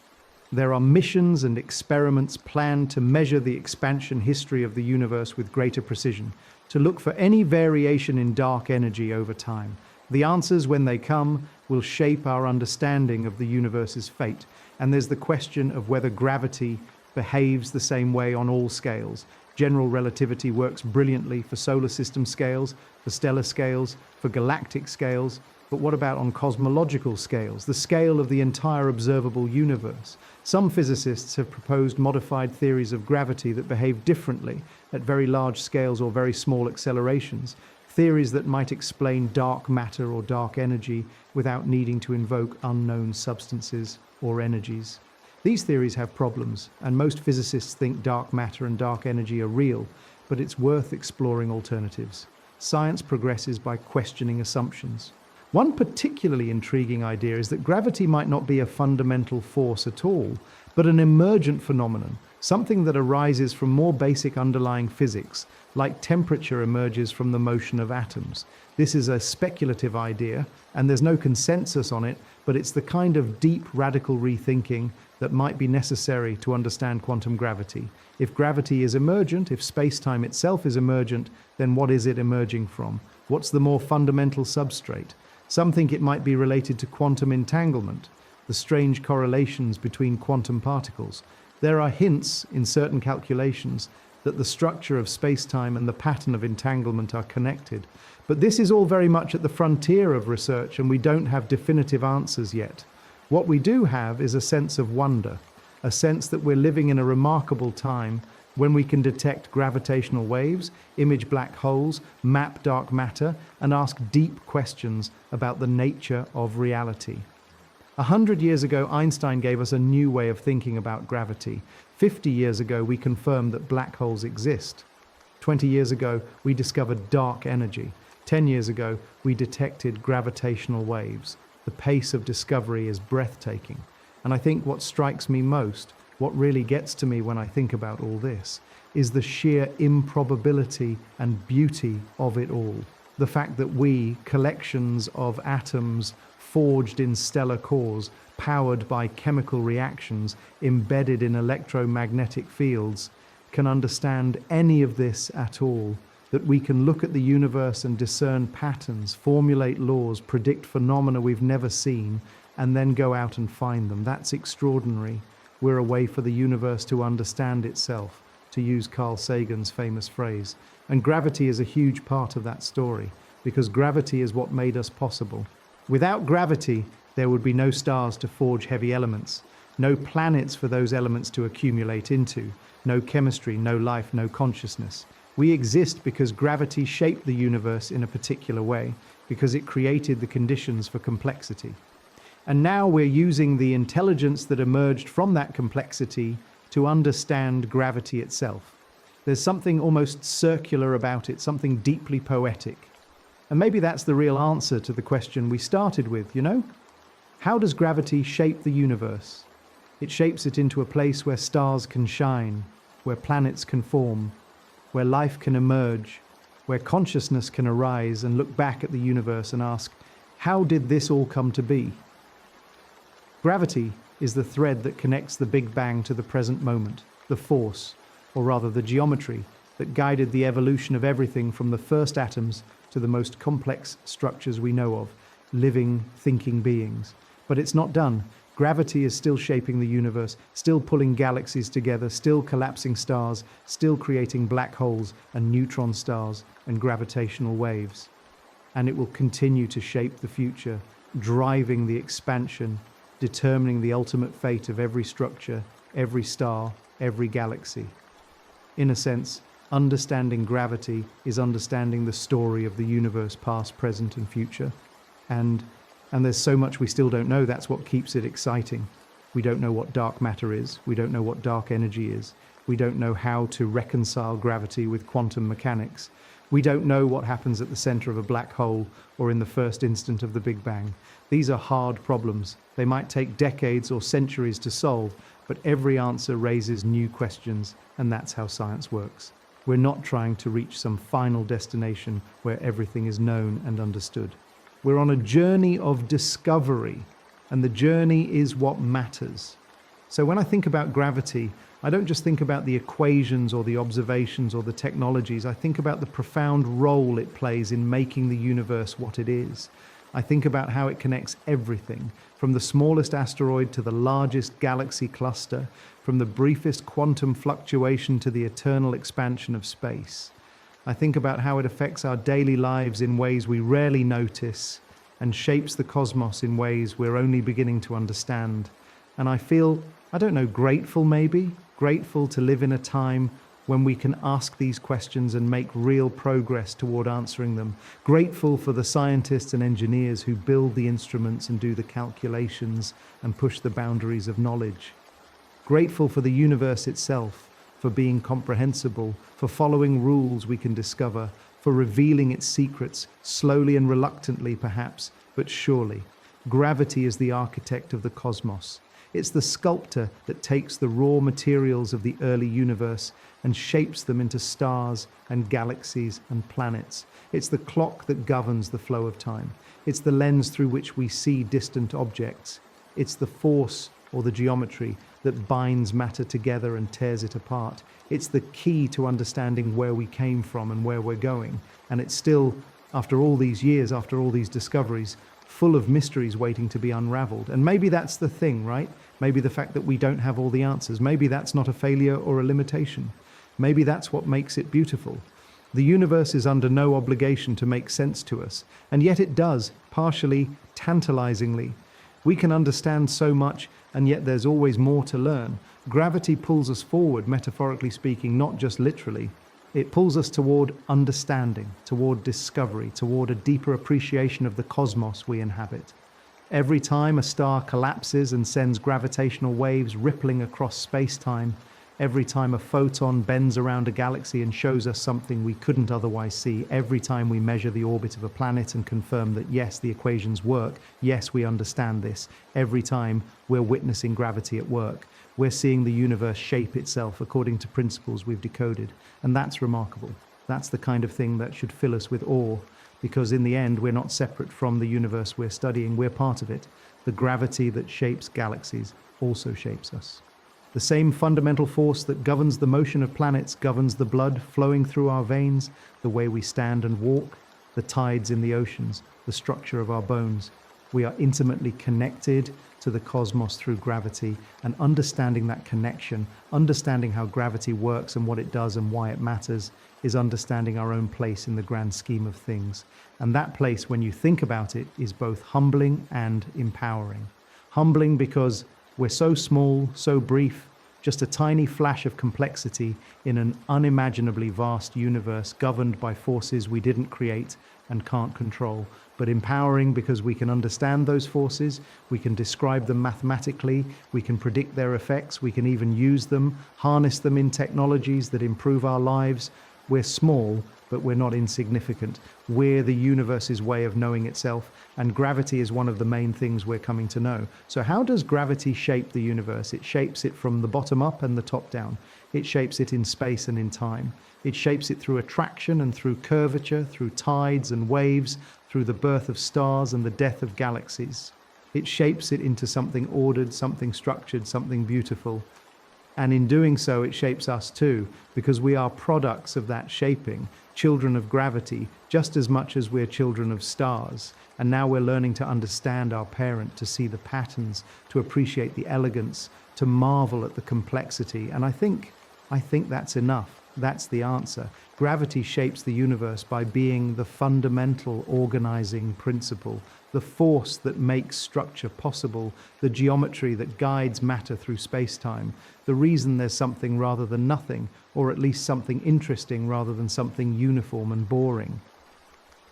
There are missions and experiments planned to measure the expansion history of the universe with greater precision, to look for any variation in dark energy over time. The answers, when they come, will shape our understanding of the universe's fate. And there's the question of whether gravity behaves the same way on all scales. General relativity works brilliantly for solar system scales, for stellar scales, for galactic scales, But what about on cosmological scales, the scale of the entire observable universe? Some physicists have proposed modified theories of gravity that behave differently at very large scales or very small accelerations, theories that might explain dark matter or dark energy without needing to invoke unknown substances or energies. These theories have problems, and most physicists think dark matter and dark energy are real, but it's worth exploring alternatives. Science progresses by questioning assumptions. One particularly intriguing idea is that gravity might not be a fundamental force at all, but an emergent phenomenon, something that arises from more basic underlying physics, like temperature emerges from the motion of atoms. This is a speculative idea, and there's no consensus on it, but it's the kind of deep, radical rethinking that might be necessary to understand quantum gravity. If gravity is emergent, if space-time itself is emergent, then what is it emerging from? What's the more fundamental substrate? Some think it might be related to quantum entanglement, the strange correlations between quantum particles. There are hints in certain calculations that the structure of space-time and the pattern of entanglement are connected. But this is all very much at the frontier of research, and we don't have definitive answers yet. What we do have is a sense of wonder, a sense that we're living in a remarkable time when we can detect gravitational waves, image black holes, map dark matter, and ask deep questions about the nature of reality. 100 years ago, Einstein gave us a new way of thinking about gravity. 50 years ago, we confirmed that black holes exist. 20 years ago, we discovered dark energy. 10 years ago, we detected gravitational waves. The pace of discovery is breathtaking. And I think what strikes me most, what really gets to me when I think about all this, is the sheer improbability and beauty of it all. The fact that we, collections of atoms forged in stellar cores, powered by chemical reactions, embedded in electromagnetic fields, can understand any of this at all, that we can look at the universe and discern patterns, formulate laws, predict phenomena we've never seen, and then go out and find them. That's extraordinary. We're a way for the universe to understand itself, to use Carl Sagan's famous phrase. And gravity is a huge part of that story, because gravity is what made us possible. Without gravity, there would be no stars to forge heavy elements, no planets for those elements to accumulate into, no chemistry, no life, no consciousness. We exist because gravity shaped the universe in a particular way, because it created the conditions for complexity. And now we're using the intelligence that emerged from that complexity to understand gravity itself. There's something almost circular about it, something deeply poetic. And maybe that's the real answer to the question we started with, you know? How does gravity shape the universe? It shapes it into a place where stars can shine, where planets can form, where life can emerge, where consciousness can arise and look back at the universe and ask, how did this all come to be? Gravity is the thread that connects the Big Bang to the present moment, the force, or rather the geometry, that guided the evolution of everything from the first atoms to the most complex structures we know of, living, thinking beings. But it's not done. Gravity is still shaping the universe, still pulling galaxies together, still collapsing stars, still creating black holes and neutron stars and gravitational waves. And it will continue to shape the future, driving the expansion, determining the ultimate fate of every structure, every star, every galaxy. In a sense, understanding gravity is understanding the story of the universe, past, present, and future. And there's so much we still don't know. That's what keeps it exciting. We don't know what dark matter is. We don't know what dark energy is. We don't know how to reconcile gravity with quantum mechanics. We don't know what happens at the center of a black hole or in the first instant of the Big Bang. These are hard problems. They might take decades or centuries to solve, but every answer raises new questions, and that's how science works. We're not trying to reach some final destination where everything is known and understood. We're on a journey of discovery, and the journey is what matters. So when I think about gravity, I don't just think about the equations or the observations or the technologies. I think about the profound role it plays in making the universe what it is. I think about how it connects everything, from the smallest asteroid to the largest galaxy cluster, from the briefest quantum fluctuation to the eternal expansion of space. I think about how it affects our daily lives in ways we rarely notice, and shapes the cosmos in ways we're only beginning to understand. And I feel, I don't know, grateful maybe, grateful to live in a time when we can ask these questions and make real progress toward answering them. Grateful for the scientists and engineers who build the instruments and do the calculations and push the boundaries of knowledge. Grateful for the universe itself, for being comprehensible, for following rules we can discover, for revealing its secrets, slowly and reluctantly perhaps, but surely. Gravity is the architect of the cosmos. It's the sculptor that takes the raw materials of the early universe and shapes them into stars and galaxies and planets. It's the clock that governs the flow of time. It's the lens through which we see distant objects. It's the force or the geometry that binds matter together and tears it apart. It's the key to understanding where we came from and where we're going. And it's still, after all these years, after all these discoveries, full of mysteries waiting to be unraveled. And maybe that's the thing, right? Maybe the fact that we don't have all the answers. Maybe that's not a failure or a limitation. Maybe that's what makes it beautiful. The universe is under no obligation to make sense to us, and yet it does, partially, tantalizingly. We can understand so much, and yet there's always more to learn. Gravity pulls us forward, metaphorically speaking, not just literally. It pulls us toward understanding, toward discovery, toward a deeper appreciation of the cosmos we inhabit. Every time a star collapses and sends gravitational waves rippling across space-time, every time a photon bends around a galaxy and shows us something we couldn't otherwise see, every time we measure the orbit of a planet and confirm that yes, the equations work, yes, we understand this, every time we're witnessing gravity at work, we're seeing the universe shape itself according to principles we've decoded. And that's remarkable. That's the kind of thing that should fill us with awe, because in the end, we're not separate from the universe we're studying, we're part of it. The gravity that shapes galaxies also shapes us. The same fundamental force that governs the motion of planets governs the blood flowing through our veins, the way we stand and walk, the tides in the oceans, the structure of our bones. We are intimately connected to the cosmos through gravity, and understanding that connection, understanding how gravity works and what it does and why it matters, is understanding our own place in the grand scheme of things. And that place, when you think about it, is both humbling and empowering. Humbling because we're so small, so brief, just a tiny flash of complexity in an unimaginably vast universe governed by forces we didn't create and can't control. But empowering because we can understand those forces, we can describe them mathematically, we can predict their effects, we can even use them, harness them in technologies that improve our lives. We're small, but we're not insignificant. We're the universe's way of knowing itself, and gravity is one of the main things we're coming to know. So how does gravity shape the universe? It shapes it from the bottom up and the top down. It shapes it in space and in time. It shapes it through attraction and through curvature, through tides and waves, through the birth of stars and the death of galaxies. It shapes it into something ordered, something structured, something beautiful. And in doing so, it shapes us too, because we are products of that shaping, children of gravity, just as much as we're children of stars. And now we're learning to understand our parent, to see the patterns, to appreciate the elegance, to marvel at the complexity. And I think that's enough. That's the answer. Gravity shapes the universe by being the fundamental organizing principle, the force that makes structure possible, the geometry that guides matter through space-time, the reason there's something rather than nothing, or at least something interesting rather than something uniform and boring.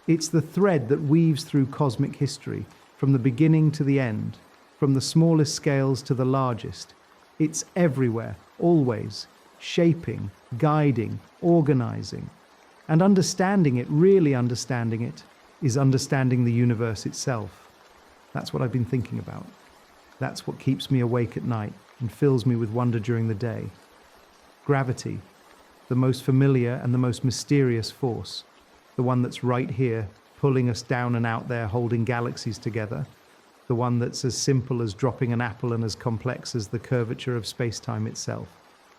It's the thread that weaves through cosmic history, from the beginning to the end, from the smallest scales to the largest. It's everywhere, always, shaping, guiding, organizing. And understanding it, really understanding it, is understanding the universe itself. That's what I've been thinking about. That's what keeps me awake at night and fills me with wonder during the day. Gravity, the most familiar and the most mysterious force, the one that's right here, pulling us down and out there, holding galaxies together, the one that's as simple as dropping an apple and as complex as the curvature of space-time itself.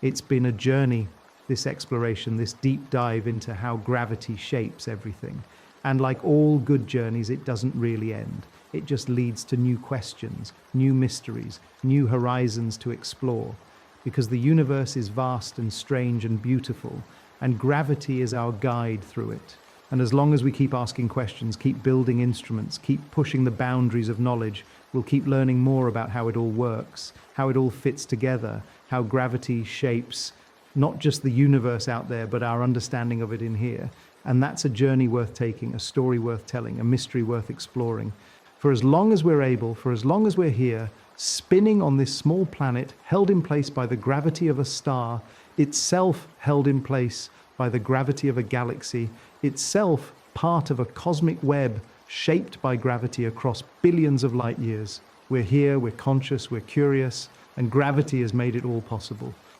It's been a journey, this exploration, this deep dive into how gravity shapes everything. And like all good journeys, it doesn't really end. It just leads to new questions, new mysteries, new horizons to explore. Because the universe is vast and strange and beautiful, and gravity is our guide through it. And as long as we keep asking questions, keep building instruments, keep pushing the boundaries of knowledge, we'll keep learning more about how it all works, how it all fits together, how gravity shapes not just the universe out there, but our understanding of it in here. And that's a journey worth taking, a story worth telling, a mystery worth exploring. For as long as we're able, for as long as we're here, spinning on this small planet held in place by the gravity of a star, itself held in place by the gravity of a galaxy, itself part of a cosmic web shaped by gravity across billions of light years. We're here, we're conscious, we're curious, and gravity has made it all possible.